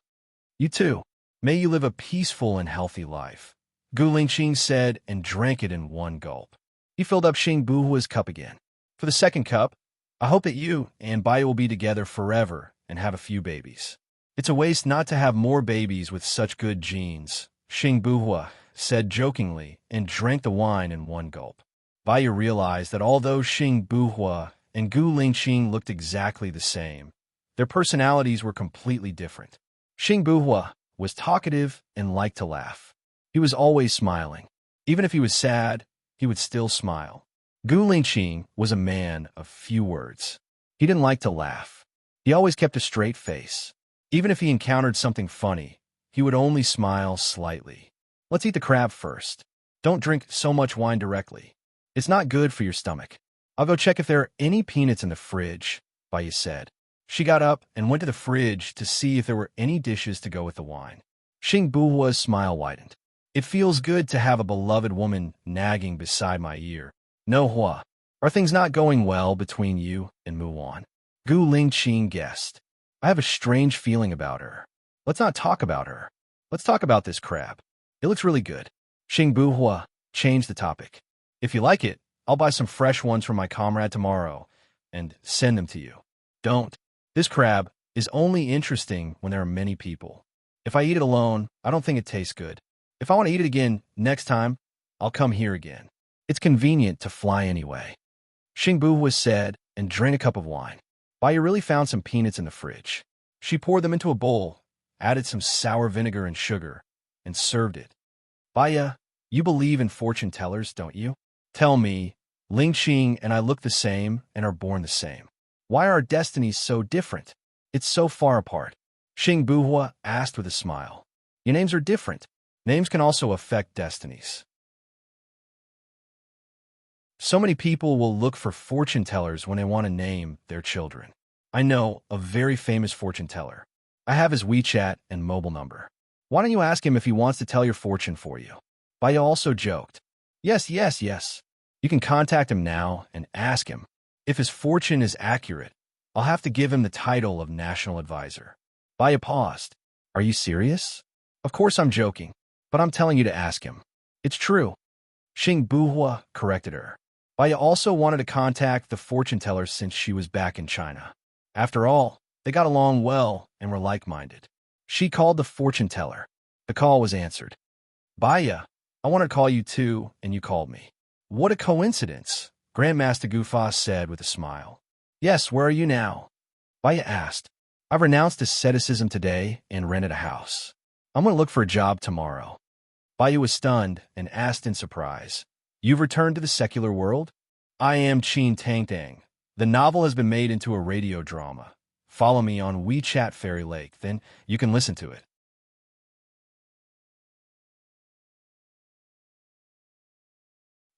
You too. May you live a peaceful and healthy life. Gu Lingxing said and drank it in one gulp. He filled up Xing Buhua's cup again. For the second cup, I hope that you and Baiya will be together forever and have a few babies. It's a waste not to have more babies with such good genes, Xing Buhua said jokingly and drank the wine in one gulp. Baiya realized that although Xing Buhua and Gu Lingxing looked exactly the same, their personalities were completely different. Xing Buhua was talkative and liked to laugh. He was always smiling. Even if he was sad, he would still smile. Gu Lingxing was a man of few words. He didn't like to laugh. He always kept a straight face. Even if he encountered something funny, he would only smile slightly. Let's eat the crab first. Don't drink so much wine directly. It's not good for your stomach. I'll go check if there are any peanuts in the fridge, Baiya said. She got up and went to the fridge to see if there were any dishes to go with the wine. Xing Buhua's smile widened. It feels good to have a beloved woman nagging beside my ear. No Hua, are things not going well between you and Muwan? Gu Lingxing guessed. I have a strange feeling about her. Let's not talk about her. Let's talk about this crab. It looks really good. Xing Buhua changed the topic. If you like it, I'll buy some fresh ones from my comrade tomorrow and send them to you. Don't. This crab is only interesting when there are many people. If I eat it alone, I don't think it tastes good. If I want to eat it again next time, I'll come here again. It's convenient to fly anyway. Xing Buhua said and drank a cup of wine. Baiya really found some peanuts in the fridge. She poured them into a bowl, added some sour vinegar and sugar, and served it. Baiya, you believe in fortune tellers, don't you? Tell me, Lingxing and I look the same and are born the same. Why are our destinies so different? It's so far apart. Xing Buhua asked with a smile. Your names are different. Names can also affect destinies. So many people will look for fortune tellers when they want to name their children. I know a very famous fortune teller. I have his WeChat and mobile number. Why don't you ask him if he wants to tell your fortune for you? Baiya also joked. Yes. You can contact him now and ask him. If his fortune is accurate, I'll have to give him the title of National Advisor. Baiya paused. Are you serious? Of course I'm joking, but I'm telling you to ask him. It's true. Xing Buhua corrected her. Baiya also wanted to contact the fortune teller since she was back in China. After all, they got along well and were like-minded. She called the fortune teller. The call was answered. Baiya, I wanted to call you too, and you called me. What a coincidence, Grandmaster Gufa said with a smile. Yes, where are you now? Baiya asked. I've renounced asceticism today and rented a house. I'm going to look for a job tomorrow. Baiya was stunned and asked in surprise. You've returned to the secular world? I am Qin Tang Tang. The novel has been made into a radio drama. Follow me on WeChat Fairy Lake, then you can listen to it.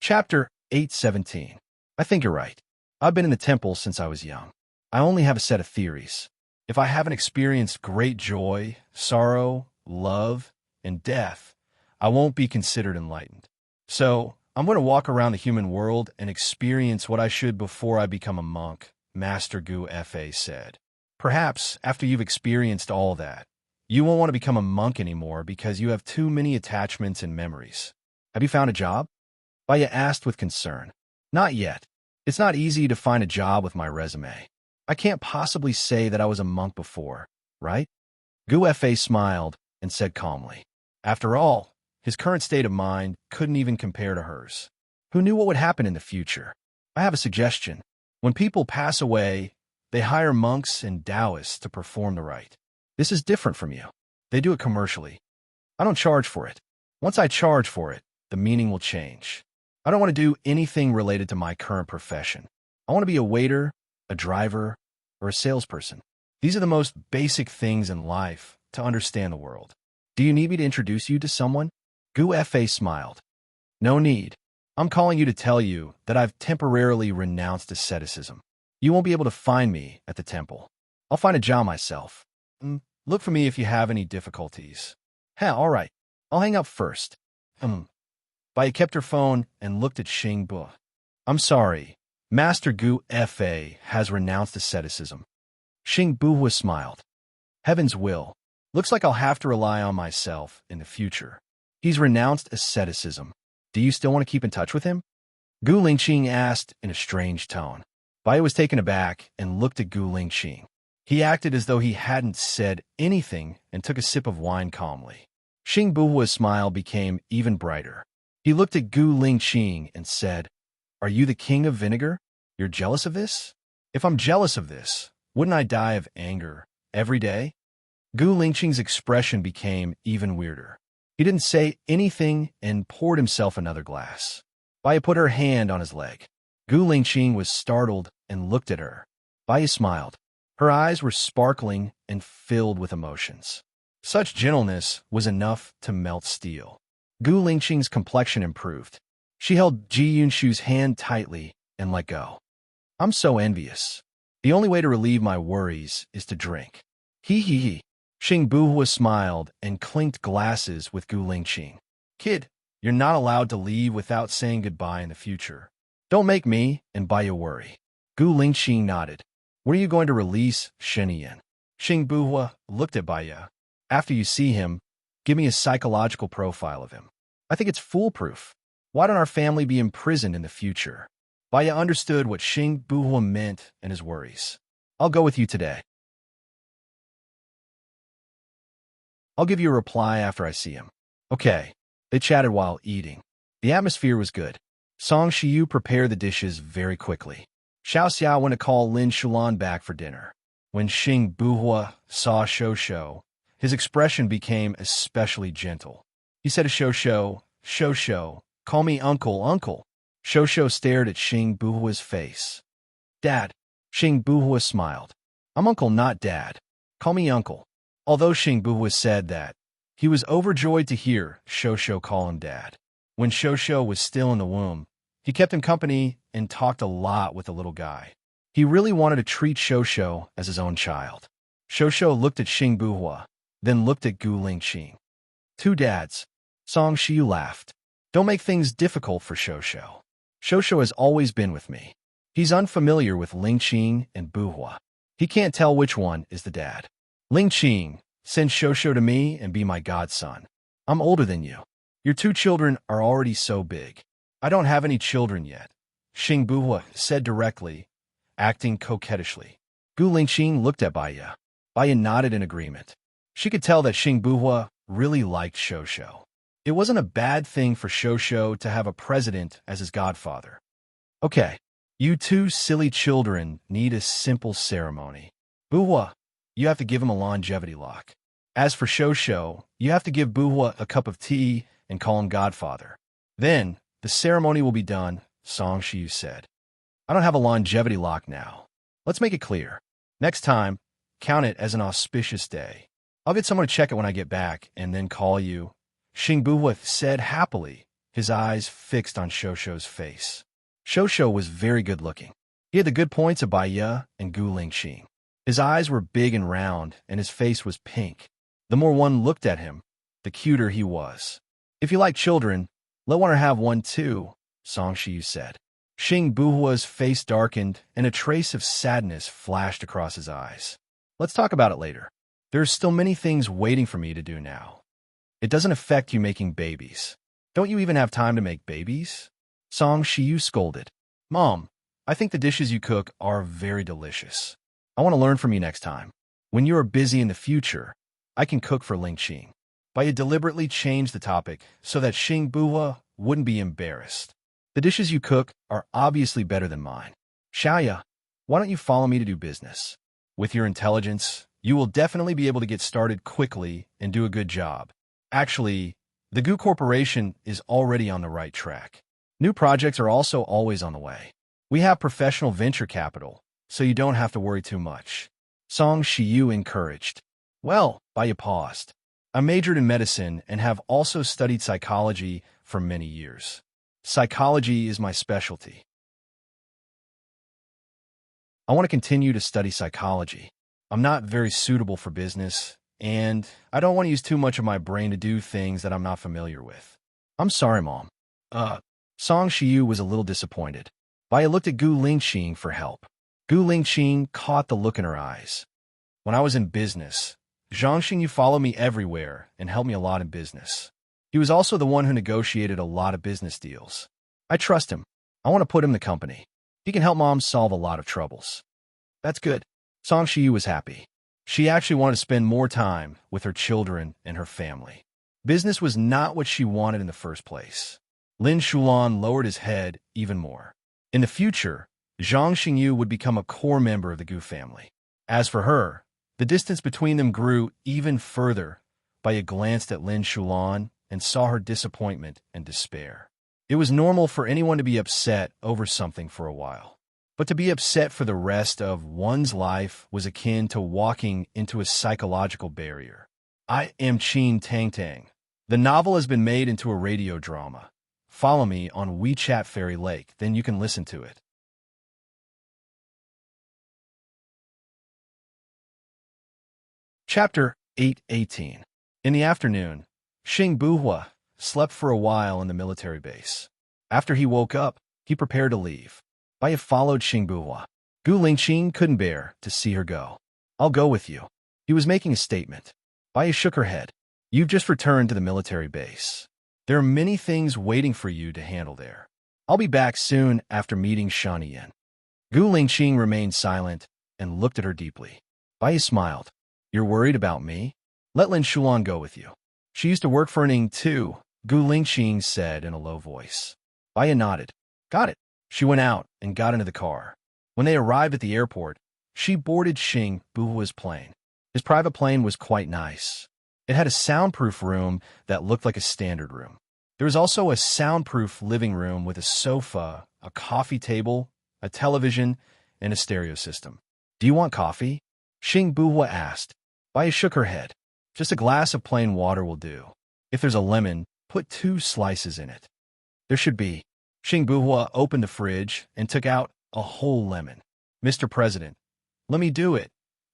Chapter 817. I think you're right. I've been in the temple since I was young. I only have a set of theories. If I haven't experienced great joy, sorrow, love, and death, I won't be considered enlightened. So, I'm going to walk around the human world and experience what I should before I become a monk, Master Gu Fa said. Perhaps, after you've experienced all that, you won't want to become a monk anymore because you have too many attachments and memories. Have you found a job? Baya asked with concern. Not yet. It's not easy to find a job with my resume. I can't possibly say that I was a monk before, right? Gu Fa smiled and said calmly. After all, his current state of mind couldn't even compare to hers. Who knew what would happen in the future? I have a suggestion. When people pass away, they hire monks and Taoists to perform the rite. This is different from you. They do it commercially. I don't charge for it. Once I charge for it, the meaning will change. I don't want to do anything related to my current profession. I want to be a waiter, a driver, or a salesperson. These are the most basic things in life to understand the world. Do you need me to introduce you to someone? Gu Fa smiled. No need. I'm calling you to tell you that I've temporarily renounced asceticism. You won't be able to find me at the temple. I'll find a job myself. Look for me if you have any difficulties. All right. I'll hang up first. Baya kept her phone and looked at Xing Bu. I'm sorry. Master Gu Fa has renounced asceticism. Xing Bu smiled. Heaven's will. Looks like I'll have to rely on myself in the future. He's renounced asceticism. Do you still want to keep in touch with him? Gu Lingqing asked in a strange tone. Baya was taken aback and looked at Gu Lingqing. He acted as though he hadn't said anything and took a sip of wine calmly. Xing Buhua's smile became even brighter. He looked at Gu Lingqing and said, Are you the king of vinegar? You're jealous of this? If I'm jealous of this, wouldn't I die of anger every day? Gu Lingqing's expression became even weirder. He didn't say anything and poured himself another glass. Baya put her hand on his leg. Gu Lingqing was startled and looked at her. Baya smiled. Her eyes were sparkling and filled with emotions. Such gentleness was enough to melt steel. Gu Lingqing's complexion improved. She held Ji Yunshu's hand tightly and let go. I'm so envious. The only way to relieve my worries is to drink. He. Xing Buhua smiled and clinked glasses with Gu Lingqing. Kid, you're not allowed to leave without saying goodbye in the future. Don't make me and Baya worry. Gu Lingqing nodded. When are you going to release Shenian? Xing Buhua looked at Baya. After you see him, give me a psychological profile of him. I think it's foolproof. Why don't our family be imprisoned in the future? Baya understood what Xing Buhua meant and his worries. I'll go with you today. I'll give you a reply after I see him. Okay. They chatted while eating. The atmosphere was good. Song Shiyu prepared the dishes very quickly. Xiao Xiao went to call Lin Shulan back for dinner. When Xing Buhua saw Shou, his expression became especially gentle. He said to Shou, call me uncle. Shou stared at Xing Buhua's face. Dad. Xing Buhua smiled. I'm uncle, not dad. Call me uncle. Although Xing Buhua said that, he was overjoyed to hear Shou call him dad. When Shou was still in the womb, he kept him company and talked a lot with the little guy. He really wanted to treat Shou as his own child. Shou looked at Xing Buhua, then looked at Gu Lingqing. Two dads. Song Shiyu laughed. Don't make things difficult for Shou. Shou has always been with me. He's unfamiliar with Lingqing and Buhua. He can't tell which one is the dad. Lingqing, send Shou to me and be my godson. I'm older than you. Your two children are already so big. I don't have any children yet, Xing Buhua said directly, acting coquettishly. Gu Lingqing looked at Baya. Baya nodded in agreement. She could tell that Xing Buhua really liked Shou. It wasn't a bad thing for Shou to have a president as his godfather. Okay, you two silly children need a simple ceremony. Buhua, you have to give him a longevity lock. As for Shou, you have to give Buhua a cup of tea and call him godfather. Then, the ceremony will be done, Song Shiyu said. I don't have a longevity lock now. Let's make it clear. Next time, count it as an auspicious day. I'll get someone to check it when I get back and then call you, Xing Buhua said happily, his eyes fixed on Shosho's face. Shosho was very good-looking. He had the good points of Baiya and Gu Lingqing. His eyes were big and round, and his face was pink. The more one looked at him, the cuter he was. "If you like children, let one have one too," Song Shiyu said. Xing Buhua's face darkened, and a trace of sadness flashed across his eyes. "Let's talk about it later. There's still many things waiting for me to do now. It doesn't affect you making babies. Don't you even have time to make babies?" Song Shiyu scolded. "Mom, I think the dishes you cook are very delicious. I want to learn from you next time. When you are busy in the future, I can cook for Lingqing." Baiya deliberately changed the topic so that Xing Buhua wouldn't be embarrassed. "The dishes you cook are obviously better than mine. Xiaoya, why don't you follow me to do business? With your intelligence, you will definitely be able to get started quickly and do a good job. Actually, the Gu Corporation is already on the right track. New projects are also always on the way. We have professional venture capital, so you don't have to worry too much." Song Shiyu encouraged. "Well," Baiya paused. "I majored in medicine and have also studied psychology for many years. Psychology is my specialty. I want to continue to study psychology. I'm not very suitable for business, and I don't want to use too much of my brain to do things that I'm not familiar with." "I'm sorry, Mom." Song Shiyu was a little disappointed. Baiya looked at Gu Lingqing for help. Gu Lingqing caught the look in her eyes. "When I was in business, Zhang you followed me everywhere and helped me a lot in business. He was also the one who negotiated a lot of business deals. I trust him. I want to put him in the company. He can help Mom solve a lot of troubles." "That's good." Song Shiyu was happy. She actually wanted to spend more time with her children and her family. Business was not what she wanted in the first place. Lin Shulan lowered his head even more. In the future, Zhang Xingyu would become a core member of the Gu family. As for her, the distance between them grew even further. Baiya glanced at Lin Shulan and saw her disappointment and despair. It was normal for anyone to be upset over something for a while. But to be upset for the rest of one's life was akin to walking into a psychological barrier. I am Qin Tang Tang. The novel has been made into a radio drama. Follow me on WeChat Fairy Lake, then you can listen to it. Chapter 8:18. In the afternoon, Xing Buhua slept for a while in the military base. After he woke up, he prepared to leave. Baiya followed Xing Buhua. Gu Lingqing couldn't bear to see her go. "I'll go with you." He was making a statement. Baiya shook her head. "You've just returned to the military base. There are many things waiting for you to handle there. I'll be back soon after meeting Shaniyan." Gu Lingqing remained silent and looked at her deeply. Baiya smiled. "You're worried about me? Let Lin Shulan go with you. She used to work for Ning too," Gu Lingqing said in a low voice. Baiya nodded. "Got it." She went out and got into the car. When they arrived at the airport, she boarded Xing Buhua's plane. His private plane was quite nice. It had a soundproof room that looked like a standard room. There was also a soundproof living room with a sofa, a coffee table, a television, and a stereo system. "Do you want coffee?" Xing Buhua asked. Baiya shook her head. "Just a glass of plain water will do. If there's a lemon, put 2 slices in it." "There should be." Xing Buhua opened the fridge and took out a whole lemon. "Mr. President, let me do it."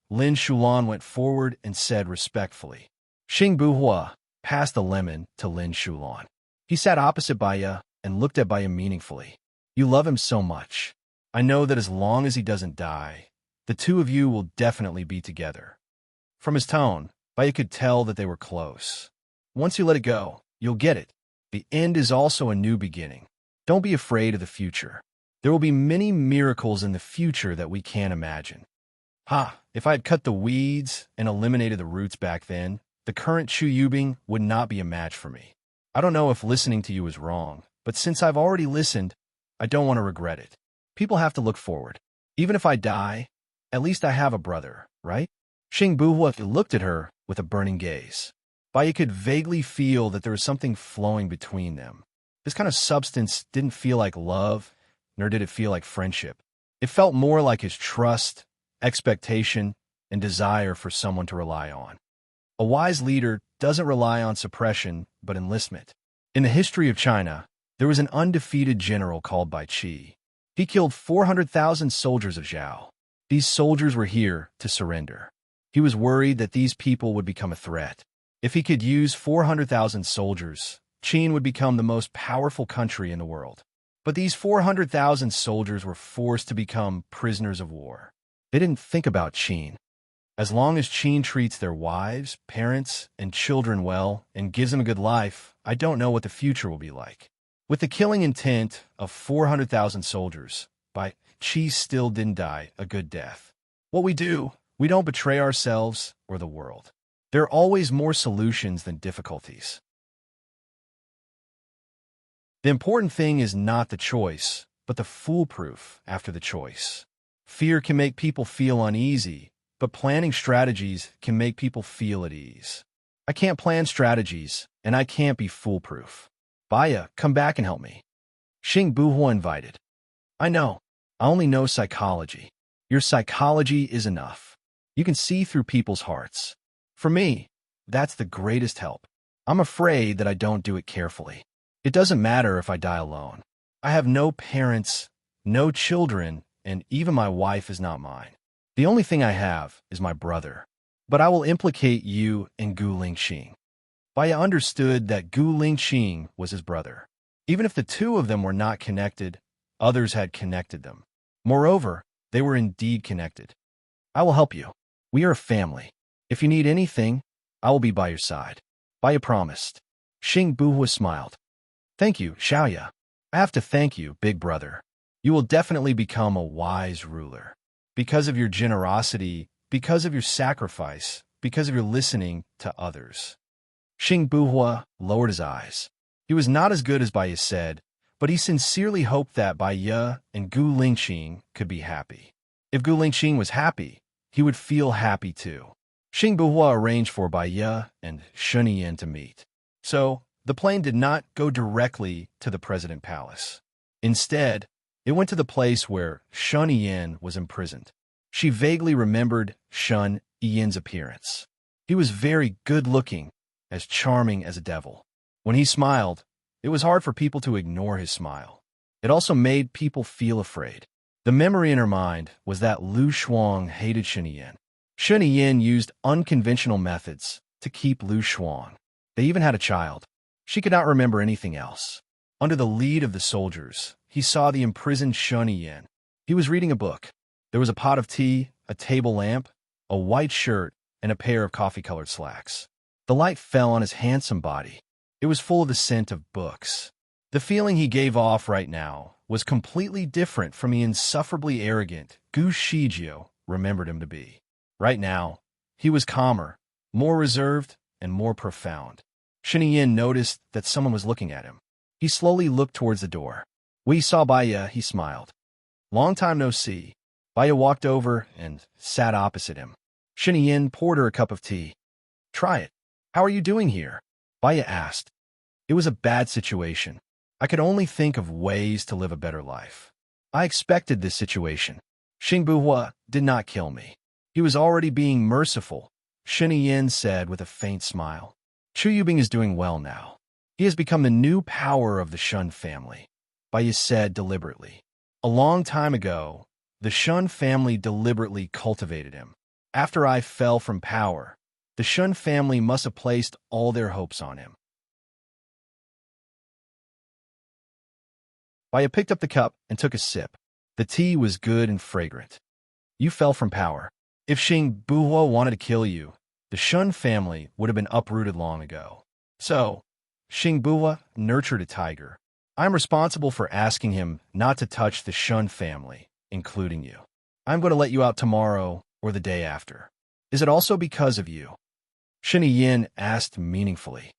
Lin Shulan went forward and said respectfully. Xing Buhua passed the lemon to Lin Shulan. He sat opposite Baiya and looked at Baiya meaningfully. "You love him so much. I know that as long as he doesn't die, the two of you will definitely be together." From his tone, Baiya could tell that they were close. "Once you let it go, you'll get it. The end is also a new beginning. Don't be afraid of the future. There will be many miracles in the future that we can't imagine." If I had cut the weeds and eliminated the roots back then, the current Chu Yubing would not be a match for me. I don't know if listening to you is wrong, but since I've already listened, I don't want to regret it. People have to look forward. Even if I die, at least I have a brother, right? Xing Buhua looked at her with a burning gaze. Baiya could vaguely feel that there was something flowing between them. This kind of substance didn't feel like love, nor did it feel like friendship. It felt more like his trust, expectation, and desire for someone to rely on. A wise leader doesn't rely on suppression, but enlistment. In the history of China, There was an undefeated general called Bai Qi. He killed 400,000 soldiers of Zhao. These soldiers were here to surrender. He was worried that these people would become a threat. If he could use 400,000 soldiers, Qin would become the most powerful country in the world. But these 400,000 soldiers were forced to become prisoners of war. They didn't think about Qin. As long as Qin treats their wives, parents, and children well and gives them a good life, I don't know what the future will be like. With the killing intent of 400,000 soldiers, Bai Qi still didn't die a good death. What we do, we don't betray ourselves or the world. There are always more solutions than difficulties. The important thing is not the choice, but the foolproof after the choice. Fear can make people feel uneasy, but planning strategies can make people feel at ease. I can't plan strategies, and I can't be foolproof. Baya, come back and help me. Xing Buhua invited. I know. I only know psychology. Your psychology is enough. You can see through people's hearts. For me, that's the greatest help. I'm afraid that I don't do it carefully. It doesn't matter if I die alone. I have no parents, no children, and even my wife is not mine. The only thing I have is my brother. But I will implicate you in Gu Lingxing. Baya understood that Gu Lingxing was his brother. Even if the two of them were not connected, others had connected them. Moreover, they were indeed connected. I will help you. We are a family. If you need anything, I will be by your side. Baya promised. Xing Buhua smiled. Thank you, Xiaoya. I have to thank you, big brother. You will definitely become a wise ruler. Because of your generosity, because of your sacrifice, because of your listening to others. Xing Buhua lowered his eyes. He was not as good as Baya said, but he sincerely hoped that Baya and Gu Lingxing could be happy. If Gu Lingxing was happy, he would feel happy too. Xing Buhua arranged for Baya and Shunyan to meet. So, the plane did not go directly to the President Palace. Instead, it went to the place where Shun Yin was imprisoned. She vaguely remembered Shun Yin's appearance. He was very good-looking, as charming as a devil. When he smiled, it was hard for people to ignore his smile. It also made people feel afraid. The memory in her mind was that Lu Shuang hated Shun Yin. Shun Yin used unconventional methods to keep Lu Shuang. They even had a child. She could not remember anything else. Under the lead of the soldiers, he saw the imprisoned Shun Yin. He was reading a book. There was a pot of tea, a table lamp, a white shirt, and a pair of coffee-colored slacks. The light fell on his handsome body. It was full of the scent of books. The feeling he gave off right now was completely different from the insufferably arrogant Gu Shijiu remembered him to be. Right now, he was calmer, more reserved, and more profound. Shun Yin noticed that someone was looking at him. He slowly looked towards the door. When he saw Baya, he smiled. Long time no see. Baya walked over and sat opposite him. Shun Yin poured her a cup of tea. Try it. How are you doing here? Baya asked. It was a bad situation. I could only think of ways to live a better life. I expected this situation. Xing Buhua did not kill me. He was already being merciful, Shun Yin said with a faint smile. Chu Yubing is doing well now. He has become the new power of the Shun family, Baya said deliberately. A long time ago, the Shun family deliberately cultivated him. After I fell from power, the Shun family must have placed all their hopes on him. Baya picked up the cup and took a sip. The tea was good and fragrant. You fell from power. If Xing Buhua wanted to kill you, the Shun family would have been uprooted long ago. So, Xing Buhua nurtured a tiger. I'm responsible for asking him not to touch the Shun family, including you. I'm going to let you out tomorrow or the day after. Is it also because of you? Shun Yin asked meaningfully.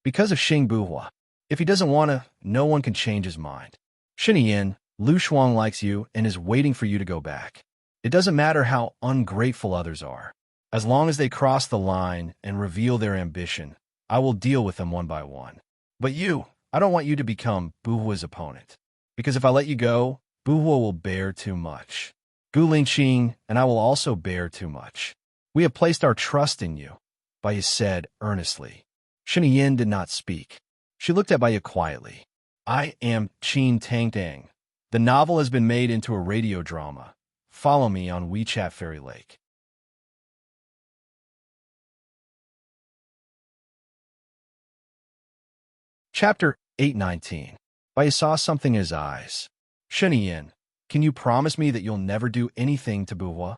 Because of Xing Buhua. If he doesn't want to, no one can change his mind. Shun Yin, Lu Shuang likes you and is waiting for you to go back. It doesn't matter how ungrateful others are. As long as they cross the line and reveal their ambition, I will deal with them one by one. But you, I don't want you to become Buhua's opponent. Because if I let you go, Buhua will bear too much. Gu Lingxing and I will also bear too much. We have placed our trust in you, Baya said earnestly. Shun Yin did not speak. She looked at Baya quietly. I am Chin Tang Tang. The novel has been made into a radio drama. Follow me on WeChat Fairy Lake. Chapter 819. I saw something in his eyes. Sheniyin, can you promise me that you'll never do anything to Buhua?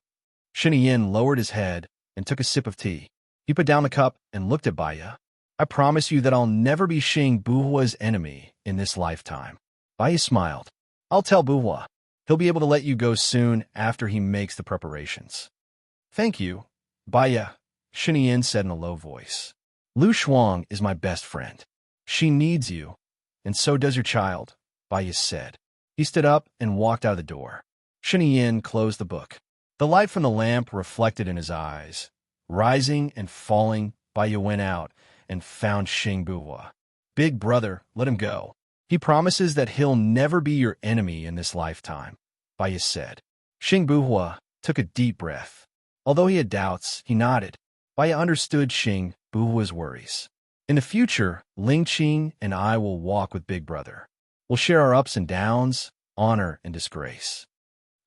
Sheniyin lowered his head and took a sip of tea. He put down the cup and looked at Baya. I promise you that I'll never be Xing Buhua's enemy in this lifetime. Baya smiled. I'll tell Buhua. He'll be able to let you go soon after he makes the preparations. Thank you, Baya, Sheniyin said in a low voice. Lu Shuang is my best friend. She needs you, and so does your child, Baya said. He stood up and walked out of the door. Sheniyin closed the book. The light from the lamp reflected in his eyes. Rising and falling, Baya went out and found Xing Buhua. Big brother, let him go. He promises that he'll never be your enemy in this lifetime, Baya said. Xing Buhua took a deep breath. Although he had doubts, he nodded. Baya understood Xing Buhua's worries. In the future, Ling Qing and I will walk with Big Brother. We'll share our ups and downs, honor and disgrace.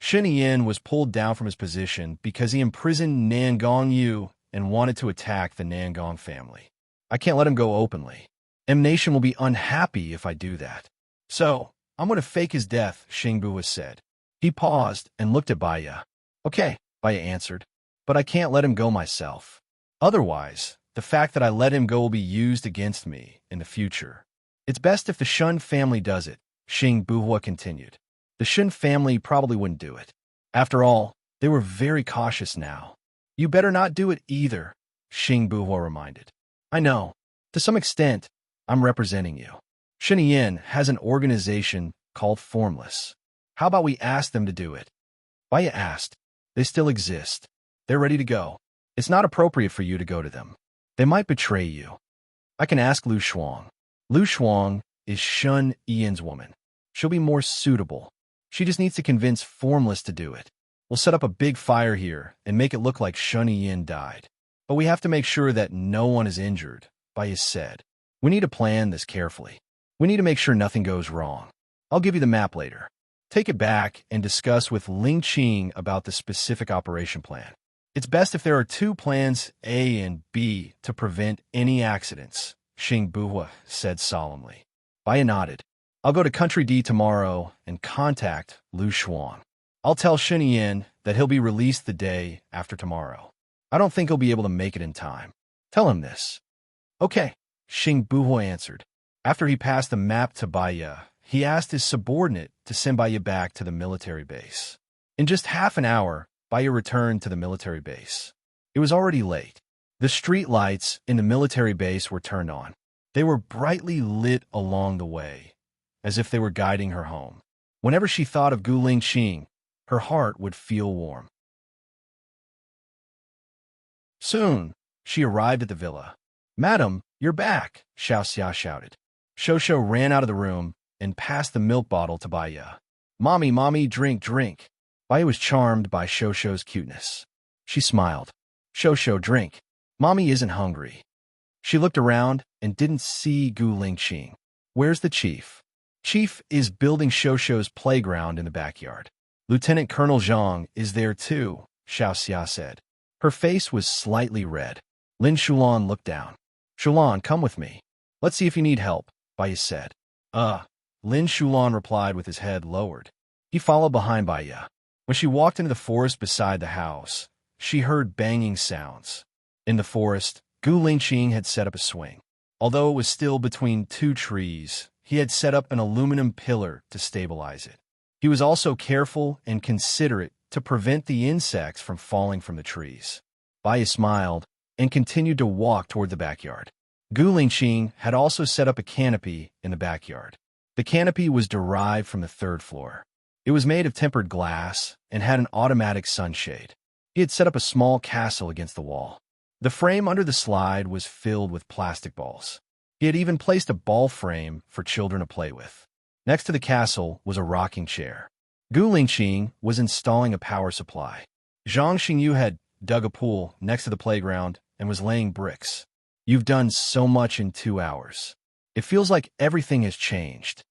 Sheniyin was pulled down from his position because he imprisoned Nangong Yu and wanted to attack the Nangong family. I can't let him go openly. M Nation will be unhappy if I do that. So, I'm going to fake his death, Xing Buhua said. He paused and looked at Baya. Okay, Baya answered, but I can't let him go myself. Otherwise, the fact that I let him go will be used against me in the future. It's best if the Shun family does it, Xing Buhua continued. The Shun family probably wouldn't do it. After all, they were very cautious now. You better not do it either, Xing Buhua reminded. I know. To some extent, I'm representing you. Sheniyin has an organization called Formless. How about we ask them to do it? Baya asked. They still exist. They're ready to go. It's not appropriate for you to go to them. They might betray you. I can ask Lu Shuang. Lu Shuang is Shun Ian's woman. She'll be more suitable. She just needs to convince Formless to do it. We'll set up a big fire here and make it look like Shun Ian died. But we have to make sure that no one is injured, Baya said. We need to plan this carefully. We need to make sure nothing goes wrong. I'll give you the map later. Take it back and discuss with Ling Qing about the specific operation plan. It's best if there are two plans, A and B, to prevent any accidents, Xing Buhua said solemnly. Baya nodded. I'll go to Country D tomorrow and contact Lu Shuang. I'll tell Sheniyin that he'll be released the day after tomorrow. I don't think he'll be able to make it in time. Tell him this. Okay, Xing Buhua answered. After he passed the map to Baya, he asked his subordinate to send Baya back to the military base. In just half an hour, Baya returned to the military base. It was already late. The street lights in the military base were turned on. They were brightly lit along the way, as if they were guiding her home. Whenever she thought of Guling Qing, her heart would feel warm. Soon, she arrived at the villa. Madam, you're back, Xiao Xia shouted. Shosho ran out of the room and passed the milk bottle to Baya. Mommy, drink, drink. Baya was charmed by Shosho's cuteness. She smiled. Shosho, drink. Mommy isn't hungry. She looked around and didn't see Guling Qing. Where's the chief? Chief is building Shosho's playground in the backyard. Lieutenant Colonel Zhang is there too, Xiao Xia said. Her face was slightly red. Lin Shulan looked down. Shulan, come with me. Let's see if you need help, Baya said. Lin Shulan replied with his head lowered. He followed behind Baya. When she walked into the forest beside the house, she heard banging sounds. In the forest, Gu Lingqing had set up a swing. Although it was still between two trees, he had set up an aluminum pillar to stabilize it. He was also careful and considerate to prevent the insects from falling from the trees. Baya smiled and continued to walk toward the backyard. Gu Lingqing had also set up a canopy in the backyard. The canopy was derived from the third floor. It was made of tempered glass and had an automatic sunshade. He had set up a small castle against the wall. The frame under the slide was filled with plastic balls. He had even placed a ball frame for children to play with. Next to the castle was a rocking chair. Gu Lingqing was installing a power supply. Zhang Xingyu had dug a pool next to the playground and was laying bricks. You've done so much in 2 hours. It feels like everything has changed.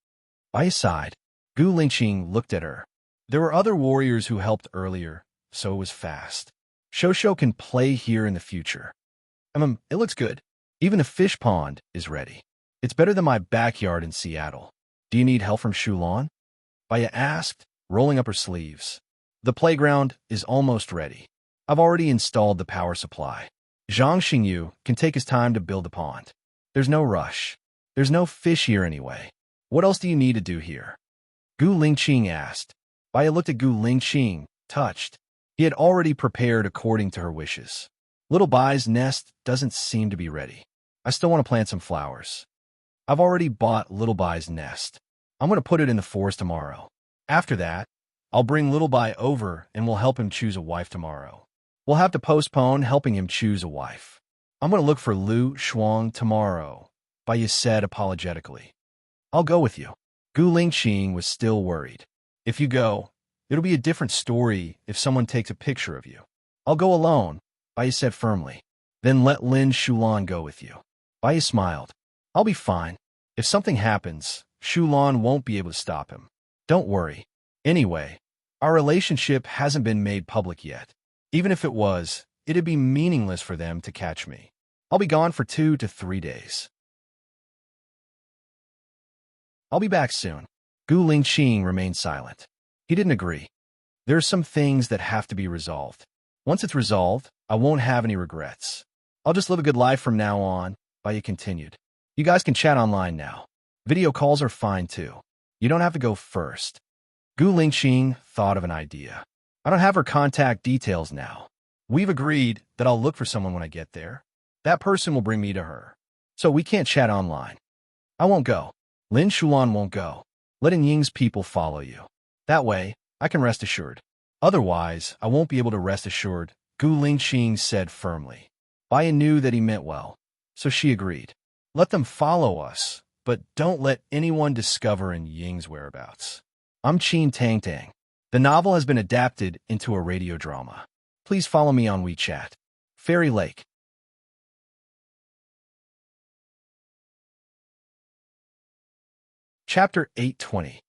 By his side, Gu Lingqing looked at her. There were other warriors who helped earlier, so it was fast. Shosho can play here in the future. It looks good. Even the fish pond is ready. It's better than my backyard in Seattle. Do you need help from Shulan? Baya asked, rolling up her sleeves. The playground is almost ready. I've already installed the power supply. Zhang Xingyu can take his time to build the pond. There's no rush. There's no fish here anyway. What else do you need to do here? Gu Lingqing asked. Baya looked at Gu Lingqing, touched. He had already prepared according to her wishes. Little Bai's nest doesn't seem to be ready. I still want to plant some flowers. I've already bought Little Bai's nest. I'm going to put it in the forest tomorrow. After that, I'll bring Little Bai over and we'll help him choose a wife tomorrow. We'll have to postpone helping him choose a wife. I'm going to look for Lu Shuang tomorrow, Baiya said apologetically. I'll go with you. Gu Lingqing was still worried. If you go, it'll be a different story if someone takes a picture of you. I'll go alone, Baiya said firmly. Then let Lin Shulan go with you. Baiya smiled. I'll be fine. If something happens, Shulan won't be able to stop him. Don't worry. Anyway, our relationship hasn't been made public yet. Even if it was, it'd be meaningless for them to catch me. I'll be gone for 2 to 3 days. I'll be back soon. Gu Lingqing remained silent. He didn't agree. There are some things that have to be resolved. Once it's resolved, I won't have any regrets. I'll just live a good life from now on, Baiya continued. You guys can chat online now. Video calls are fine too. You don't have to go first. Gu Lingqing thought of an idea. I don't have her contact details now. We've agreed that I'll look for someone when I get there. That person will bring me to her. So we can't chat online. I won't go. Lin Shulan won't go. Letting Ying's people follow you. That way, I can rest assured. Otherwise, I won't be able to rest assured, Gu Lingqing said firmly. Baiya knew that he meant well, so she agreed. Let them follow us, but don't let anyone discover Ying's whereabouts. I'm Qin Tang Tang. The novel has been adapted into a radio drama. Please follow me on WeChat. Fairy Lake. Chapter 820.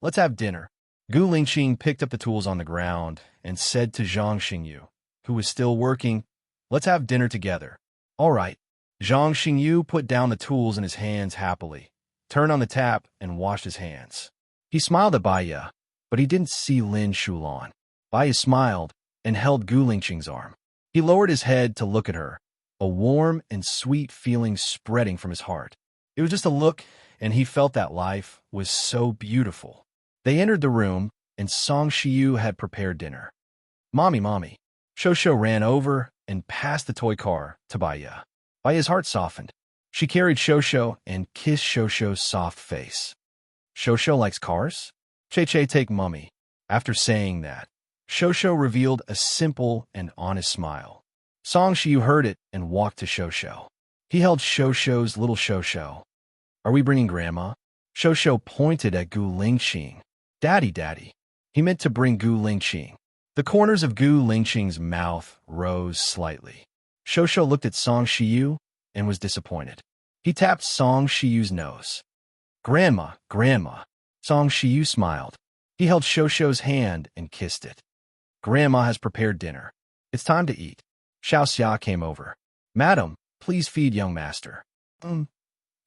Let's have dinner. Gu Lingqing picked up the tools on the ground and said to Zhang Xingyu, who was still working, let's have dinner together. All right. Zhang Xingyu put down the tools in his hands happily, turned on the tap, and washed his hands. He smiled at Baiya, but he didn't see Lin Shulan. Baiya smiled and held Gu Lingqing's arm. He lowered his head to look at her, a warm and sweet feeling spreading from his heart. It was just a look, and he felt that life was so beautiful. They entered the room, and Song Shiyu had prepared dinner. Mommy, Mommy. Shosho ran over and passed the toy car to Baiya. Baiya's heart softened. She carried Shosho and kissed Shosho's soft face. Shosho likes cars? Che take Mummy. After saying that, Shosho revealed a simple and honest smile. Song Shiyu heard it and walked to Shosho. He held Shosho's little Shosho. Are we bringing Grandma? Shosho pointed at Gu Lingqing. Daddy, Daddy. He meant to bring Gu Lingqing. The corners of Gu Lingqing's mouth rose slightly. Shosho looked at Song Shiyu and was disappointed. He tapped Song Shiyu's nose. Grandma, Grandma. Song Shiyu smiled. He held Shosho's hand and kissed it. Grandma has prepared dinner. It's time to eat. Xiao Xia came over. Madam, please feed young master.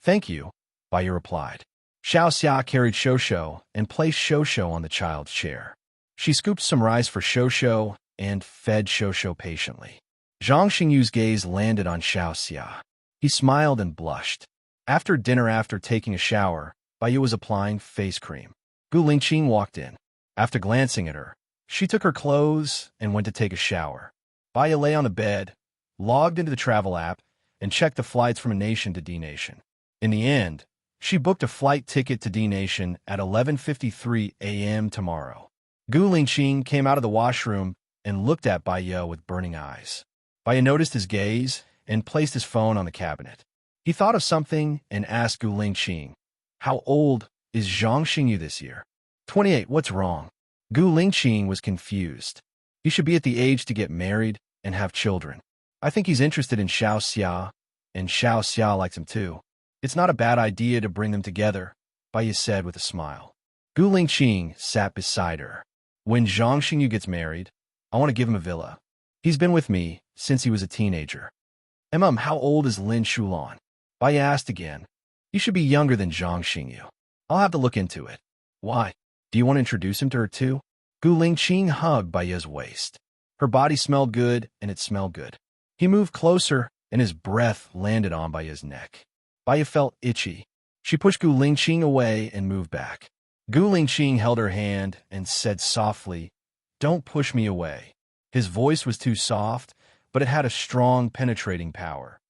Thank you, Baiya replied. Xiao Xia carried Shosho and placed Shosho on the child's chair. She scooped some rice for Shosho and fed Shosho patiently. Zhang Xingyu's gaze landed on Xiao Xia. He smiled and blushed. After dinner, after taking a shower, Baiya was applying face cream. Gu Lingqing walked in. After glancing at her, she took her clothes and went to take a shower. Baiya lay on the bed, logged into the travel app, and checked the flights from A Nation to D Nation. In the end, she booked a flight ticket to D Nation at 11:53 a.m. tomorrow. Gu Lingqing came out of the washroom and looked at Baiya with burning eyes. Baiya noticed his gaze and placed his phone on the cabinet. He thought of something and asked Gu Lingqing, how old is Zhang Xingyu this year? 28. What's wrong? Gu Lingqing was confused. He should be at the age to get married and have children. I think he's interested in Xiao Xia, and Xiao Xia likes him too. It's not a bad idea to bring them together. Baiya said with a smile. Gu Lingqing sat beside her. When Zhang Xingyu gets married, I want to give him a villa. He's been with me since he was a teenager. How old is Lin Shulan? Baiya asked again. You should be younger than Zhang Xingyu. I'll have to look into it. Why? Do you want to introduce him to her too? Gu Lingqing hugged Baiya's waist. Her body smelled good, and it smelled good. He moved closer, and his breath landed on Baiya's neck. Baiya felt itchy. She pushed Gu Lingqing away and moved back. Gu Lingqing held her hand and said softly, "Don't push me away." His voice was too soft, but it had a strong, penetrating power.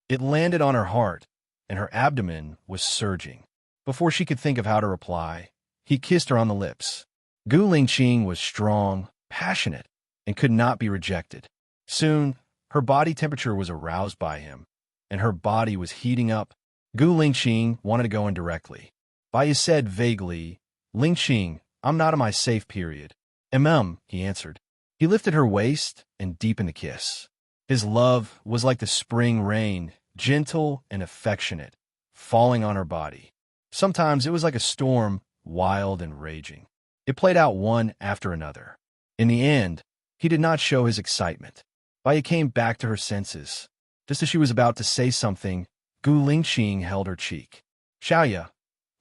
It landed on her heart, and her abdomen was surging. Before she could think of how to reply, he kissed her on the lips. Gu Lingqing was strong, passionate, and could not be rejected. Soon, her body temperature was aroused by him, and her body was heating up. Gu Lingqing wanted to go in directly. Baiya said vaguely, "Lingqing, I'm not in my safe period." He answered. He lifted her waist and deepened the kiss. His love was like the spring rain, gentle and affectionate, falling on her body. Sometimes it was like a storm, wild and raging. It played out one after another. In the end, he did not show his excitement. Baiya came back to her senses. Just as she was about to say something, Gu Lingqing held her cheek. "Xiaoya,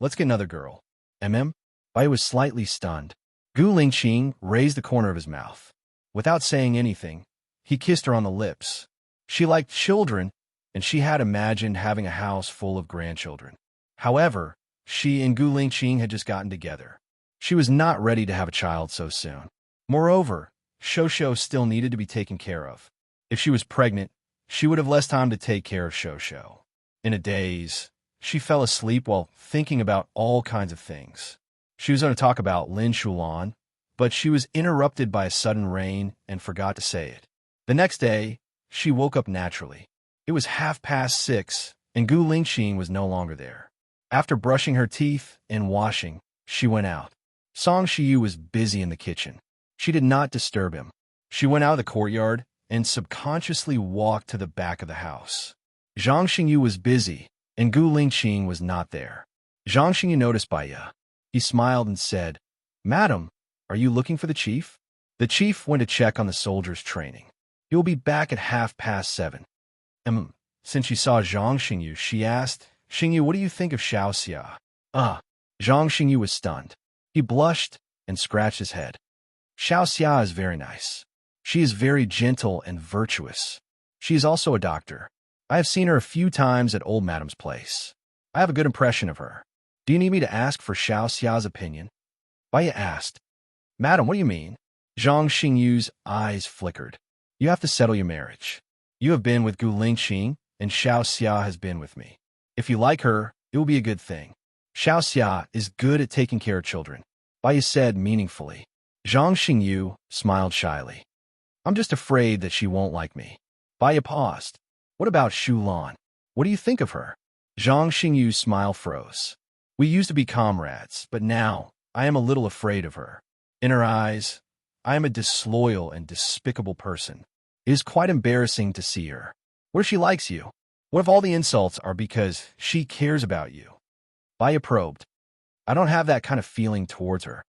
let's get another girl." Baiya was slightly stunned. Gu Lingqing raised the corner of his mouth. Without saying anything, he kissed her on the lips. She liked children, and she had imagined having a house full of grandchildren. However, she and Gu Lingqing had just gotten together. She was not ready to have a child so soon. Moreover, Shosho still needed to be taken care of. If she was pregnant, she would have less time to take care of Shosho. In a daze, she fell asleep while thinking about all kinds of things. She was going to talk about Lin Shulan, but she was interrupted by a sudden rain and forgot to say it. The next day, she woke up naturally. It was 6:30, and Gu Lingqing was no longer there. After brushing her teeth and washing, she went out. Song Shiyu was busy in the kitchen. She did not disturb him. She went out of the courtyard and subconsciously walked to the back of the house. Zhang Xingyu was busy, and Gu Lingqing was not there. Zhang Xingyu noticed Baiya. He smiled and said, "Madam, are you looking for the chief?" The chief went to check on the soldiers' training. He will be back at 7:30. Since she saw Zhang Xingyu, she asked, "Xingyu, what do you think of Xiaoxia?" Zhang Xingyu was stunned. He blushed and scratched his head. "Xiaoxia is very nice. She is very gentle and virtuous. She is also a doctor. I have seen her a few times at old madam's place. I have a good impression of her. Do you need me to ask for Xiaoxia's opinion?" Baiya asked. "Madam, what do you mean?" Zhang Xingyu's eyes flickered. "You have to settle your marriage. You have been with Gu Lingqing, and Xiaoxia has been with me. If you like her, it will be a good thing. Xiaoxia is good at taking care of children," Baiya said meaningfully. Zhang Xingyu smiled shyly. "I'm just afraid that she won't like me." Baiya paused. "What about Shulan? What do you think of her?" Zhang Xingyu's smile froze. "We used to be comrades, but now I am a little afraid of her. In her eyes, I am a disloyal and despicable person. It is quite embarrassing to see her. What if she likes you? What if all the insults are because she cares about you?" Baiya probed. "I don't have that kind of feeling towards her.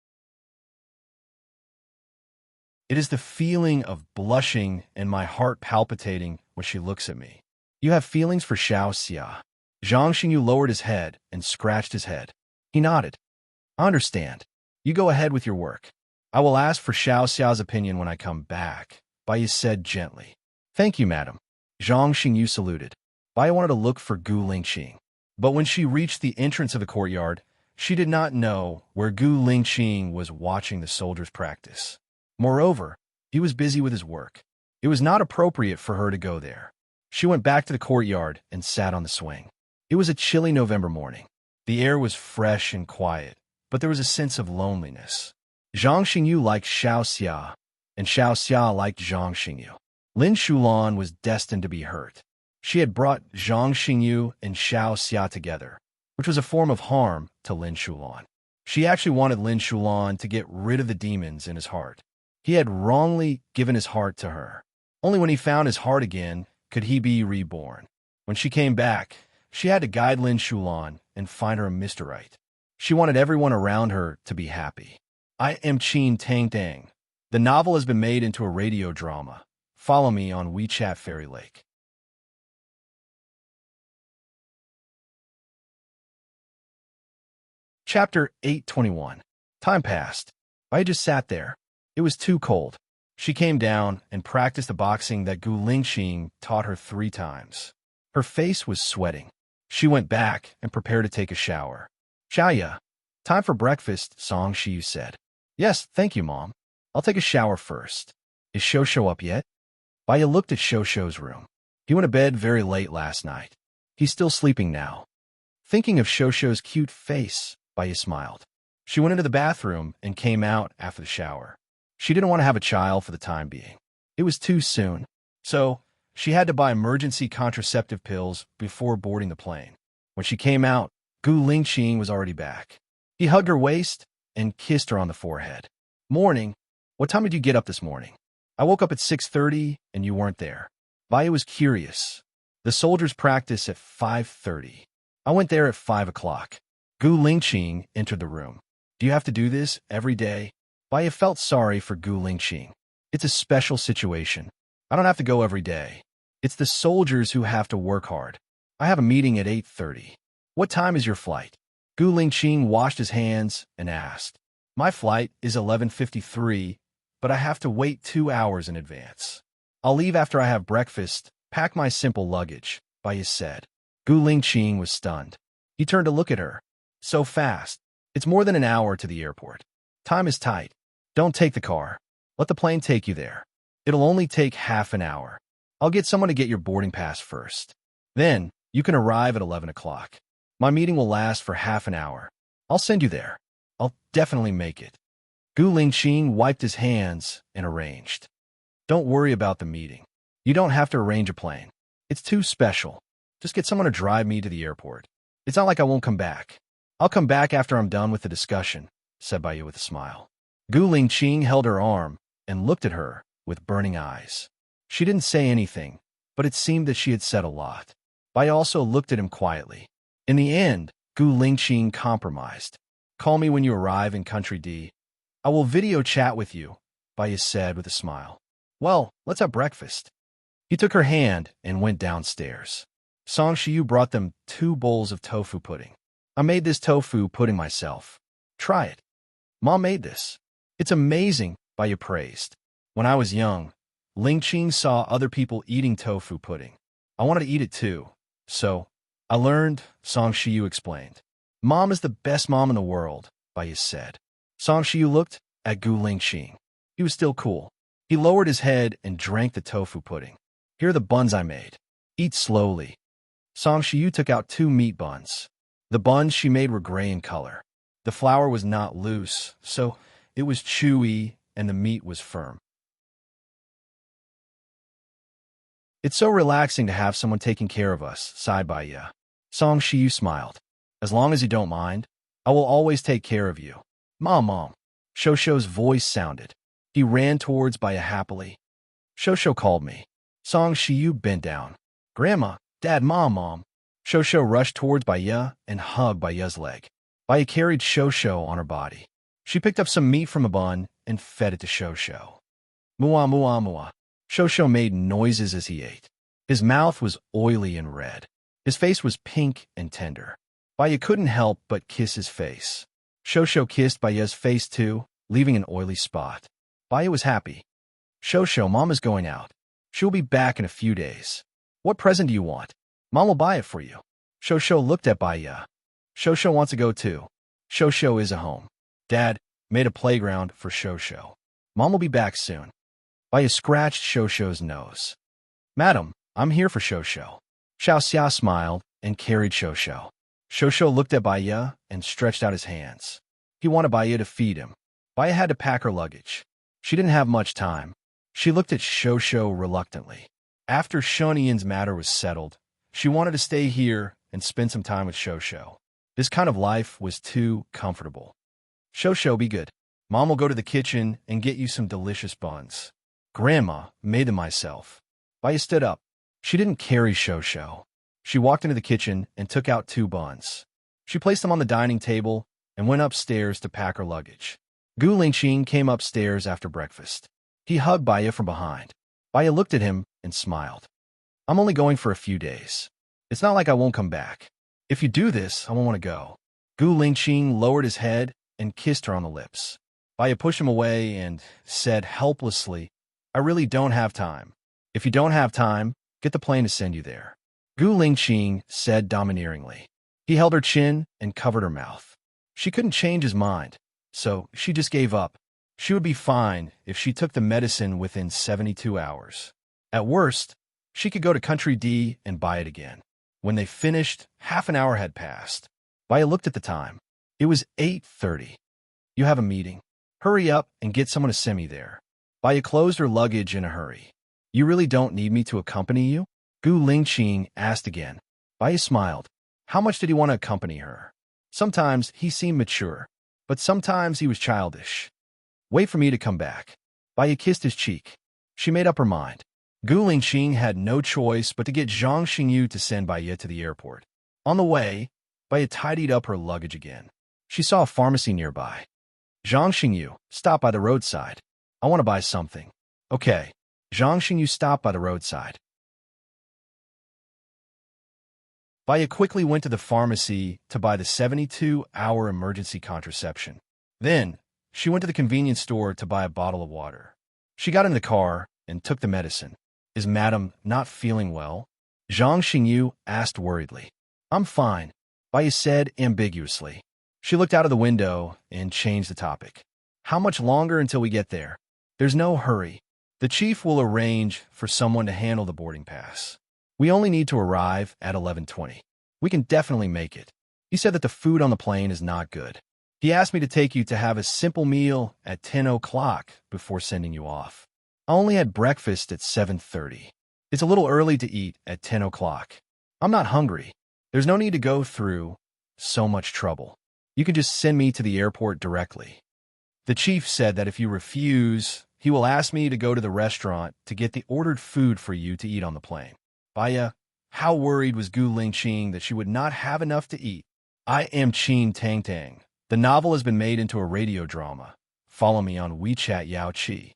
It is the feeling of blushing and my heart palpitating when she looks at me." "You have feelings for Xiaoxia?" Zhang Xingyu lowered his head and scratched his head. He nodded. "I understand. You go ahead with your work. I will ask for Xiaoxia's opinion when I come back," Baiya said gently. "Thank you, madam." Zhang Xingyu saluted. Baiya wanted to look for Gu Lingqing, but when she reached the entrance of the courtyard, she did not know where Gu Lingqing was watching the soldiers practice. Moreover, he was busy with his work. It was not appropriate for her to go there. She went back to the courtyard and sat on the swing. It was a chilly November morning. The air was fresh and quiet, but there was a sense of loneliness. Zhang Xingyu liked Xiaoxia, and Xiaoxia liked Zhang Xingyu. Lin Shulan was destined to be hurt. She had brought Zhang Xingyu and Xiaoxia together, which was a form of harm to Lin Shulan. She actually wanted Lin Shulan to get rid of the demons in his heart. He had wrongly given his heart to her. Only when he found his heart again could he be reborn. When she came back, She had to guide Lin Shulan and find her a Mr. Right. She wanted everyone around her to be happy. I am Chin Tang Dang. The novel has been made into a radio drama. Follow me on WeChat Fairy Lake. Chapter 821. Time passed. I just sat there. It was too cold. She came down and practiced the boxing that Gu Lingxing taught her 3 times. Her face was sweating. She went back and prepared to take a shower. Xiaoya, time for breakfast, Song Shiyu said. Yes, thank you, Mom. I'll take a shower first. Is Shosho up yet? Baya looked at Shosho's room. He went to bed very late last night. He's still sleeping now. Thinking of Shosho's cute face, Baya smiled. She went into the bathroom and came out after the shower. She didn't want to have a child for the time being. It was too soon. So, she had to buy emergency contraceptive pills before boarding the plane. When she came out, Gu Lingqing was already back. He hugged her waist and kissed her on the forehead. Morning. What time did you get up this morning? I woke up at 6:30 and you weren't there. Baya was curious. The soldiers practice at 5:30. I went there at 5 o'clock. Gu Lingqing entered the room. Do you have to do this every day? Baya felt sorry for Gu Lingqing. It's a special situation. I don't have to go every day. It's the soldiers who have to work hard. I have a meeting at 8:30. What time is your flight? Gu Lingqing washed his hands and asked. My flight is 11:53, but I have to wait 2 hours in advance. I'll leave after I have breakfast, pack my simple luggage, Baya said. Gu Lingqing was stunned. He turned to look at her. So fast. It's more than an hour to the airport. Time is tight. Don't take the car. Let the plane take you there. It'll only take half an hour. I'll get someone to get your boarding pass first. Then, you can arrive at 11 o'clock. My meeting will last for half an hour. I'll send you there. I'll definitely make it. Gu Lingqing wiped his hands and arranged. Don't worry about the meeting. You don't have to arrange a plane. It's too special. Just get someone to drive me to the airport. It's not like I won't come back. I'll come back after I'm done with the discussion, said Baya with a smile. Gu Lingqing held her arm and looked at her with burning eyes. She didn't say anything, but it seemed that she had said a lot. Baya also looked at him quietly. In the end, Gu Lingqing compromised. Call me when you arrive in Country D. I will video chat with you, Baya said with a smile. Well, let's have breakfast. He took her hand and went downstairs. Song Shiyu brought them 2 bowls of tofu pudding. I made this tofu pudding myself. Try it. Mom made this. It's amazing, Baya praised. When I was young, Lingqing saw other people eating tofu pudding. I wanted to eat it too. So, I learned, Song Shiyu explained. Mom is the best mom in the world, Baya said. Song Shiyu looked at Gu Lingqing. He was still cool. He lowered his head and drank the tofu pudding. Here are the buns I made. Eat slowly. Song Shiyu took out 2 meat buns. The buns she made were gray in color. The flour was not loose, so it was chewy and the meat was firm. It's so relaxing to have someone taking care of us, sighed Baya. Song Shiyu smiled. As long as you don't mind, I will always take care of you. Mom. Shosho's voice sounded. He ran towards Baya happily. Shosho called me. Song Shiyu bent down. Grandma, Dad, Mom. Shosho rushed towards Baya and hugged Baya's leg. Baya carried Shosho on her body. She picked up some meat from a bun and fed it to Shosho. Mua. Shosho made noises as he ate. His mouth was oily and red. His face was pink and tender. Baya couldn't help but kiss his face. Shosho kissed Baya's face too, leaving an oily spot. Baya was happy. Shosho, Mom is going out. She'll be back in a few days. What present do you want? Mom will buy it for you. Shosho looked at Baya. Shosho wants to go too. Shosho is at home. Dad made a playground for Shosho. Mom will be back soon. Baya scratched Shosho's nose. Madam, I'm here for Shosho. Xiaoxia smiled and carried Shosho. Shosho looked at Baya and stretched out his hands. He wanted Baya to feed him. Baya had to pack her luggage. She didn't have much time. She looked at Shosho reluctantly. After Shonian's matter was settled, she wanted to stay here and spend some time with Shosho. This kind of life was too comfortable. Shosho, be good. Mom will go to the kitchen and get you some delicious buns. Grandma made them myself. Baya stood up. She didn't carry Shosho. She walked into the kitchen and took out 2 buns. She placed them on the dining table and went upstairs to pack her luggage. Gu Lingqing came upstairs after breakfast. He hugged Baya from behind. Baya looked at him and smiled. I'm only going for a few days. It's not like I won't come back. If you do this, I won't want to go. Gu Lingqing lowered his head and kissed her on the lips. Baya pushed him away and said helplessly, I really don't have time. If you don't have time, get the plane to send you there. Gu Lingqing said domineeringly. He held her chin and covered her mouth. She couldn't change his mind, so she just gave up. She would be fine if she took the medicine within 72 hours. At worst, she could go to Country D and buy it again. When they finished, half an hour had passed. Baya looked at the time. It was 8:30. You have a meeting. Hurry up and get someone to send me there. Baya closed her luggage in a hurry. You really don't need me to accompany you? Gu Lingqing asked again. Baya smiled. How much did he want to accompany her? Sometimes he seemed mature, but sometimes he was childish. Wait for me to come back. Baya kissed his cheek. She made up her mind. Gu Lingqing had no choice but to get Zhang Xingyu to send Baya to the airport. On the way, Baya tidied up her luggage again. She saw a pharmacy nearby. Zhang Xingyu, stop by the roadside. I want to buy something. Okay. Zhang Xingyu stopped by the roadside. Baya quickly went to the pharmacy to buy the 72-hour emergency contraception. Then, she went to the convenience store to buy a bottle of water. She got in the car and took the medicine. Is Madam not feeling well? Zhang Xingyu asked worriedly. I'm fine, Baya said ambiguously. She looked out of the window and changed the topic. How much longer until we get there? There's no hurry. The chief will arrange for someone to handle the boarding pass. We only need to arrive at 11:20. We can definitely make it. He said that the food on the plane is not good. He asked me to take you to have a simple meal at 10 o'clock before sending you off. I only had breakfast at 7:30. It's a little early to eat at 10 o'clock. I'm not hungry. There's no need to go through so much trouble. You can just send me to the airport directly. The chief said that if you refuse, he will ask me to go to the restaurant to get the ordered food for you to eat on the plane. Baya, how worried was Gu Lingqing that she would not have enough to eat? I am Qin Tang Tang. The novel has been made into a radio drama. Follow me on WeChat Yao Qi.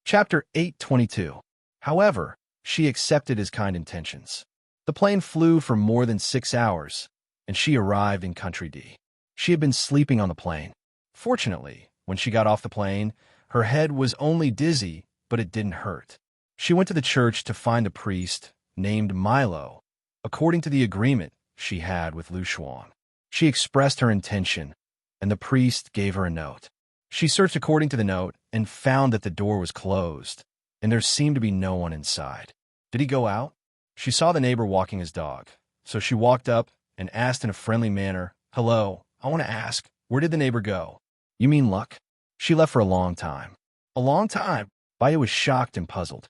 Chapter 822. However, she accepted his kind intentions. The plane flew for more than 6 hours, and she arrived in Country D. She had been sleeping on the plane. Fortunately, when she got off the plane, her head was only dizzy, but it didn't hurt. She went to the church to find a priest named Milo, according to the agreement she had with Lu Xuan. She expressed her intention, and the priest gave her a note. She searched according to the note and found that the door was closed, and there seemed to be no one inside. Did he go out? She saw the neighbor walking his dog, so she walked up and asked in a friendly manner, Hello, I want to ask, where did the neighbor go? You mean Luck? She left for a long time. A long time? Baya was shocked and puzzled.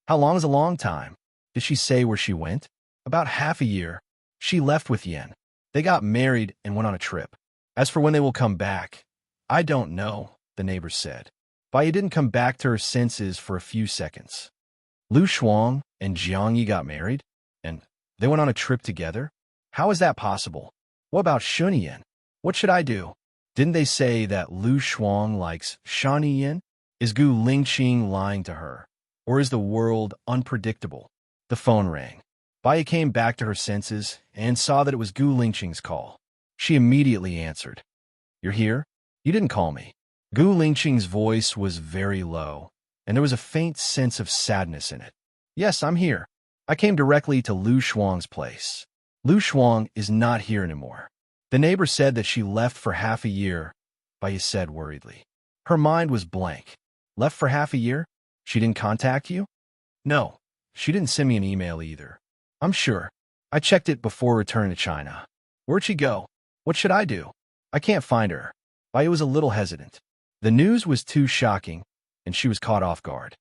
How long is a long time? Did she say where she went? About half a year. She left with Yen. They got married and went on a trip. As for when they will come back, I don't know, the neighbor said. Baya didn't come back to her senses for a few seconds. Lu Shuang and Jiang Yi got married, and they went on a trip together? How is that possible? What about Shunyan? What should I do? Didn't they say that Lu Shuang likes Shani Yin? Is Gu Lingqing lying to her? Or is the world unpredictable? The phone rang. Baya came back to her senses and saw that it was Gu Lingqing's call. She immediately answered. You're here? You didn't call me. Gu Lingqing's voice was very low, and there was a faint sense of sadness in it. Yes, I'm here. I came directly to Lu Shuang's place. Lu Shuang is not here anymore. The neighbor said that she left for half a year, Baya said worriedly. Her mind was blank. Left for half a year? She didn't contact you? No, she didn't send me an email either. I'm sure. I checked it before returning to China. Where'd she go? What should I do? I can't find her. Baya was a little hesitant. The news was too shocking, and she was caught off guard.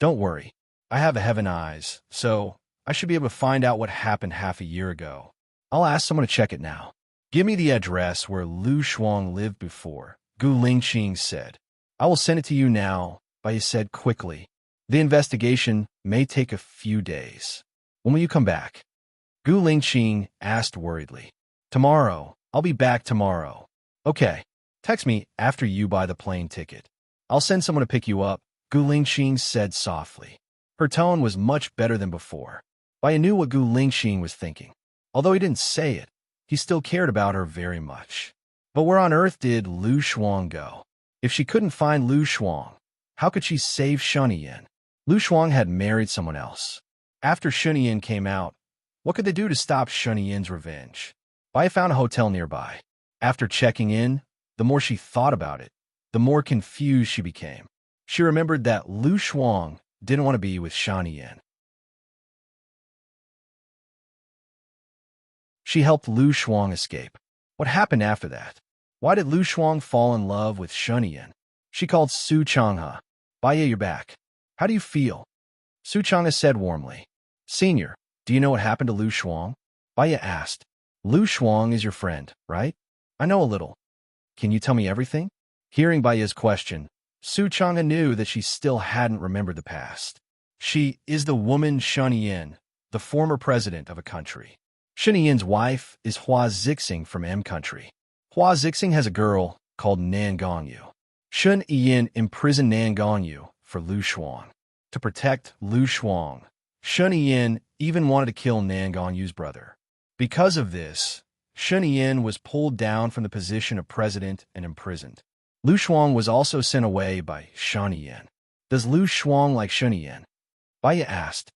Don't worry. I have a heaven eyes, so I should be able to find out what happened half a year ago. I'll ask someone to check it now. Give me the address where Lu Shuang lived before, Gu Lingqing said. I will send it to you now Baya said quickly. The investigation may take a few days. When will you come back? Gu Lingqing asked worriedly. Tomorrow. I'll be back tomorrow. Okay. Text me after you buy the plane ticket. I'll send someone to pick you up, Gu Lingqing said softly. Her tone was much better than before. Baya knew what Gu Lingqing was thinking. Although he didn't say it, he still cared about her very much. But where on earth did Lu Shuang go? If she couldn't find Lu Shuang, how could she save Shunyan? Lu Shuang had married someone else. After Shunyan came out, what could they do to stop Shunyan's revenge? Baya found a hotel nearby. After checking in, the more she thought about it, the more confused she became. She remembered that Lu Shuang didn't want to be with Shunyan. She helped Lu Shuang escape. What happened after that? Why did Lu Shuang fall in love with Shunyan? She called Su Changhe. Baya, you're back. How do you feel? Su Changhe said warmly. Senior, do you know what happened to Lu Shuang? Baya asked. Lu Shuang is your friend, right? I know a little. Can you tell me everything? Hearing Baya's question, Su Changhe knew that she still hadn't remembered the past. She is the woman Shunyan, the former president of a country. Shunyan's wife is Hua Zixing from M country. Hua Zixing has a girl called Nan Gongyu. Shunyan imprisoned Nan Gongyu for Lu Shuang. To protect Lu Shuang, Shunyan even wanted to kill Nan Gongyu's brother. Because of this, Shunyan was pulled down from the position of president and imprisoned. Lu Shuang was also sent away by Shunyan. Does Lu Shuang like Shunyan? Baya asked.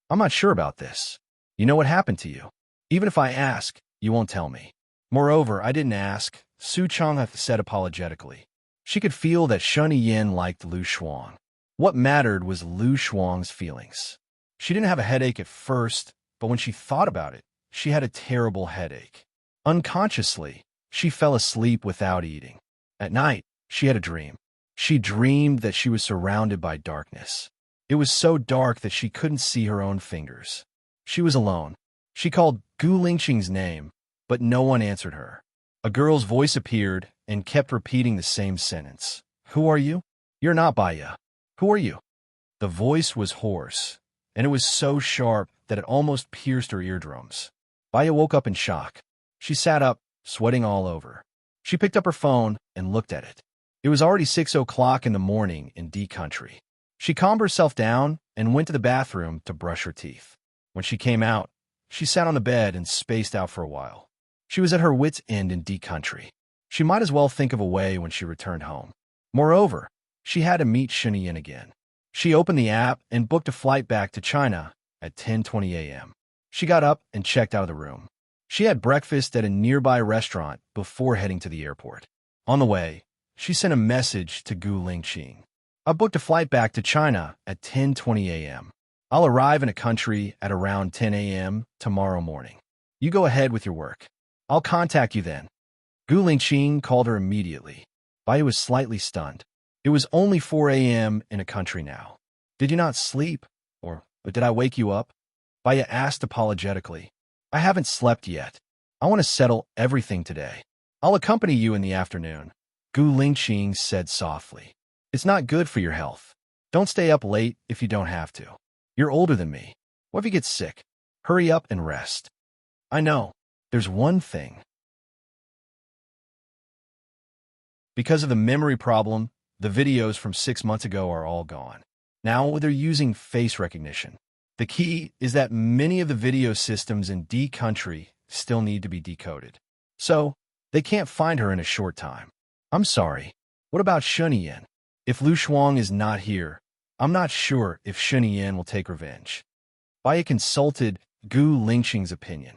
I'm not sure about this. You know what happened to you? Even if I ask, you won't tell me. Moreover, I didn't ask, Su Changhe said apologetically. She could feel that Shunyan liked Lu Shuang. What mattered was Lu Shuang's feelings. She didn't have a headache at first, but when she thought about it, she had a terrible headache. Unconsciously, she fell asleep without eating. At night, she had a dream. She dreamed that she was surrounded by darkness. It was so dark that she couldn't see her own fingers. She was alone. She called Gu Lingqing's name, but no one answered her. A girl's voice appeared and kept repeating the same sentence. Who are you? You're not Baya. Who are you? The voice was hoarse, and it was so sharp that it almost pierced her eardrums. Baya woke up in shock. She sat up, sweating all over. She picked up her phone and looked at it. It was already 6 o'clock in the morning in D country. She calmed herself down and went to the bathroom to brush her teeth. When she came out, she sat on the bed and spaced out for a while. She was at her wit's end in D country. She might as well think of a way when she returned home. Moreover, she had to meet Shunyan again. She opened the app and booked a flight back to China at 10:20 a.m. She got up and checked out of the room. She had breakfast at a nearby restaurant before heading to the airport. On the way, she sent a message to Gu Lingqing. I booked a flight back to China at 10:20 a.m. I'll arrive in a country at around 10 a.m. tomorrow morning. You go ahead with your work. I'll contact you then. Gu Lingqing called her immediately. Baya was slightly stunned. It was only 4 a.m. in a country now. Did you not sleep? Or did I wake you up? Baya asked apologetically. I haven't slept yet. I want to settle everything today. I'll accompany you in the afternoon, Gu Lingqing said softly. It's not good for your health. Don't stay up late if you don't have to. You're older than me. What if you get sick? Hurry up and rest. I know. There's one thing. Because of the memory problem, the videos from 6 months ago are all gone. Now they're using face recognition. The key is that many of the video systems in D country still need to be decoded. So, they can't find her in a short time. I'm sorry. What about Shunyan? If Lu Shuang is not here, I'm not sure if Shunyan will take revenge. Baya consulted Gu Lingqing's opinion.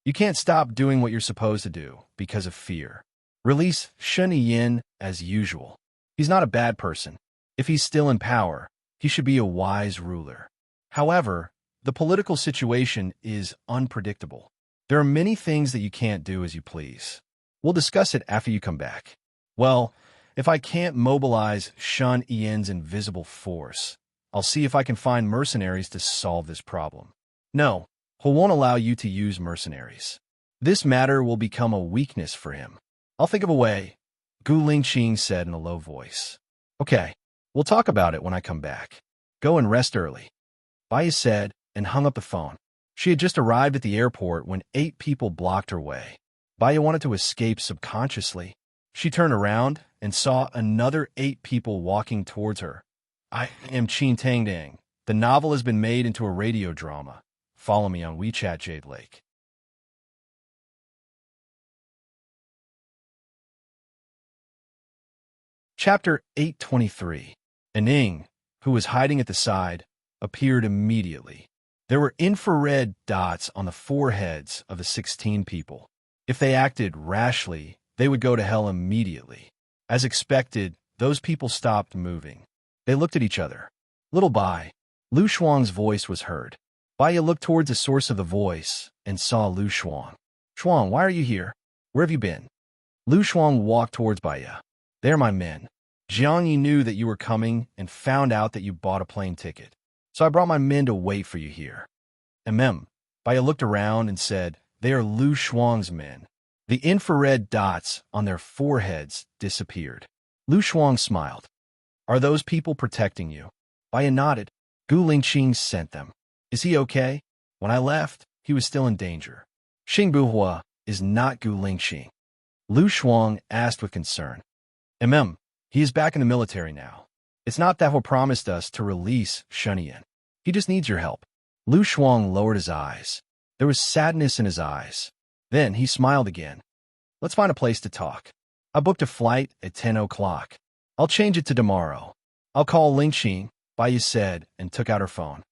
You can't stop doing what you're supposed to do because of fear. Release Shunyan as usual. He's not a bad person. If he's still in power, he should be a wise ruler. However, the political situation is unpredictable. There are many things that you can't do as you please. We'll discuss it after you come back. Well, if I can't mobilize Shunyan's invisible force, I'll see if I can find mercenaries to solve this problem. No, he won't allow you to use mercenaries. This matter will become a weakness for him. I'll think of a way, Gu Lingqing said in a low voice. Okay, We'll talk about it when I come back. Go and rest early, Baya said and hung up the phone. She had just arrived at the airport when 8 people blocked her way. Baya wanted to escape subconsciously. She turned around and saw another 8 people walking towards her. I am Chin Tang Dang. The novel has been made into a radio drama. Follow me on WeChat Jade Lake. Chapter 823. Ning, who was hiding at the side, appeared immediately. There were infrared dots on the foreheads of the 16 people. If they acted rashly, they would go to hell immediately. As expected, those people stopped moving. They looked at each other. Little by, Lu Shuang's voice was heard. Baya looked towards the source of the voice and saw Lu Shuang. Shuang, why are you here? Where have you been? Lu Shuang walked towards Baya. They're my men. Jiang Yi knew that you were coming and found out that you bought a plane ticket. So I brought my men to wait for you here. Baya looked around and said, they are Lu Shuang's men. The infrared dots on their foreheads disappeared. Lu Shuang smiled. Are those people protecting you? Baya nodded. Gu Lingqing sent them. Is he okay? When I left, he was still in danger. Xing Buhua is not Gu Lingqing. Lu Shuang asked with concern. He is back in the military now. It's not that he promised us to release Shunyan. He just needs your help. Lu Shuang lowered his eyes. There was sadness in his eyes. Then he smiled again. Let's find a place to talk. I booked a flight at 10 o'clock. I'll change it to tomorrow. I'll call Lingqing, Baya said and took out her phone.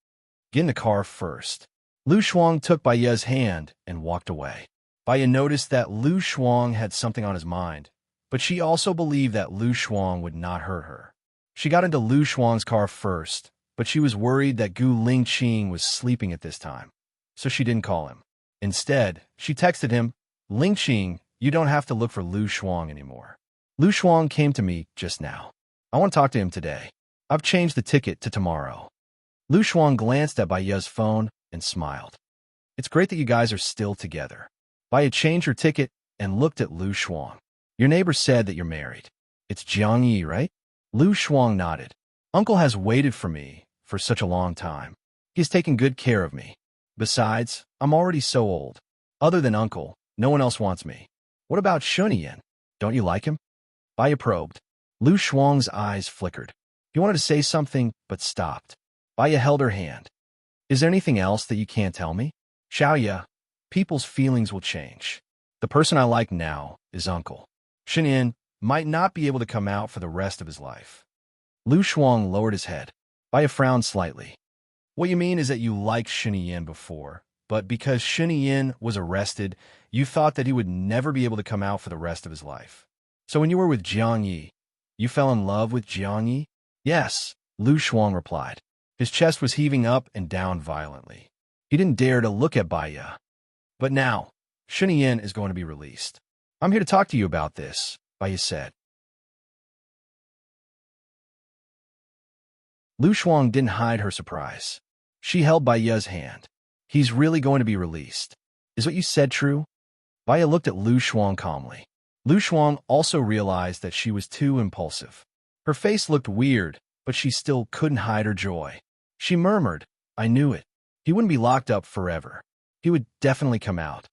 Get in the car first. Lu Shuang took Baya's hand and walked away. Baya noticed that Lu Shuang had something on his mind, but she also believed that Lu Shuang would not hurt her. She got into Lu Shuang's car first, but she was worried that Gu Lingqing was sleeping at this time, so she didn't call him. Instead, she texted him, Lingqing, you don't have to look for Lu Shuang anymore. Lu Shuang came to me just now. I want to talk to him today. I've changed the ticket to tomorrow. Lu Shuang glanced at Baya's phone and smiled. It's great that you guys are still together. Baya changed her ticket and looked at Lu Shuang. Your neighbor said that you're married. It's Jiang Yi, right? Lu Shuang nodded. Uncle has waited for me for such a long time. He's taken good care of me. Besides, I'm already so old. Other than Uncle, no one else wants me. What about Shunyan? Don't you like him? Baya probed. Lu Shuang's eyes flickered. He wanted to say something, but stopped. Baya held her hand. Is there anything else that you can't tell me? Xiaoya, people's feelings will change. The person I like now is Uncle. Shunyan might not be able to come out for the rest of his life. Lu Shuang lowered his head. Baya frowned slightly. What you mean is that you liked Shunyan before, but because Shunyan was arrested, you thought that he would never be able to come out for the rest of his life. So when you were with Jiang Yi, you fell in love with Jiang Yi? Yes, Lu Shuang replied. His chest was heaving up and down violently. He didn't dare to look at Baya. But now, Shunyan is going to be released. I'm here to talk to you about this, Baya said. Lu Shuang didn't hide her surprise. She held Baya's hand. He's really going to be released. Is what you said true? Baya looked at Lu Shuang calmly. Lu Shuang also realized that she was too impulsive. Her face looked weird, but she still couldn't hide her joy. She murmured, I knew it. He wouldn't be locked up forever. He would definitely come out.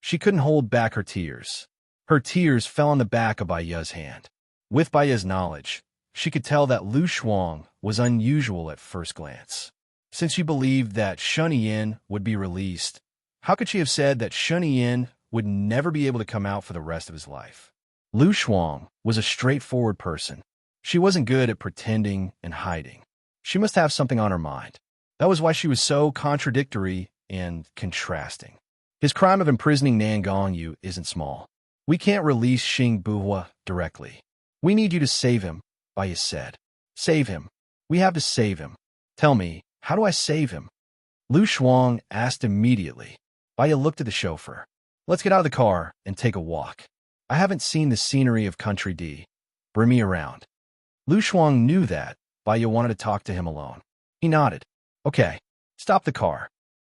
She couldn't hold back her tears. Her tears fell on the back of Baya's hand. With Baya's knowledge, she could tell that Lu Shuang was unusual at first glance. Since she believed that Shunyan would be released, how could she have said that Shunyan would never be able to come out for the rest of his life? Lu Shuang was a straightforward person. She wasn't good at pretending and hiding. She must have something on her mind. That was why she was so contradictory and contrasting. His crime of imprisoning Nan Gongyu isn't small. We can't release Xing Buhua directly. We need you to save him, Baya said. Save him. We have to save him. Tell me, how do I save him? Lu Shuang asked immediately. Baya looked at the chauffeur. Let's get out of the car and take a walk. I haven't seen the scenery of Country D. Bring me around. Lu Shuang knew that Baya wanted to talk to him alone. He nodded. Okay, stop the car.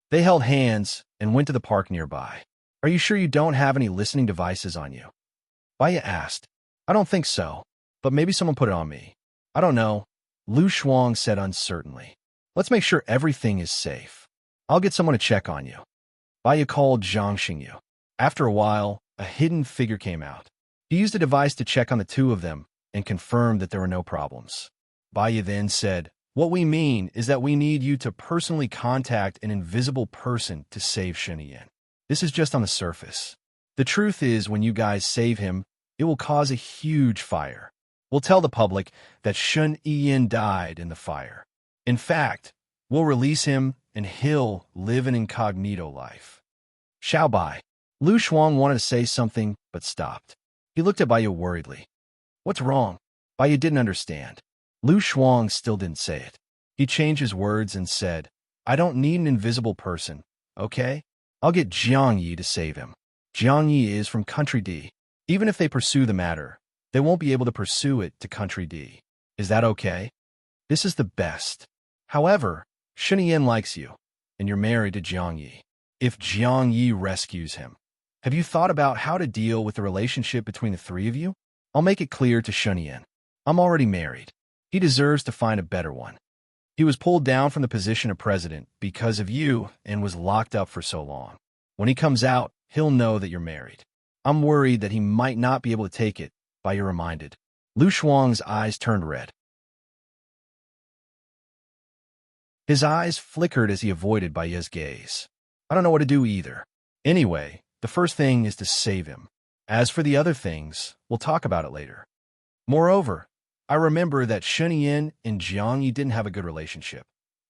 They held hands and went to the park nearby. Are you sure you don't have any listening devices on you? Baya asked. I don't think so, but maybe someone put it on me. I don't know. Lu Shuang said uncertainly. Let's make sure everything is safe. I'll get someone to check on you. Baya called Zhang Xingyu. After a while, a hidden figure came out. He used a device to check on the two of them and confirmed that there were no problems. Baya then said, "What we mean is that we need you to personally contact an invisible person to save Shen Yin. This is just on the surface. The truth is, when you guys save him, it will cause a huge fire. We'll tell the public that Shen Yin died in the fire. In fact, we'll release him and he'll live an incognito life." Xiao Bai. Lu Shuang wanted to say something, but stopped. He looked at Baya worriedly. What's wrong? Baya didn't understand. Lu Shuang still didn't say it. He changed his words and said, I don't need an invisible person, okay? I'll get Jiang Yi to save him. Jiang Yi is from Country D. Even if they pursue the matter, they won't be able to pursue it to Country D. Is that okay? This is the best. However, Shen Yin likes you, and you're married to Jiang Yi. If Jiang Yi rescues him, have you thought about how to deal with the relationship between the three of you? I'll make it clear to Shen Yin. I'm already married. He deserves to find a better one. He was pulled down from the position of president because of you and was locked up for so long. When he comes out, he'll know that you're married. I'm worried that he might not be able to take it, Baya reminded. Lu Shuang's eyes turned red. His eyes flickered as he avoided Baya's gaze. I don't know what to do either. Anyway, the first thing is to save him. As for the other things, we'll talk about it later. Moreover, I remember that Shen Yin and Jiang Yi didn't have a good relationship,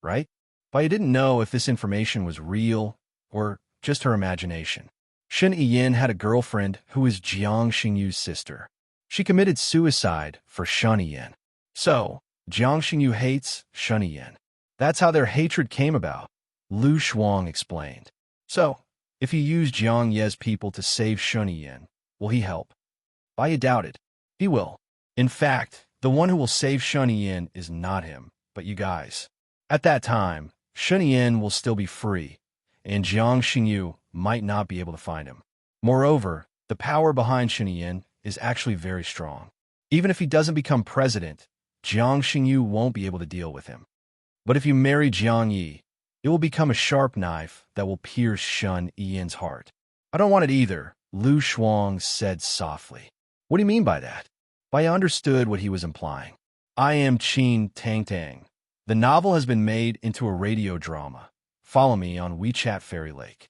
right? Baya didn't know if this information was real or just her imagination. Shen Yin had a girlfriend who was Jiang Xingyu's sister. She committed suicide for Shen Yin. So, Jiang Xingyu hates Shen Yin. That's how their hatred came about, Lu Shuang explained. So, if he used Jiang Ye's people to save Shen Yin, will he help? Baya doubted. He will. In fact, the one who will save Shen Yin is not him, but you guys. At that time, Shen Yin will still be free, and Jiang Xingyu might not be able to find him. Moreover, the power behind Shen Yin is actually very strong. Even if he doesn't become president, Jiang Xingyu won't be able to deal with him. But if you marry Jiang Yi, it will become a sharp knife that will pierce Shen Yin's heart. I don't want it either, Lu Shuang said softly. What do you mean by that? Baya understood what he was implying. I am Qin Tang Tang. The novel has been made into a radio drama. Follow me on WeChat Fairy Lake.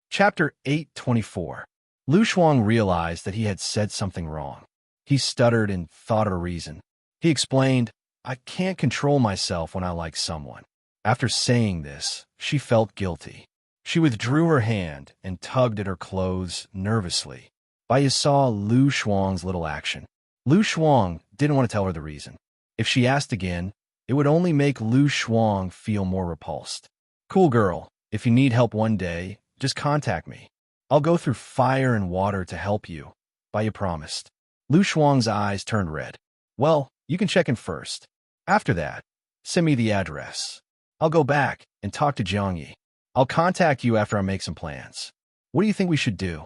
Chapter 824. Lu Shuang realized that he had said something wrong. He stuttered and thought of a reason. He explained, I can't control myself when I like someone. After saying this, she felt guilty. She withdrew her hand and tugged at her clothes nervously. Baya saw Lu Shuang's little action. Lu Shuang didn't want to tell her the reason. If she asked again, it would only make Lu Shuang feel more repulsed. Cool girl, if you need help one day, just contact me. I'll go through fire and water to help you, Baya promised. Lu Shuang's eyes turned red. Well, you can check in first. After that, send me the address. I'll go back and talk to Jiang Yi. I'll contact you after I make some plans. What do you think we should do?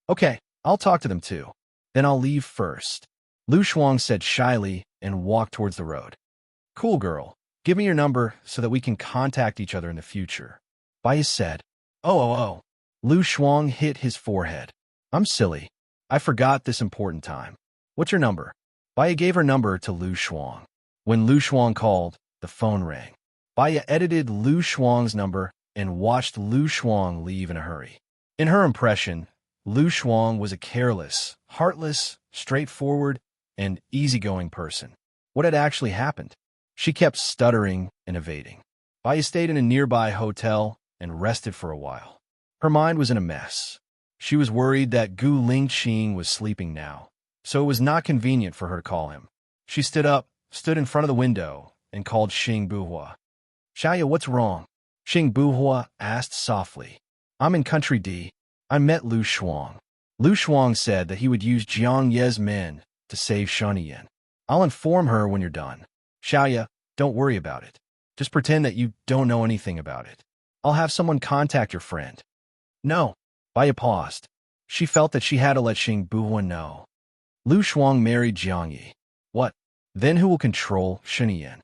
Okay, I'll talk to them too. Then I'll leave first. Lu Shuang said shyly and walked towards the road. Cool girl, give me your number so that we can contact each other in the future. Baya said. Oh. Lu Shuang hit his forehead. I'm silly. I forgot this important time. What's your number? Baya gave her number to Lu Shuang. When Lu Shuang called, the phone rang. Baya edited Lu Shuang's number and watched Lu Shuang leave in a hurry. In her impression, Lu Shuang was a careless, heartless, straightforward, and easygoing person. What had actually happened? She kept stuttering and evading. Baya stayed in a nearby hotel and rested for a while. Her mind was in a mess. She was worried that Gu Lingqing was sleeping now, so it was not convenient for her to call him. She stood up, stood in front of the window, and called Xing Buhua. Xiaoya, what's wrong? Xing Buhua asked softly. I'm in Country D. I met Lu Shuang. Lu Shuang said that he would use Jiang Ye's men to save Shen Yin. I'll inform her when you're done. Xiaoya, don't worry about it. Just pretend that you don't know anything about it. I'll have someone contact your friend. No. Baya paused. She felt that she had to let Xing Buhua know. Lu Shuang married Jiang Yi. What? Then who will control Sheniyan?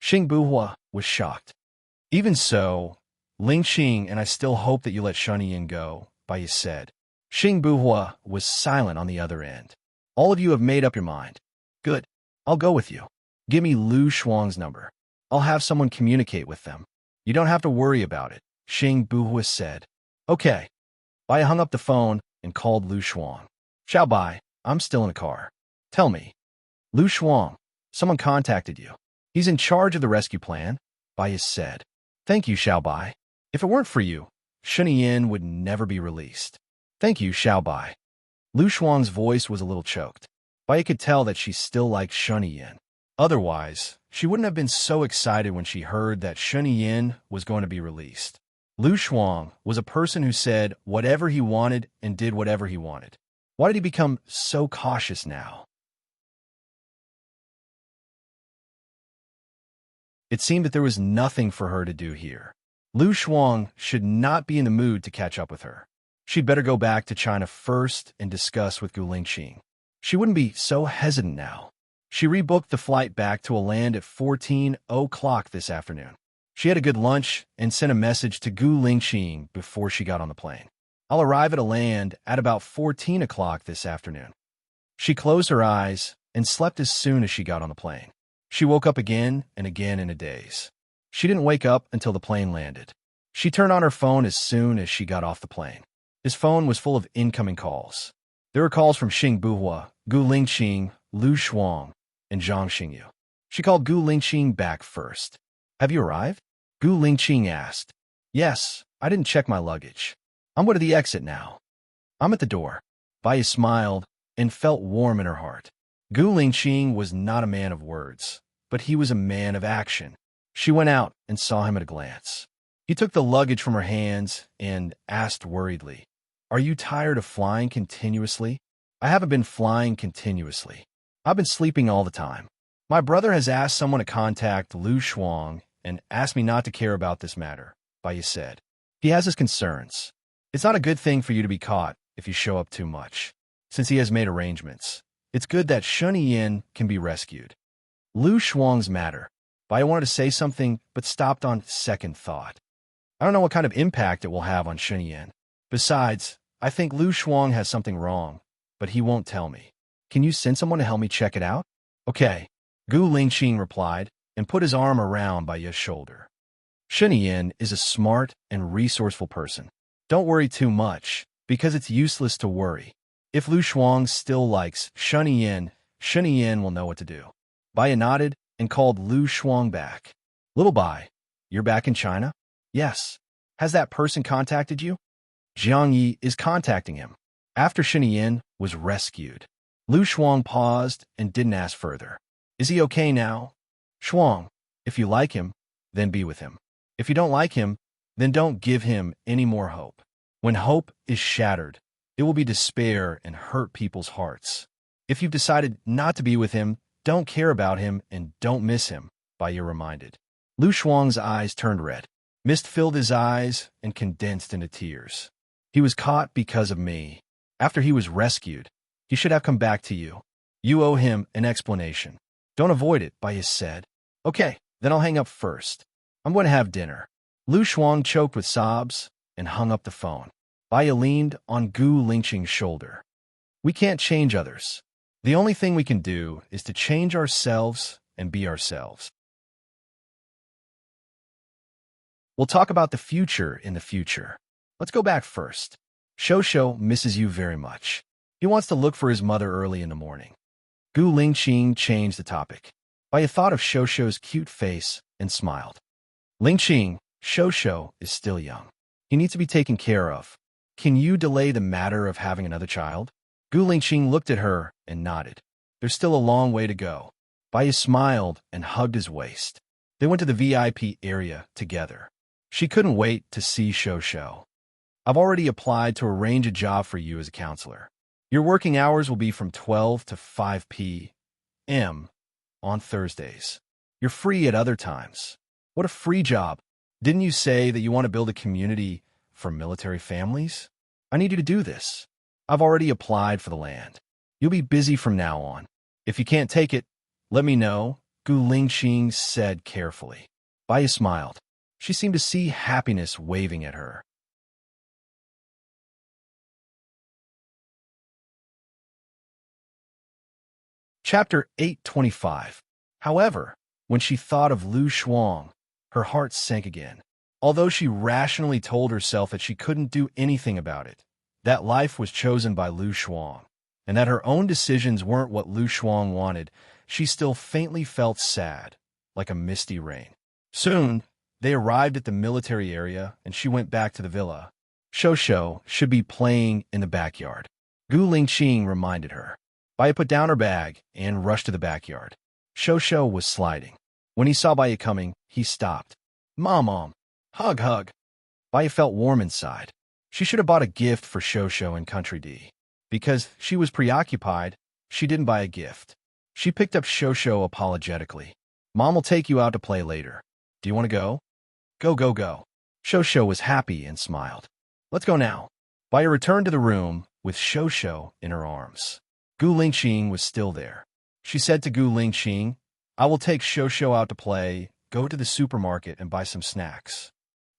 Xing Buhua was shocked. Even so, Ling Xing and I still hope that you let Sheniyan go, Bai said. Xing Buhua was silent on the other end. All of you have made up your mind. Good. I'll go with you. Give me Lu Shuang's number. I'll have someone communicate with them. You don't have to worry about it, Xing Buhua said. Okay. Bai hung up the phone and called Lu Shuang. Xiao Bai, I'm still in the car. Tell me. Lu Shuang, someone contacted you. He's in charge of the rescue plan, Bai said. Thank you, Xiao Bai. If it weren't for you, Sheniyan would never be released. Thank you, Xiao Bai. Lu Shuang's voice was a little choked. Bai could tell that she still liked Sheniyan. Otherwise, she wouldn't have been so excited when she heard that Sheniyan was going to be released. Lu Shuang was a person who said whatever he wanted and did whatever he wanted. Why did he become so cautious now? It seemed that there was nothing for her to do here. Lu Shuang should not be in the mood to catch up with her. She'd better go back to China first and discuss with Gu Lingqing. She wouldn't be so hesitant now. She rebooked the flight back to a land at 14 o'clock this afternoon. She had a good lunch and sent a message to Gu Lingqing before she got on the plane. I'll arrive at a land at about 14 o'clock this afternoon. She closed her eyes and slept as soon as she got on the plane. She woke up again and again in a daze. She didn't wake up until the plane landed. She turned on her phone as soon as she got off the plane. His phone was full of incoming calls. There were calls from Xing Buhua, Gu Lingqing, Lu Shuang, and Zhang Xingyu. She called Gu Lingqing back first. Have you arrived? Gu Lingqing asked. Yes, I didn't check my luggage. I'm going to the exit now. I'm at the door. Bai smiled and felt warm in her heart. Gu Lingqing was not a man of words, but he was a man of action. She went out and saw him at a glance. He took the luggage from her hands and asked worriedly, Are you tired of flying continuously? I haven't been flying continuously. I've been sleeping all the time. My brother has asked someone to contact Lu Shuang and asked me not to care about this matter, Bai said. He has his concerns. It's not a good thing for you to be caught if you show up too much. Since he has made arrangements, it's good that Sheniyan can be rescued. Lu Shuang's matter. Bai wanted to say something, but stopped on second thought. I don't know what kind of impact it will have on Sheniyan. Besides, I think Lu Shuang has something wrong, but he won't tell me. Can you send someone to help me check it out? Okay, Gu Lingqing replied and put his arm around Bai's shoulder. Sheniyan is a smart and resourceful person. Don't worry too much, because it's useless to worry. If Lu Shuang still likes Sheniyan, Sheniyan will know what to do. Bai nodded and called Lu Shuang back. Little Bai, you're back in China? Yes. Has that person contacted you? Jiang Yi is contacting him. After Sheniyan was rescued. Lu Shuang paused and didn't ask further. Is he okay now? Shuang, if you like him, then be with him. If you don't like him, then don't give him any more hope. When hope is shattered, it will be despair and hurt people's hearts. If you've decided not to be with him, don't care about him and don't miss him, Bai reminded. Lu Shuang's eyes turned red. Mist filled his eyes and condensed into tears. He was caught because of me. After he was rescued, he should have come back to you. You owe him an explanation. Don't avoid it, Bai said. Okay, then I'll hang up first. I'm going to have dinner. Lu Shuang choked with sobs and hung up the phone. Bai leaned on Gu Lingqing's shoulder. We can't change others. The only thing we can do is to change ourselves and be ourselves. We'll talk about the future in the future. Let's go back first. Shosho misses you very much. He wants to look for his mother early in the morning. Gu Lingqing changed the topic. Bai thought of Shosho's cute face and smiled. Lingqing, Shosho is still young. He needs to be taken care of. Can you delay the matter of having another child? Gu Lingqing looked at her and nodded. There's still a long way to go. Bai smiled and hugged his waist. They went to the VIP area together. She couldn't wait to see Shosho. I've already applied to arrange a job for you as a counselor. Your working hours will be from 12 to 5 p.m. on Thursdays. You're free at other times. What a free job. Didn't you say that you want to build a community for military families? I need you to do this. I've already applied for the land. You'll be busy from now on. If you can't take it, let me know, Gu Lingqing said carefully. Baya smiled. She seemed to see happiness waving at her. Chapter 825. However, when she thought of Lu Shuang, her heart sank again. Although she rationally told herself that she couldn't do anything about it, that life was chosen by Lu Shuang, and that her own decisions weren't what Lu Shuang wanted, she still faintly felt sad, like a misty rain. Soon, they arrived at the military area, and she went back to the villa. Shosho should be playing in the backyard. Gu Lingqing reminded her. Baya put down her bag and rushed to the backyard. Shosho was sliding. When he saw Baya coming, he stopped. Mom, hug. Baya felt warm inside. She should have bought a gift for Shosho in Country D. Because she was preoccupied, she didn't buy a gift. She picked up Shosho apologetically. Mom will take you out to play later. Do you want to go? Go. Shosho was happy and smiled. Let's go now. Baya returned to the room with Shosho in her arms. Gu Lingqing was still there. She said to Gu Lingqing, I will take Shosho out to play, go to the supermarket and buy some snacks.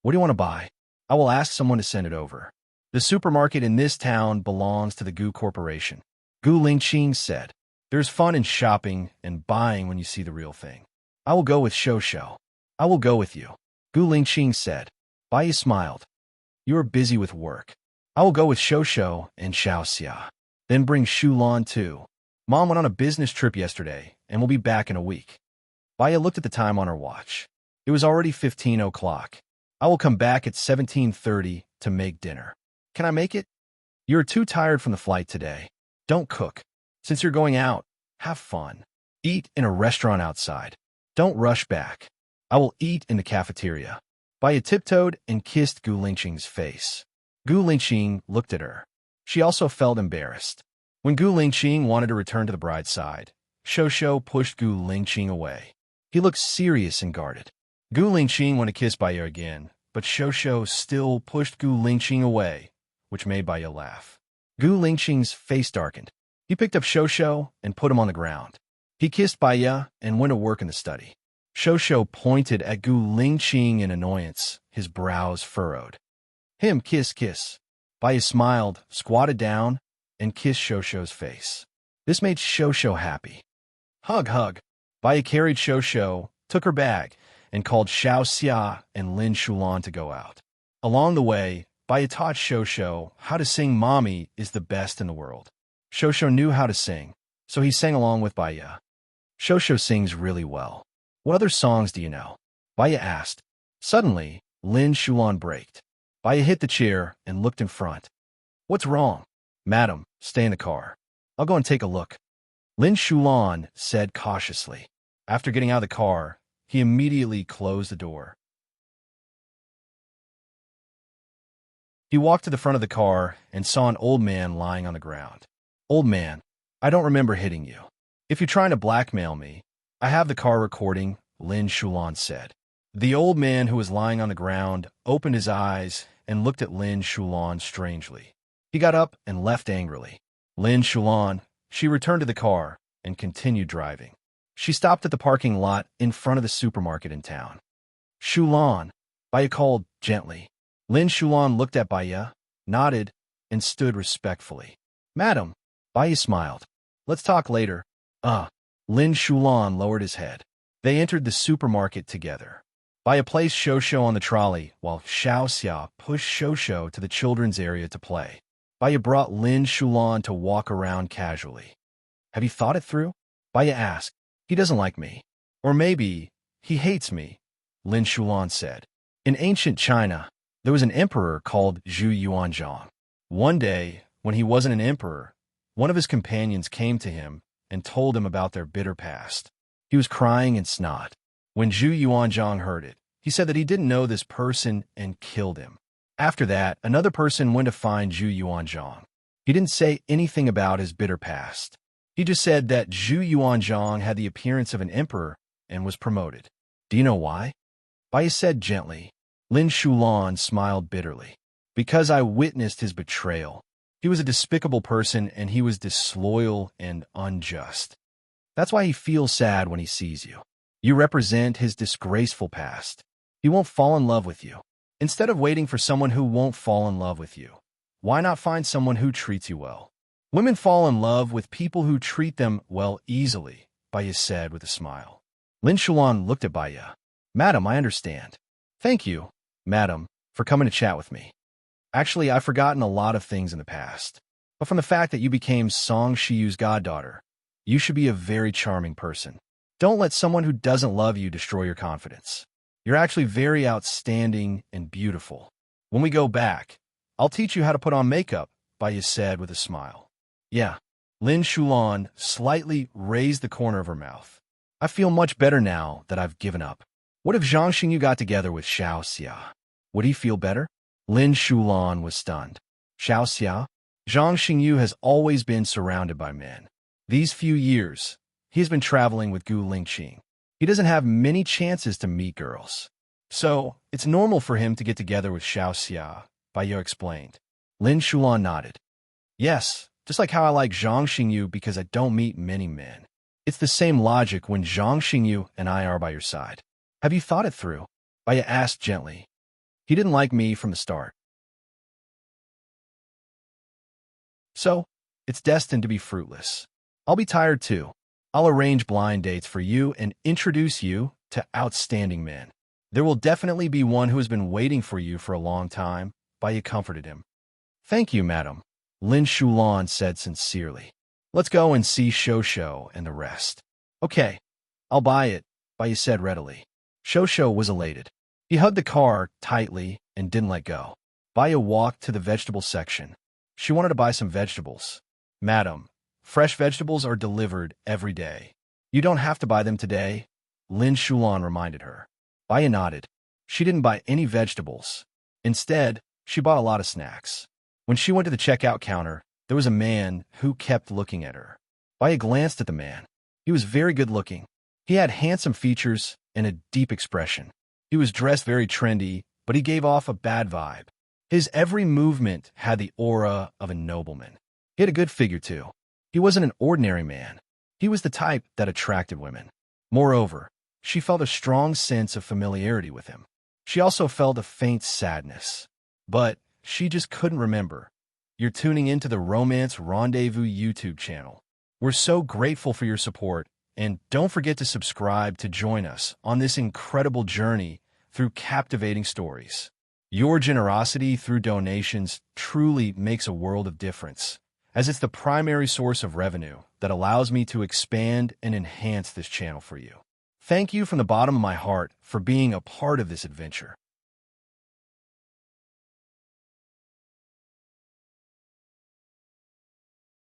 What do you want to buy? I will ask someone to send it over. The supermarket in this town belongs to the Gu Corporation. Gu Lingqing said, There's fun in shopping and buying when you see the real thing. I will go with Shosho. I will go with you. Gu Lingqing said. Baya smiled. You are busy with work. I will go with Shosho and Xiaoxia. Then bring Shulan too. Mom went on a business trip yesterday and will be back in a week. Baya looked at the time on her watch. It was already 15 o'clock. I will come back at 17:30 to make dinner. Can I make it? You're too tired from the flight today. Don't cook. Since you're going out, have fun. Eat in a restaurant outside. Don't rush back. I will eat in the cafeteria. Baya tiptoed and kissed Gu Lingqing's face. Gu Lingqing looked at her. She also felt embarrassed. When Gu Lingqing wanted to return to the bride's side, Shosho pushed Gu Lingqing away. He looked serious and guarded. Gu Lingqing wanted to kiss Baya again, but Shosho still pushed Gu Lingqing away, which made Baya laugh. Gu Lingqing's face darkened. He picked up Shosho and put him on the ground. He kissed Baya and went to work in the study. Shosho pointed at Gu Lingqing in annoyance, his brows furrowed. Him kiss. Baya smiled, squatted down, and kissed Shosho's face. This made Shosho happy. Hug. Baya carried Shosho, took her bag, and called Xiaoxia and Lin Shulan to go out. Along the way, Baya taught Shosho how to sing Mommy is the best in the world. Shosho knew how to sing, so he sang along with Baya. Shosho sings really well. What other songs do you know? Baya asked. Suddenly, Lin Shulan braked. Baya hit the chair and looked in front. What's wrong? Madam, stay in the car. I'll go and take a look. Lin Shulan said cautiously. After getting out of the car, he immediately closed the door. He walked to the front of the car and saw an old man lying on the ground. Old man, I don't remember hitting you. If you're trying to blackmail me, I have the car recording, Lin Shulan said. The old man who was lying on the ground opened his eyes and looked at Lin Shulan strangely. He got up and left angrily. Lin Shulan, she returned to the car and continued driving. She stopped at the parking lot in front of the supermarket in town. Shulan, Baya called gently. Lin Shulan looked at Baya, nodded, and stood respectfully. Madam, Baya smiled. Let's talk later. Lin Shulan lowered his head. They entered the supermarket together. Baya placed Shosho on the trolley while Xiaoxia pushed Shosho to the children's area to play. Baya brought Lin Shulan to walk around casually. Have you thought it through? Baya asked. He doesn't like me. Or maybe he hates me, Lin Shulan said. In ancient China, there was an emperor called Zhu Yuanzhang. One day, when he wasn't an emperor, one of his companions came to him and told him about their bitter past. He was crying and snot. When Zhu Yuanzhang heard it, he said that he didn't know this person and killed him. After that, another person went to find Zhu Yuanzhang. He didn't say anything about his bitter past. He just said that Zhu Yuanzhang had the appearance of an emperor and was promoted. Do you know why? Baya said gently. Lin Shulan smiled bitterly. Because I witnessed his betrayal. He was a despicable person, and he was disloyal and unjust. That's why he feels sad when he sees you. You represent his disgraceful past. He won't fall in love with you. Instead of waiting for someone who won't fall in love with you, why not find someone who treats you well? Women fall in love with people who treat them well easily, Baya said with a smile. Lin Shulan looked at Baya. Madam, I understand. Thank you, madam, for coming to chat with me. Actually, I've forgotten a lot of things in the past. But from the fact that you became Song Shiyu's goddaughter, you should be a very charming person. Don't let someone who doesn't love you destroy your confidence. You're actually very outstanding and beautiful. When we go back, I'll teach you how to put on makeup, Baya said with a smile. Yeah. Lin Shulan slightly raised the corner of her mouth. I feel much better now that I've given up. What if Zhang Xingyu got together with Xiao Xia? Would he feel better? Lin Shulan was stunned. Xiao Xia? Zhang Xingyu has always been surrounded by men. These few years, he has been traveling with Gu Lingqing. He doesn't have many chances to meet girls. So, it's normal for him to get together with Xiao Xia, Baiyu explained. Lin Shulan nodded. Yes, just like how I like Zhang Xingyu because I don't meet many men. It's the same logic when Zhang Xingyu and I are by your side. Have you thought it through? Baiyu asked gently. He didn't like me from the start. So, it's destined to be fruitless. I'll be tired too. I'll arrange blind dates for you and introduce you to outstanding men. There will definitely be one who has been waiting for you for a long time, Baiyu comforted him. Thank you, madam, Lin Shulan said sincerely. Let's go and see Shosho and the rest. Okay, I'll buy it, Baiyu said readily. Shosho was elated. He hugged the car tightly and didn't let go. Baiyu walked to the vegetable section. She wanted to buy some vegetables. Madam, fresh vegetables are delivered every day. You don't have to buy them today, Lin Shulan reminded her. Baiyu nodded. She didn't buy any vegetables. Instead, she bought a lot of snacks. When she went to the checkout counter, there was a man who kept looking at her. Baiyu glanced at the man. He was very good looking. He had handsome features and a deep expression. He was dressed very trendy, but he gave off a bad vibe. His every movement had the aura of a nobleman. He had a good figure, too. He wasn't an ordinary man. He was the type that attracted women. Moreover, she felt a strong sense of familiarity with him. She also felt a faint sadness. But she just couldn't remember. You're tuning into the Romance Rendezvous YouTube channel. We're so grateful for your support, and don't forget to subscribe to join us on this incredible journey through captivating stories. Your generosity through donations truly makes a world of difference, as it's the primary source of revenue that allows me to expand and enhance this channel for you. Thank you from the bottom of my heart for being a part of this adventure.